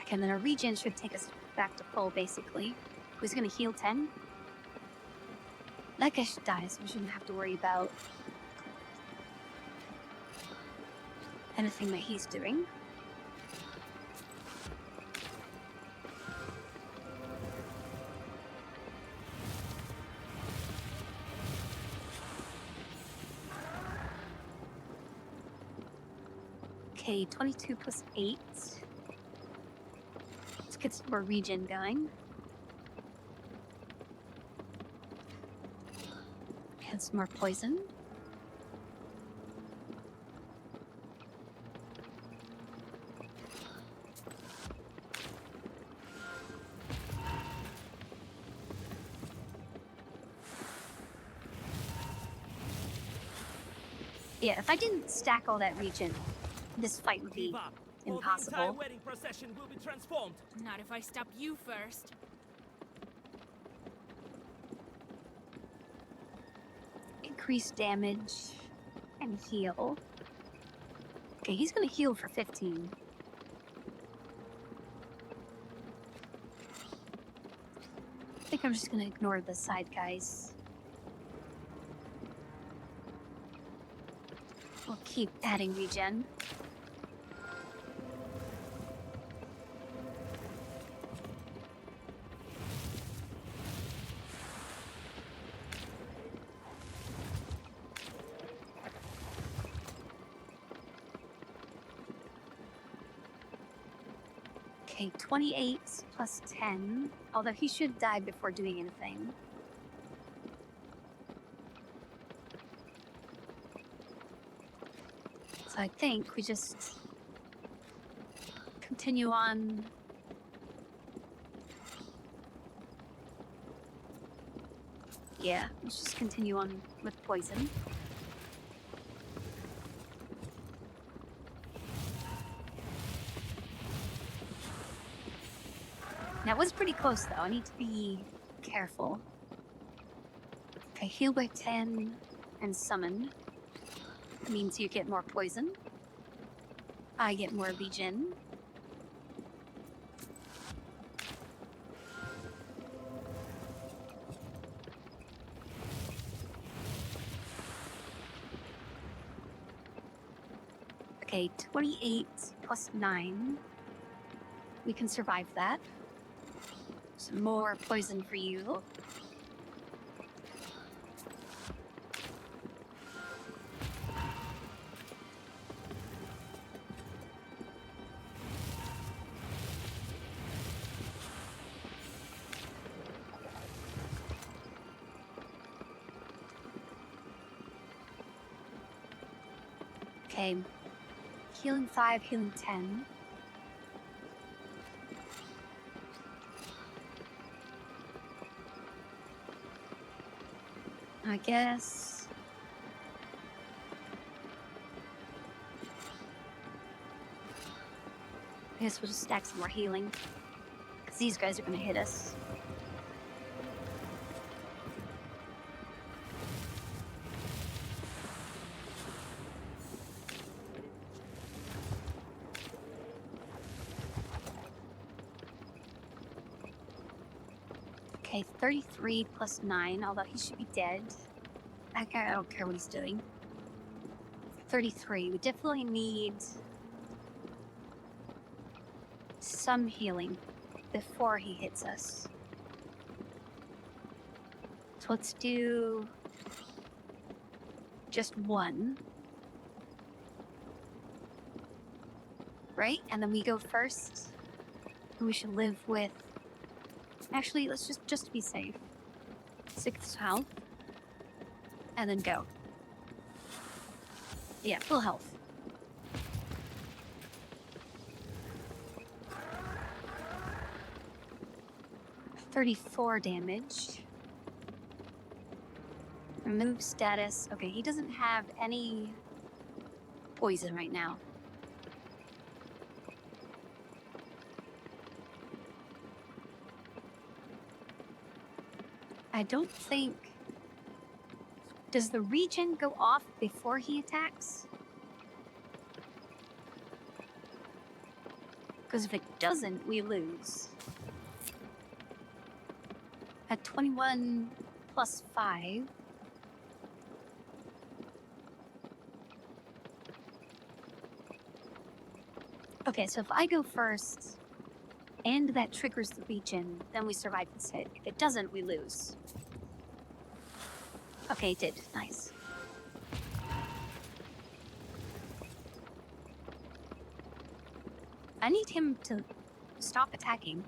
Okay, and then our regen should take us back to full, basically. Who's gonna heal 10? That guy should die, so we shouldn't have to worry about anything that he's doing. Okay, 22 plus 8. Let's get some more regen going. And some more poison. Yeah, if I didn't stack all that regen, this fight would be impossible. The entire wedding procession will be transformed. Not if I stop you first. Increase damage and heal. Okay, he's gonna heal for 15. I think I'm just gonna ignore the side guys. We'll keep adding regen. Okay, 28 plus 10. Although he should die before doing anything. So I think we just continue on. Yeah, let's just continue on with poison. That was pretty close though. I need to be careful. Okay, heal by 10 and summon. That means you get more poison. I get more regen. Okay, 28 plus 9. We can survive that. Some more poison for you. Okay. Healing 5, healing 10. I guess. I guess we'll just stack some more healing. Because these guys are going to hit us. Okay, 33 plus 9, although he should be dead. That guy, I don't care what he's doing. 33, we definitely need some healing before he hits us. So let's do just 1. Right? And then we go first. And we should live with... Actually, let's just to be safe. 6 health. And then go. Yeah, full health. $34 damage. Remove status. Okay, he doesn't have any poison right now. I don't think... Does the regen go off before he attacks? Because if it doesn't, we lose. At 21 plus 5. Okay, so if I go first, and that triggers the regen, then we survive this hit. If it doesn't, we lose. Okay, it did. Nice. I need him to stop attacking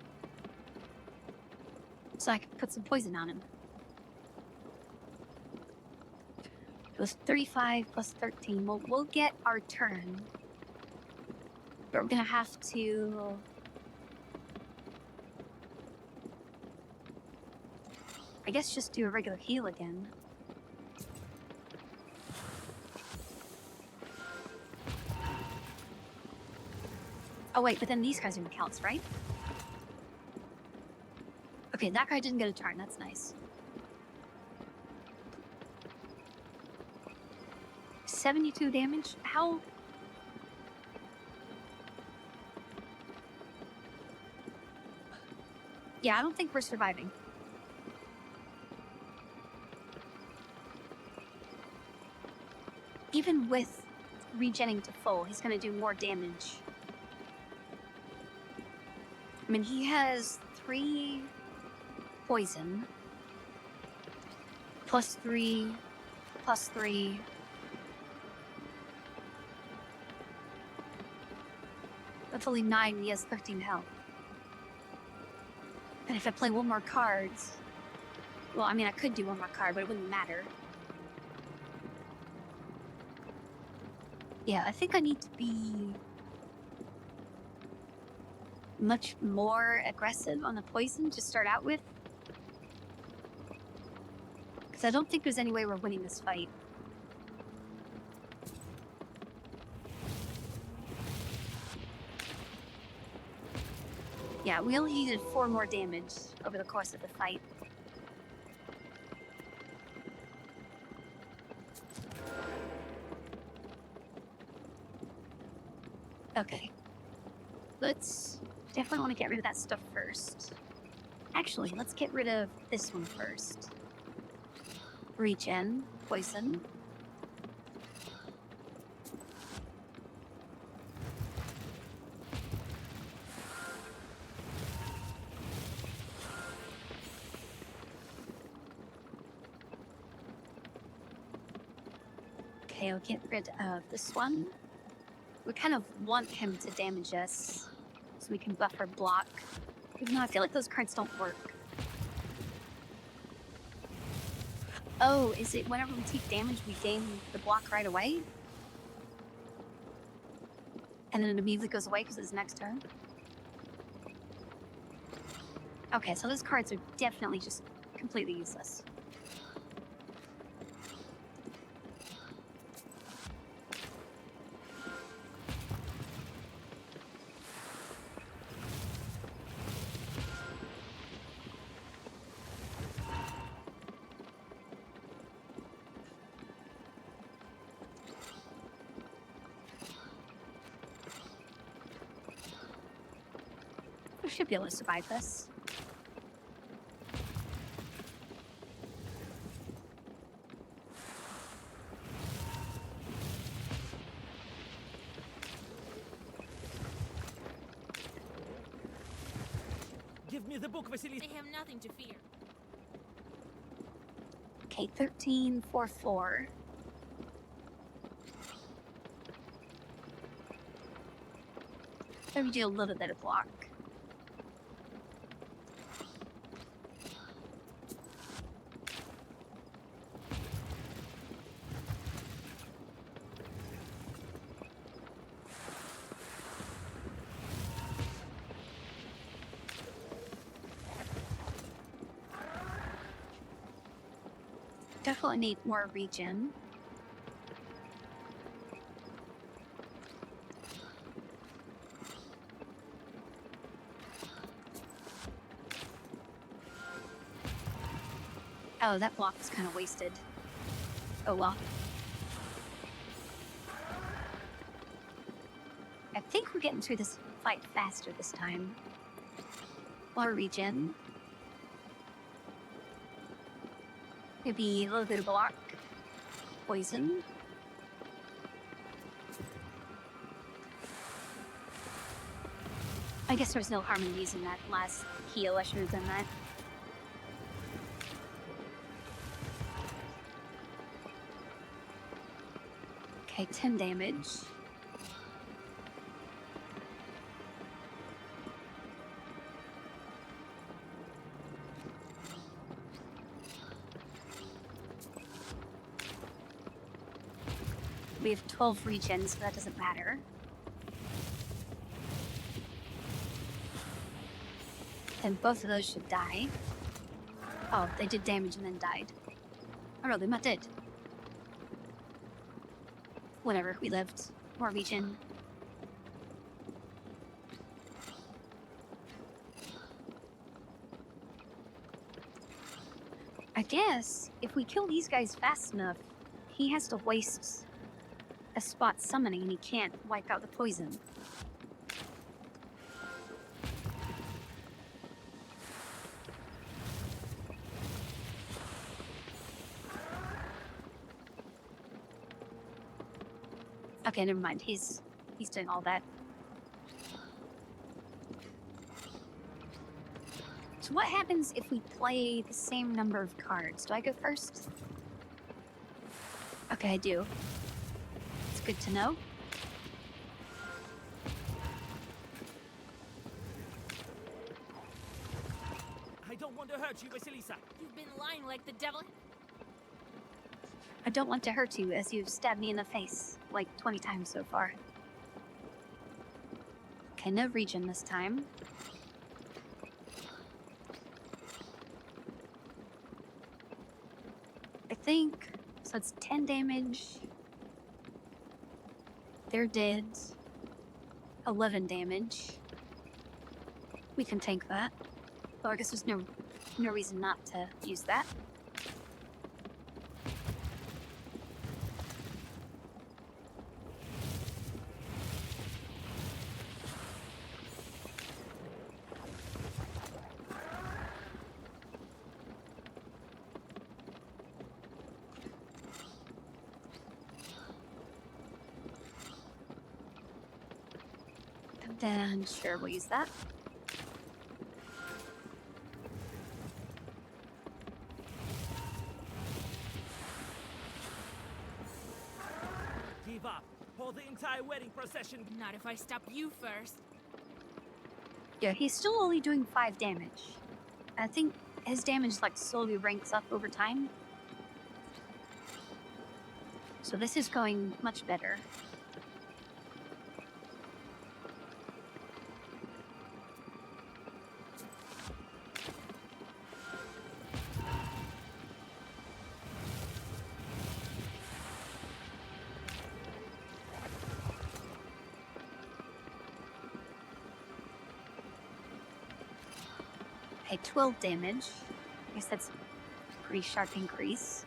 so I can put some poison on him. It was 35 plus 13. We'll get our turn. But we're gonna have to... I guess just do a regular heal again. Oh wait, but then these guys are gonna count, right? Okay, that guy didn't get a turn. That's nice. 72 damage? How? Yeah, I don't think we're surviving. Even with regenning to full, he's gonna do more damage. I mean, he has 3 poison. Plus 3. Plus 3. That's only 9, he has 13 health. And if I play one more card, well, I mean, I could do one more card, but it wouldn't matter. Yeah, I think I need to be much more aggressive on the poison to start out with. Because I don't think there's any way we're winning this fight. Yeah, we only needed 4 more damage over the course of the fight. Okay. Let's definitely want to get rid of that stuff first. Actually, let's get rid of this one first. Regen, poison. Okay, I'll get rid of this one. We kind of want him to damage us so we can buff our block. Even though I feel like those cards don't work. Oh, is it whenever we take damage, we gain the block right away? And then it immediately goes away because it's next turn? Okay, so those cards are definitely just completely useless. We should be able to survive this. Give me the book, Vasily. They have nothing to fear. Okay, 13, 4, 4. Let me do a little bit of block. Definitely need more regen. Oh, that block was kind of wasted. Oh well. I think we're getting through this fight faster this time. More regen. Maybe a little bit of block. Poison. I guess there's no harm in using that last heal. I should have done that. Okay, 10 damage. We have 12 regen, so that doesn't matter. Then both of those should die. Oh, they did damage and then died. Oh no, they not dead. Whatever, we lived. More regen. I guess if we kill these guys fast enough, he has to waste a spot summoning and he can't wipe out the poison. Okay, never mind. He's doing all that. So what happens if we play the same number of cards? Do I go first? Okay, I do. It's good to know. hurt you, Vasilisa. You've been lying like the devil. I don't want to hurt you as you've stabbed me in the face like 20 times so far. Okay, no region this time. I think, so it's 10 damage. They're dead. 11 damage. We can take that. Well, I guess there's no reason not to use that. Then, sure, we'll use that. Give up. Hold the entire wedding procession. Not if I stop you first. Yeah, he's still only doing 5 damage. I think his damage like slowly ranks up over time. So this is going much better. Okay, 12 damage. I guess that's a pretty sharp increase.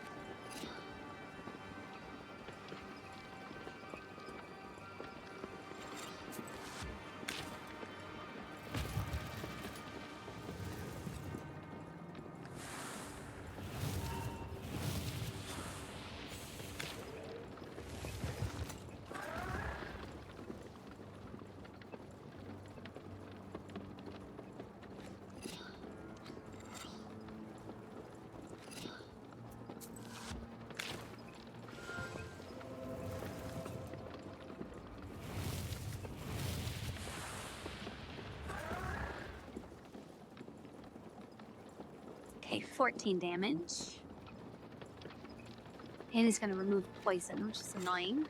Okay, 14 damage. And he's gonna remove poison, which is annoying.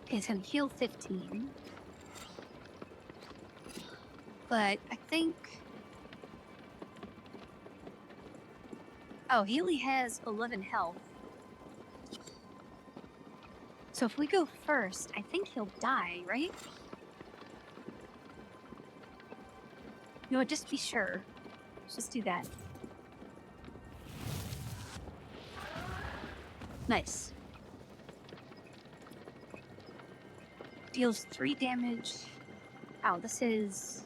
Okay, it's gonna heal 15. But I think... Oh, he only has 11 health. So if we go first, I think he'll die, right? No, just be sure. Let's just do that. Nice. Deals 3 damage. Oh, this is...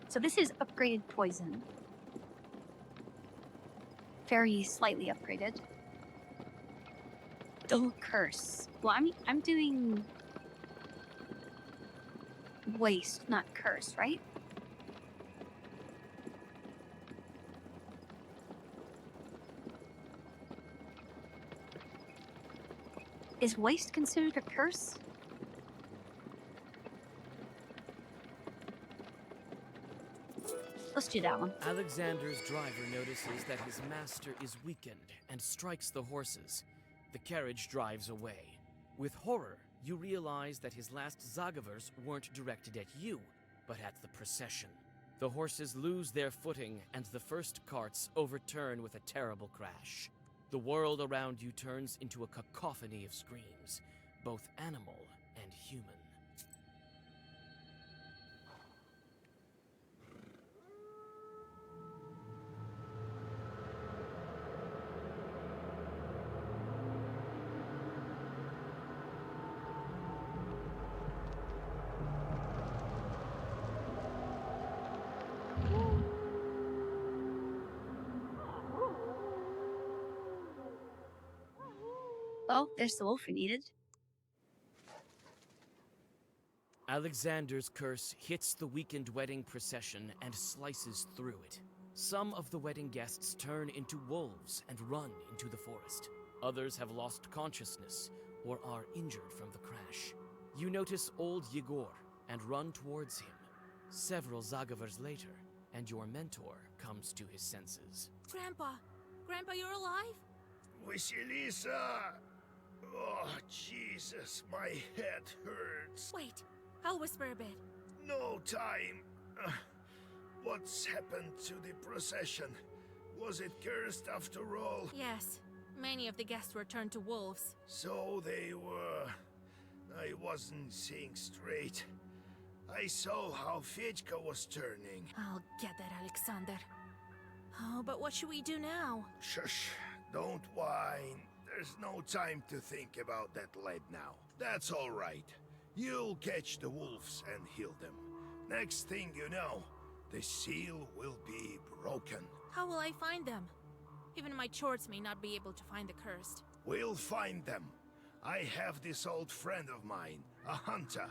So this is upgraded poison. Very slightly upgraded. Dull curse. Well, I'm doing... waste, not curse, right? Is waste considered a curse? Let's do that one. Alexander's driver notices that his master is weakened and strikes the horses. The carriage drives away. With horror, you realize that his last Zagavers weren't directed at you, but at the procession. The horses lose their footing, and the first carts overturn with a terrible crash. The world around you turns into a cacophony of screams, both animal and human. Oh, there's the wolf we needed. Alexander's curse hits the weekend wedding procession and slices through it. Some of the wedding guests turn into wolves and run into the forest. Others have lost consciousness or are injured from the crash. You notice old Yegor and run towards him. Several Zagavers later, and your mentor comes to his senses. Grandpa! Grandpa, you're alive? Vasilisa! Oh, Jesus, my head hurts. Wait, I'll whisper a bit. No time. What's happened to the procession? Was it cursed after all? Yes, many of the guests were turned to wolves. So they were. I wasn't seeing straight. I saw how Fedka was turning. I'll get that, Alexander. Oh, but what should we do now? Shush, don't whine. There's no time to think about that lad now. That's all right. You'll catch the wolves and heal them. Next thing you know, the seal will be broken. How will I find them? Even my chords may not be able to find the cursed. We'll find them. I have this old friend of mine, a hunter.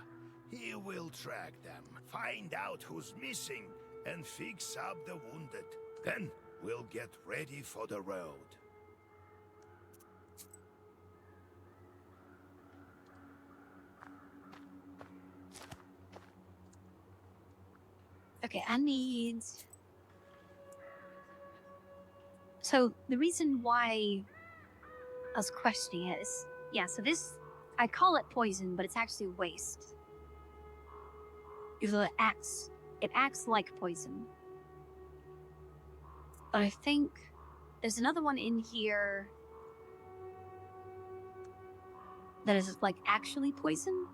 He will track them, find out who's missing, and fix up the wounded. Then we'll get ready for the road. Okay, I need... So, the reason why I was questioning it is... Yeah, so this... I call it poison, but it's actually waste. Because it acts like poison. But I think there's another one in here that is like actually poison.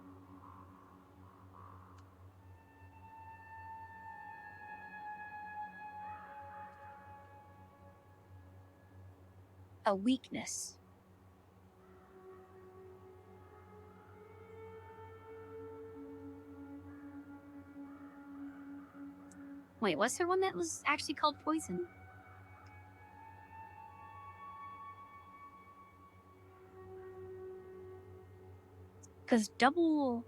A weakness. Wait, was there one that was actually called poison? Because double...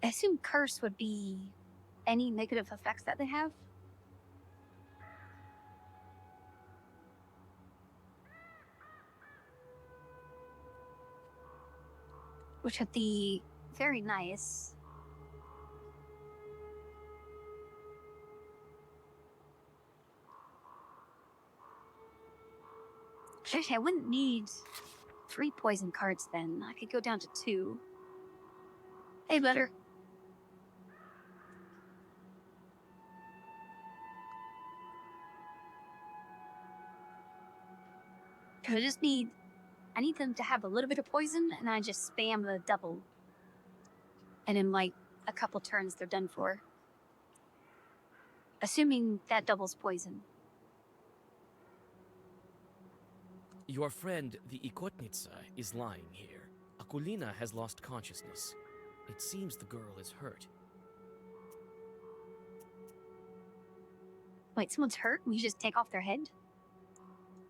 I assume curse would be any negative effects that they have. Which would be very nice. Actually, I wouldn't need 3 poison cards then. I could go down to 2. Hey, better. I need them to have a little bit of poison, and I just spam the double. And in like a couple turns, they're done for. Assuming that doubles poison. Your friend, the Ikotnitsa, is lying here. Akulina has lost consciousness. It seems the girl is hurt. Wait, someone's hurt? We just take off their head?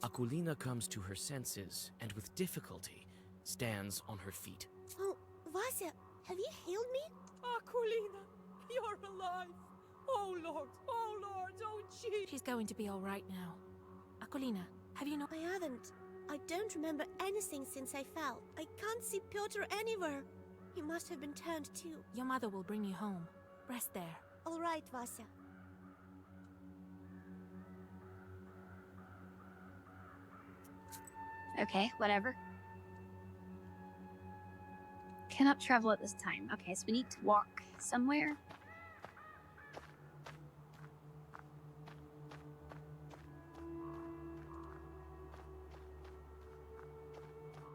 Akulina comes to her senses and with difficulty stands on her feet. Oh, Vasya, have you healed me? Akulina, you're alive. Oh Lord, oh gee. She's going to be all right now. Akulina, have you no... I haven't. I don't remember anything since I fell. I can't see Piotr anywhere. He must have been turned too. Your mother will bring you home. Rest there. All right, Vasya. Okay, whatever. Cannot travel at this time. Okay, so we need to walk somewhere.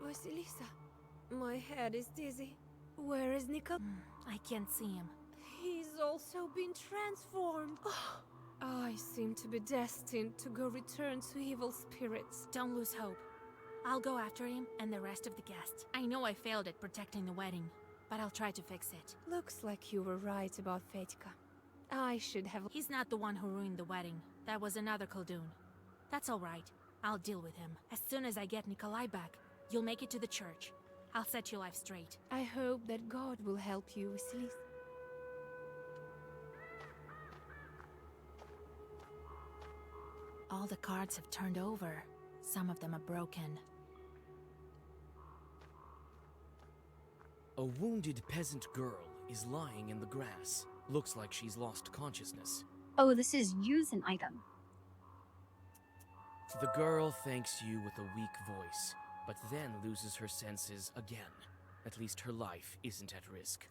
Vasilisa, my head is dizzy. Where is Nikol? I can't see him. He's also been transformed. I seem to be destined to go return to evil spirits. Don't lose hope. I'll go after him and the rest of the guests. I know I failed at protecting the wedding, but I'll try to fix it. Looks like you were right about Fedka. I should have... He's not the one who ruined the wedding. That was another Khaldun. That's all right. I'll deal with him. As soon as I get Nikolai back, you'll make it to the church. I'll set your life straight. I hope that God will help you, Vasilisa. All the cards have turned over. Some of them are broken. A wounded peasant girl is lying in the grass. Looks like she's lost consciousness. Oh, this is use an item. The girl thanks you with a weak voice, but then loses her senses again. At least her life isn't at risk.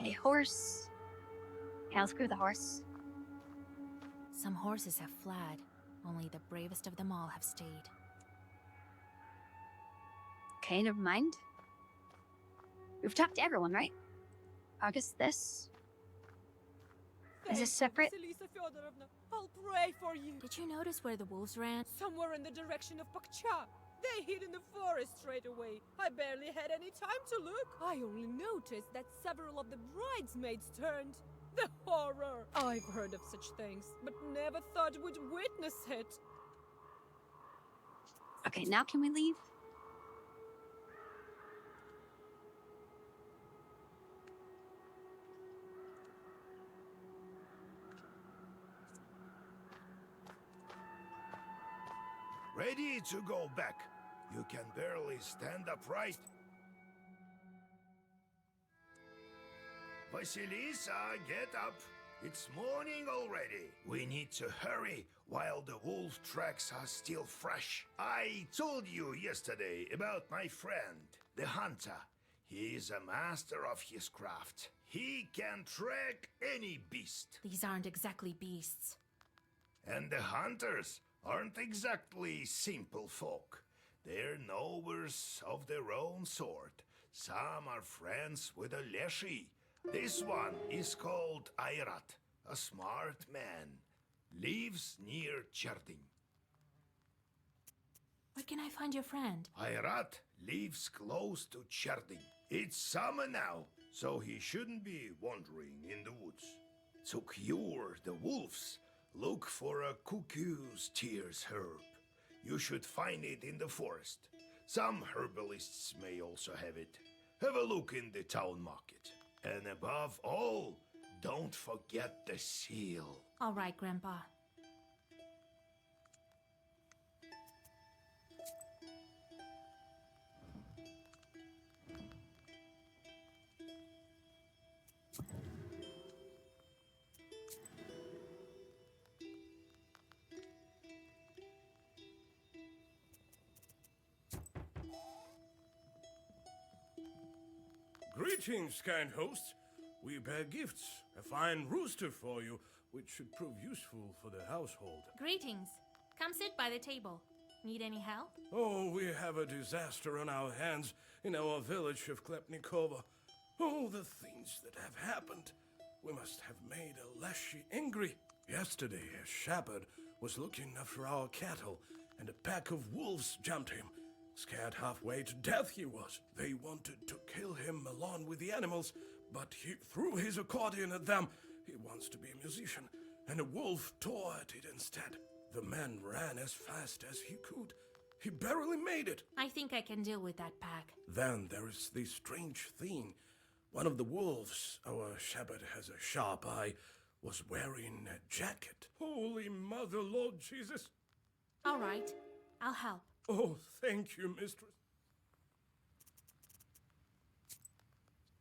A horse. Yeah, let's go with the horse. Some horses have fled. Only the bravest of them all have stayed. Okay, never mind. We've talked to everyone, right? I guess this. Is this separate? Vasilisa Fyodorovna, I'll pray for you. Did you notice where the wolves ran? Somewhere in the direction of Pakcha. They hid in the forest straight away. I barely had any time to look. I only noticed that several of the bridesmaids turned. The horror! I've heard of such things, but never thought we'd witness it. Okay, now can we leave? Ready to go back. You can barely stand upright. Vasilisa, get up. It's morning already. We need to hurry while the wolf tracks are still fresh. I told you yesterday about my friend, the hunter. He is a master of his craft. He can track any beast. These aren't exactly beasts. And the hunters aren't exactly simple folk. They're knowers of their own sort. Some are friends with a leshy. This one is called Ayrat, a smart man. Lives near Cherding. Where can I find your friend? Ayrat lives close to Cherding. It's summer now, so he shouldn't be wandering in the woods. To cure the wolves, look for a cuckoo's tears herb. You should find it in the forest. Some herbalists may also have it. Have a look in the town market. And above all, don't forget the seal. All right, Grandpa. Greetings, kind host. We bear gifts. A fine rooster for you, which should prove useful for the household. Greetings. Come sit by the table. Need any help? Oh, we have a disaster on our hands in our village of Klepnikova. Oh, the things that have happened. We must have made a Leshy angry. Yesterday, a shepherd was looking after our cattle, and a pack of wolves jumped him. Scared halfway to death he was. They wanted to kill him along with the animals, but he threw his accordion at them. He wants to be a musician, and a wolf tore at it instead. The man ran as fast as he could. He barely made it. I think I can deal with that pack. Then there is this strange thing. One of the wolves, our shepherd has a sharp eye, was wearing a jacket. Holy Mother, Lord Jesus! All right, I'll help. Oh, thank you, mistress.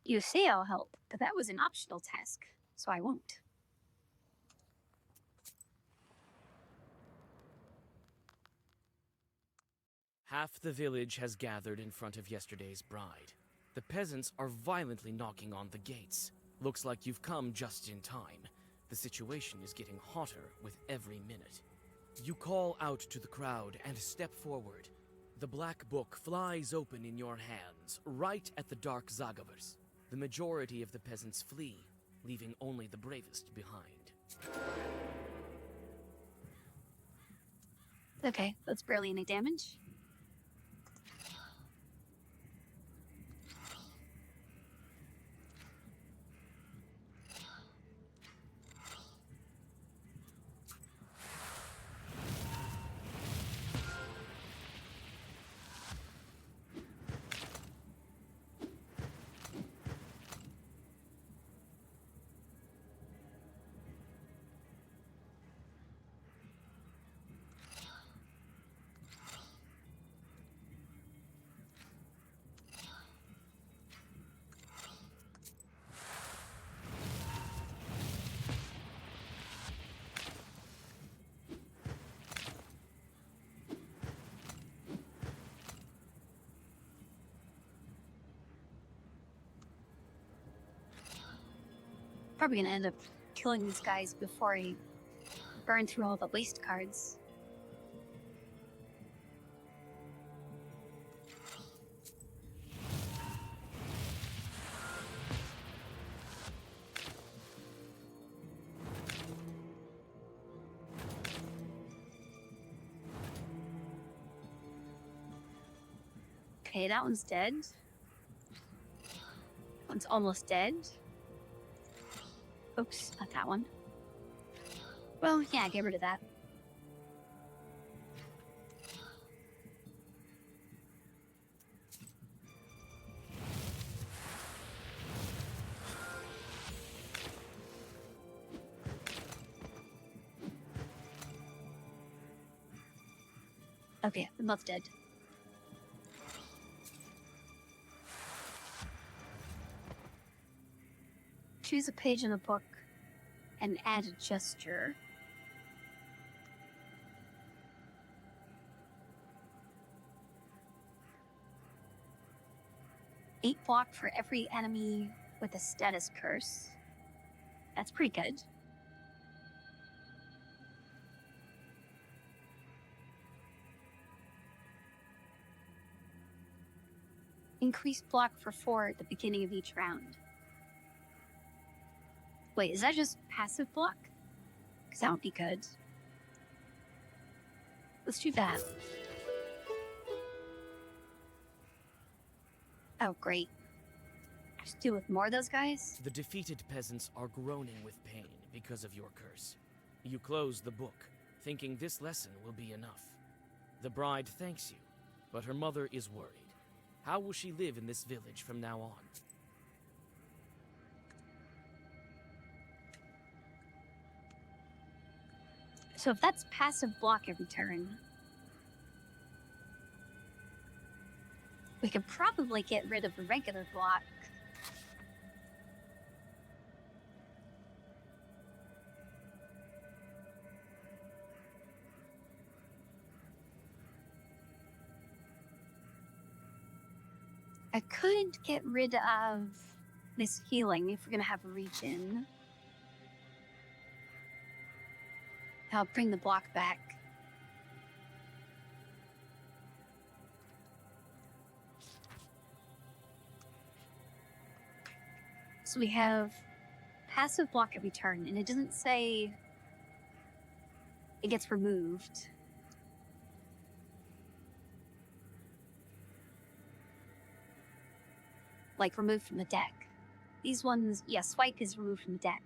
You say I'll help, but that was an optional task, so I won't. Half the village has gathered in front of yesterday's bride. The peasants are violently knocking on the gates. Looks like you've come just in time. The situation is getting hotter with every minute. You call out to the crowd and step forward. The black book flies open in your hands, right at the dark Zagavers. The majority of the peasants flee, leaving only the bravest behind. Okay, that's barely any damage. Probably gonna end up killing these guys before I burn through all the waste cards. Okay, that one's dead. One's almost dead. Oops, not that one. Well, yeah, get rid of that. Okay, they're both dead. Choose a page in a book and add a gesture. Eight block for every enemy with a status curse. That's pretty good. Increase block for 4 at the beginning of each round. Wait, is that just passive block? Because that would be good. Let's do that. Oh, great. Just deal with more of those guys? The defeated peasants are groaning with pain because of your curse. You close the book, thinking this lesson will be enough. The bride thanks you, but her mother is worried. How will she live in this village from now on? So if that's passive block every turn, we could probably get rid of the regular block. I could get rid of this healing if we're gonna have a regen. I'll bring the block back. So we have passive block every turn, and it doesn't say it gets removed. Like removed from the deck. These ones, yeah, swipe is removed from the deck.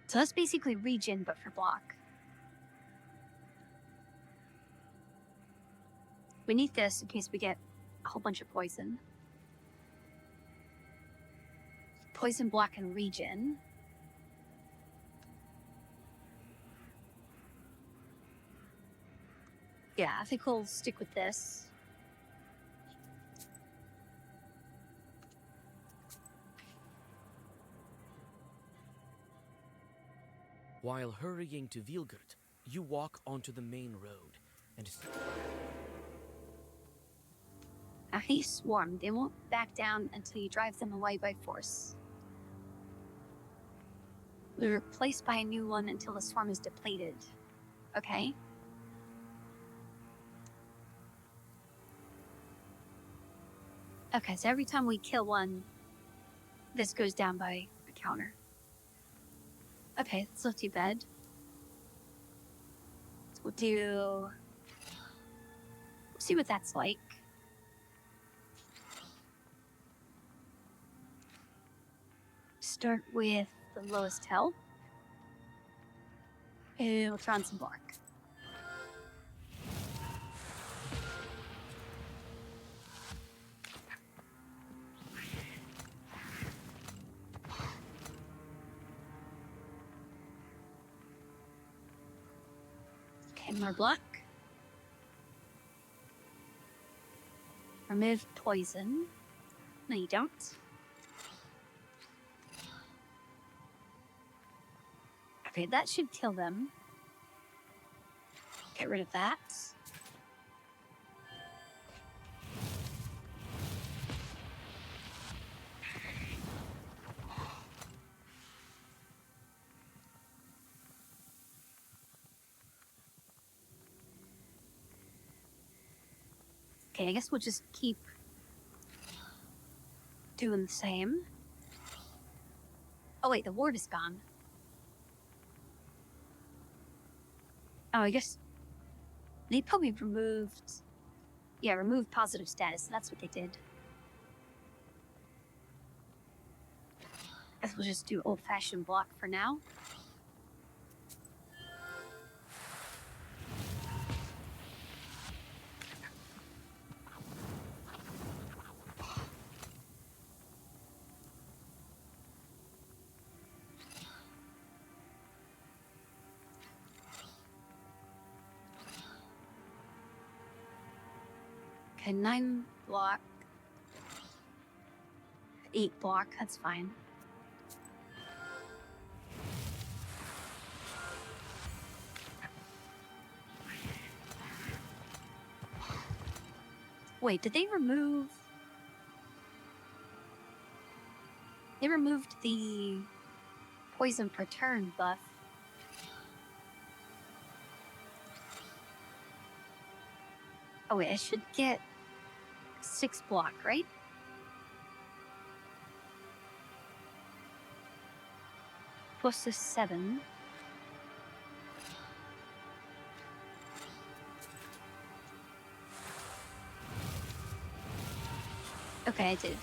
So that's basically regen, but for block. We need this in case we get a whole bunch of poison. Poison, block, and regen. Yeah, I think we'll stick with this. While hurrying to Vilgert, you walk onto the main road and... I hate Swarm. They won't back down until you drive them away by force. We're replaced by a new one until the swarm is depleted. Okay? Okay, so every time we kill one, this goes down by a counter. Okay, that's not too bad. So we'll do... see what that's like. Start with the lowest health. And we'll try on some block. Okay, more block. Remove poison. No, you don't. Okay, that should kill them. Get rid of that. Okay, I guess we'll just keep doing the same. Oh wait, the ward is gone. Oh, I guess they probably removed... Yeah, removed positive status. That's what they did. Guess we'll just do old-fashioned block for now. Okay, 9 block. 8 block, that's fine. Wait, did they remove... They removed the poison per turn buff. Oh wait, I should get 6 block, right? Plus the 7. Okay, I did.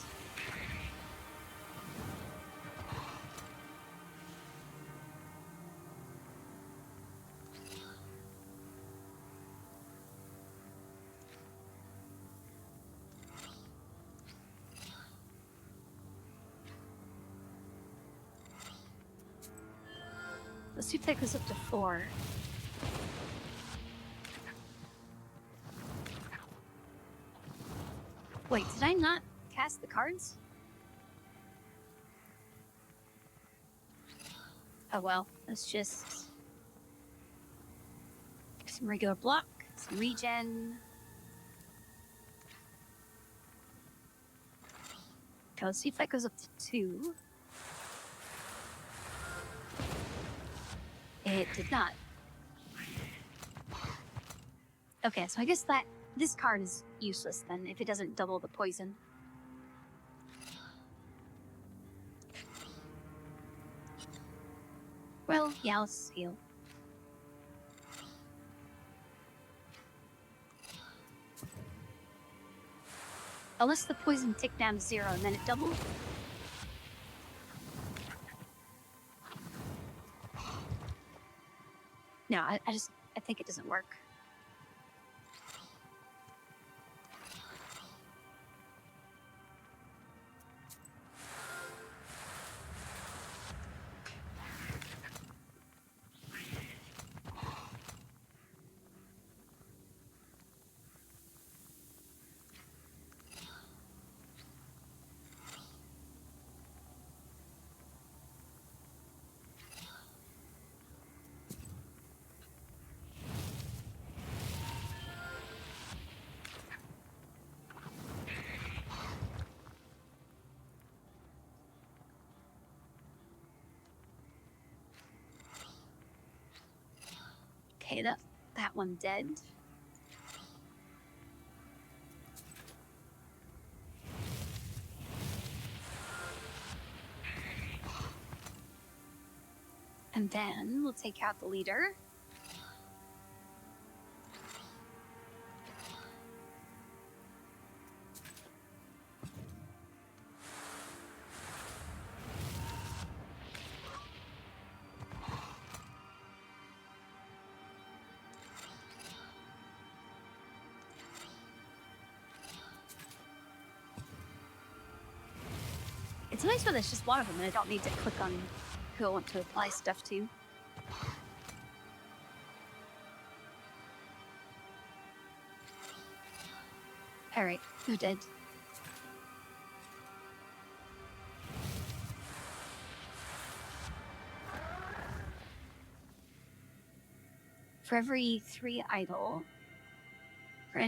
Let's see if that goes up to 4. Wait, did I not cast the cards? Oh well, let's just... some regular block, some regen. Okay, let's see if that goes up to 2. It did not. Okay, so I guess that this card is useless then if it doesn't double the poison. Well, yeah, let's heal. Unless the poison ticked down to 0 and then it doubled. No, I think it doesn't work. Okay, that one dead. And then we'll take out the leader. It's nice when there's just one of them and I don't need to click on who I want to apply stuff to. Alright, they're dead. For every 3 idle, for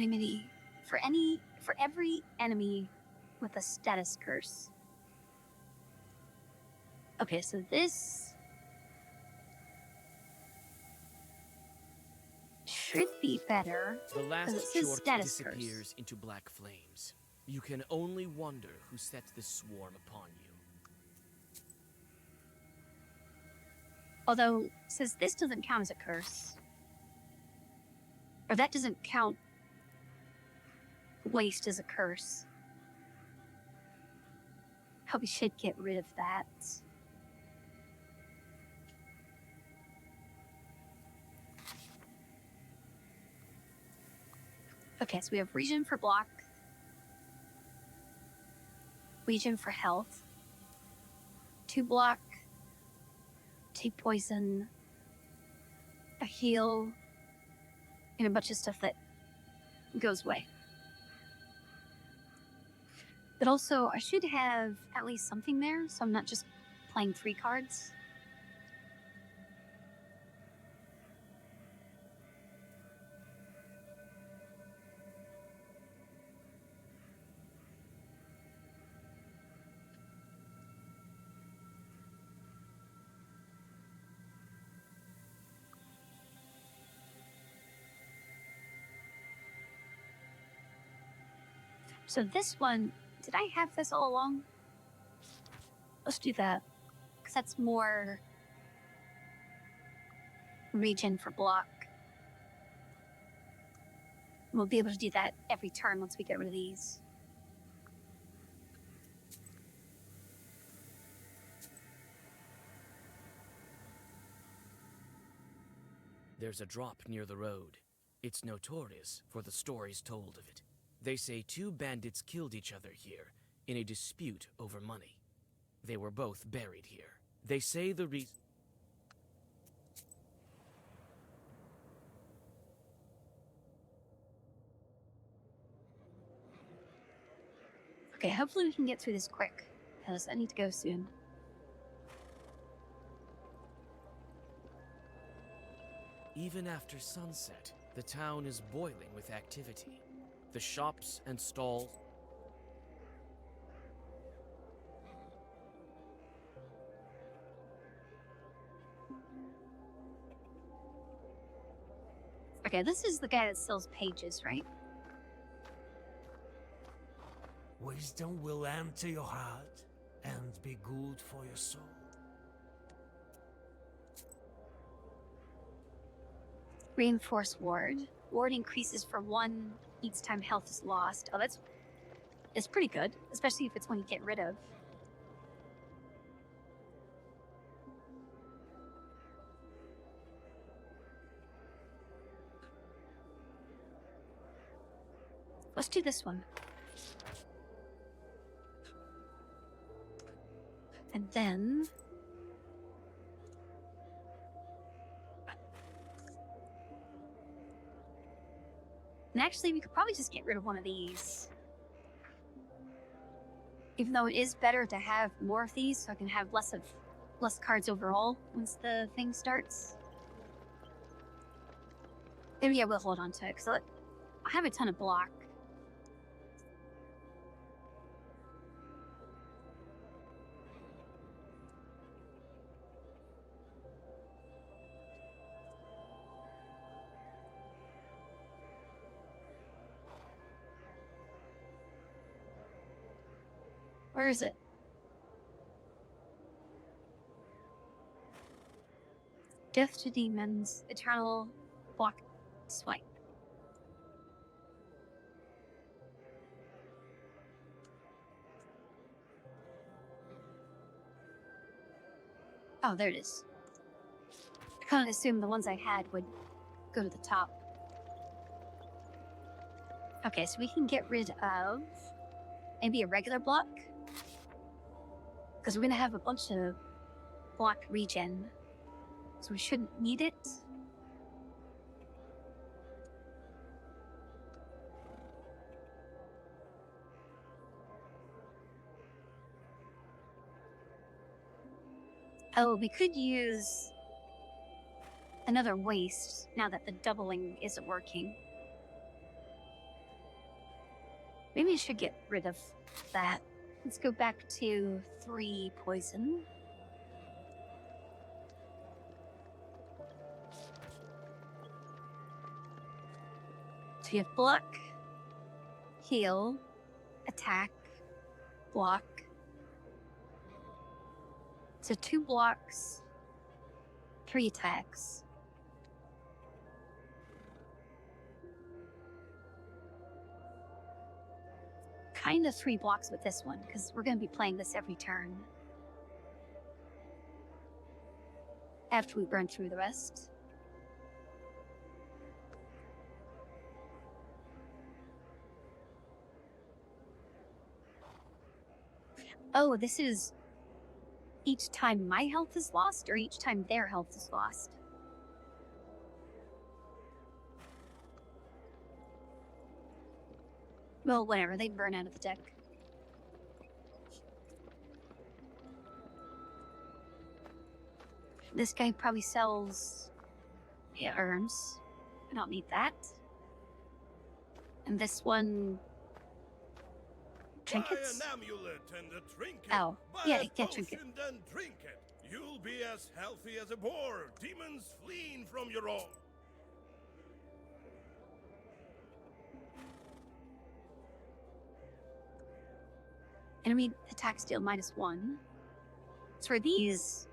every enemy with a status curse. Okay, so this should be better. The 'cause last it says short status disappears curse. into black flames. You can only wonder who set this swarm upon you. Although, it says this doesn't count as a curse. Or that doesn't count waste as a curse. Hope we should get rid of that. Okay, so we have region for block, region for health, 2 block, 2 poison, a heal, and a bunch of stuff that goes away. But also, I should have at least something there, so I'm not just playing 3 cards. So this one, did I have this all along? Let's do that, because that's more region for block. We'll be able to do that every turn once we get rid of these. There's a drop near the road. It's notorious for the stories told of it. They say 2 bandits killed each other here in a dispute over money. They were both buried here. They say the reason... Okay, hopefully we can get through this quick, because I need to go soon. Even after sunset, the town is boiling with activity. The shops and stalls... Okay, this is the guy that sells pages, right? Wisdom will enter your heart and be good for your soul. Reinforce ward. Ward increases for 1 each time health is lost. Oh, it's pretty good, especially if it's one you get rid of. Let's do this one. And then... And actually, we could probably just get rid of one of these. Even though it is better to have more of these, so I can have less cards overall once the thing starts. Maybe I will hold on to it, because I have a ton of block. Where is it? Death to demons, eternal block swipe. Oh, there it is. I kind of assumed the ones I had would go to the top. Okay, so we can get rid of maybe a regular block. Because we're going to have a bunch of block regen. So we shouldn't need it. Oh, we could use another waste now that the doubling isn't working. Maybe I should get rid of that. Let's go back to 3 poison. So you have block, heal, attack, block. So 2 blocks, 3 attacks. Kind of 3 blocks with this one, because we're going to be playing this every turn. After we burn through the rest. Oh, this is each time my health is lost, or each time their health is lost? Well, whatever, they burn out of the deck. This guy probably sells herbs. I don't need that. And this one... trinkets? Buy an amulet and a trinket. Oh, Buy yeah, a get trinket. potion and drink it. You'll be as healthy as a boar. Demons fleeing from your all. Enemy attack steal -1. So are these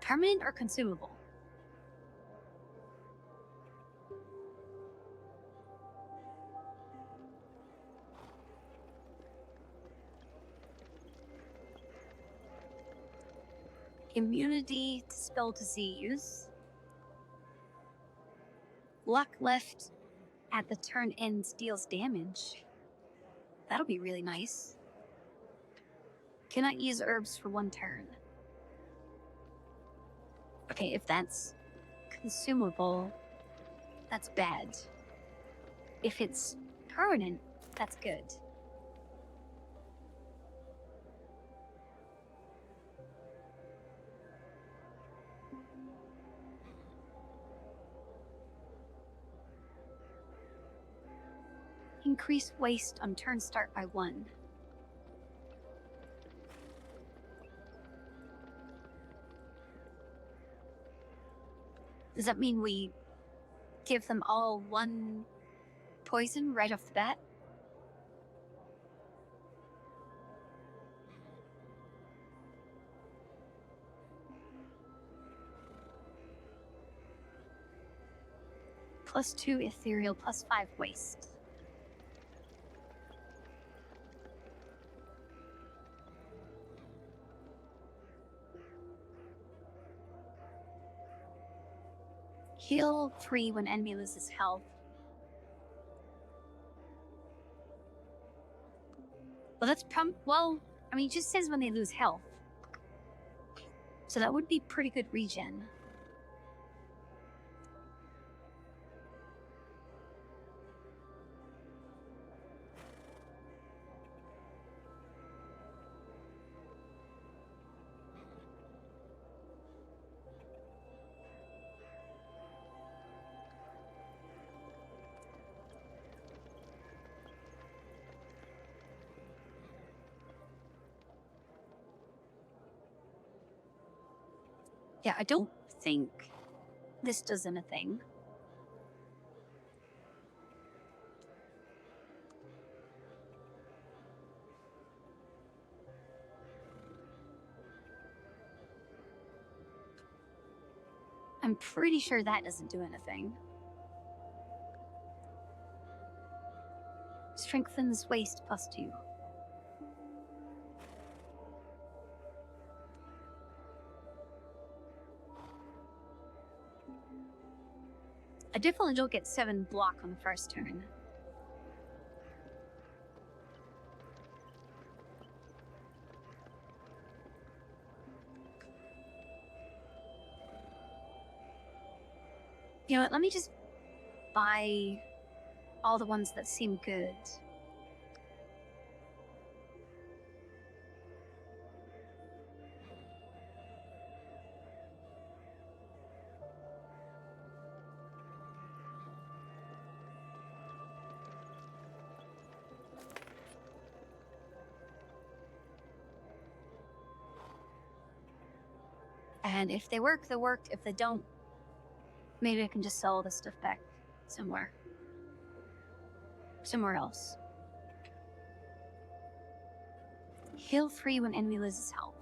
permanent or consumable? Immunity to spell disease. Luck left at the turn end deals damage. That'll be really nice. Cannot use herbs for 1 turn. Okay, if that's consumable, that's bad. If it's permanent, that's good. Increase waste on turn start by 1. Does that mean we give them all 1 poison right off the bat? +2 ethereal, +5 waste. Heal 3 when enemy loses health. Well, that's well, I mean, it just says when they lose health. So that would be pretty good regen. Yeah, I don't think this does anything. I'm pretty sure that doesn't do anything. Strengthens waste +2. I definitely don't get 7 block on the first turn. You know what, let me just buy all the ones that seem good. And if they work, they work. If they don't, maybe I can just sell this stuff back somewhere. somewhere else. Heal free when enemy loses health.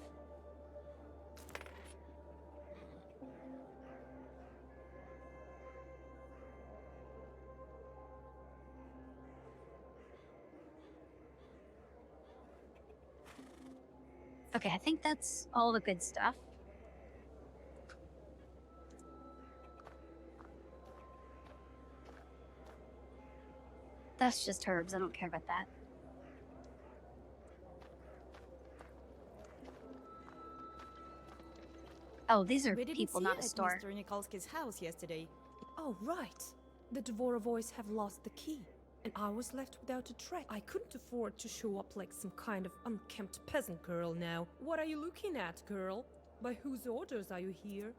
Okay, I think that's all the good stuff. That's just herbs, I don't care about that. Oh, these are We didn't people, see not you a at store. Mr. Nikolsky's house yesterday. Oh, right. The Dvorovoys have lost the key, and I was left without a track. I couldn't afford to show up like some kind of unkempt peasant girl now. What are you looking at, girl? By whose orders are you here?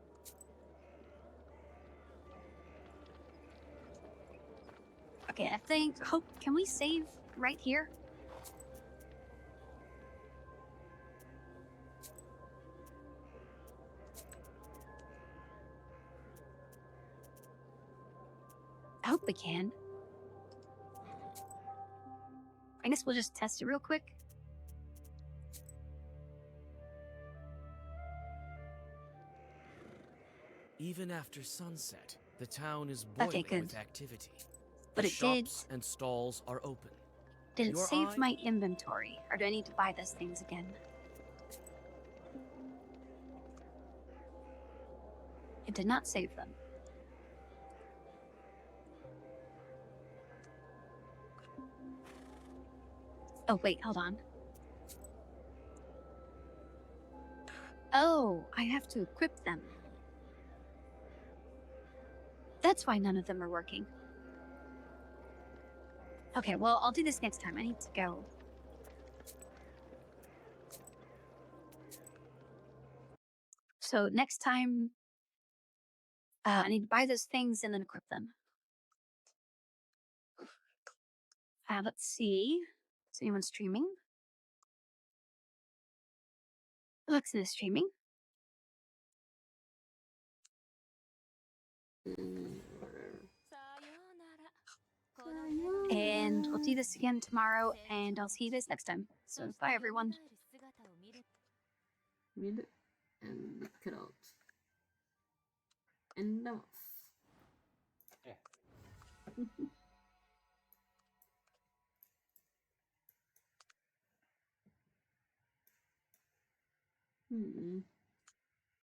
Okay, I think... Hope, can we save right here? I hope we can. I guess we'll just test it real quick. Even after sunset, the town is boiling good. with activity. But The it did- shops and stalls are open. Did it Your save eye- my inventory? Or do I need to buy those things again? It did not save them. Oh, wait, hold on. Oh, I have to equip them. That's why none of them are working. Okay, well, I'll do this next time. I need to go. So next time, I need to buy those things and then equip them. Let's see. Is anyone streaming? Alexa is streaming. And we'll do this again tomorrow, and I'll see you guys next time. So bye, everyone. Read and cut out. Enough. Hmm.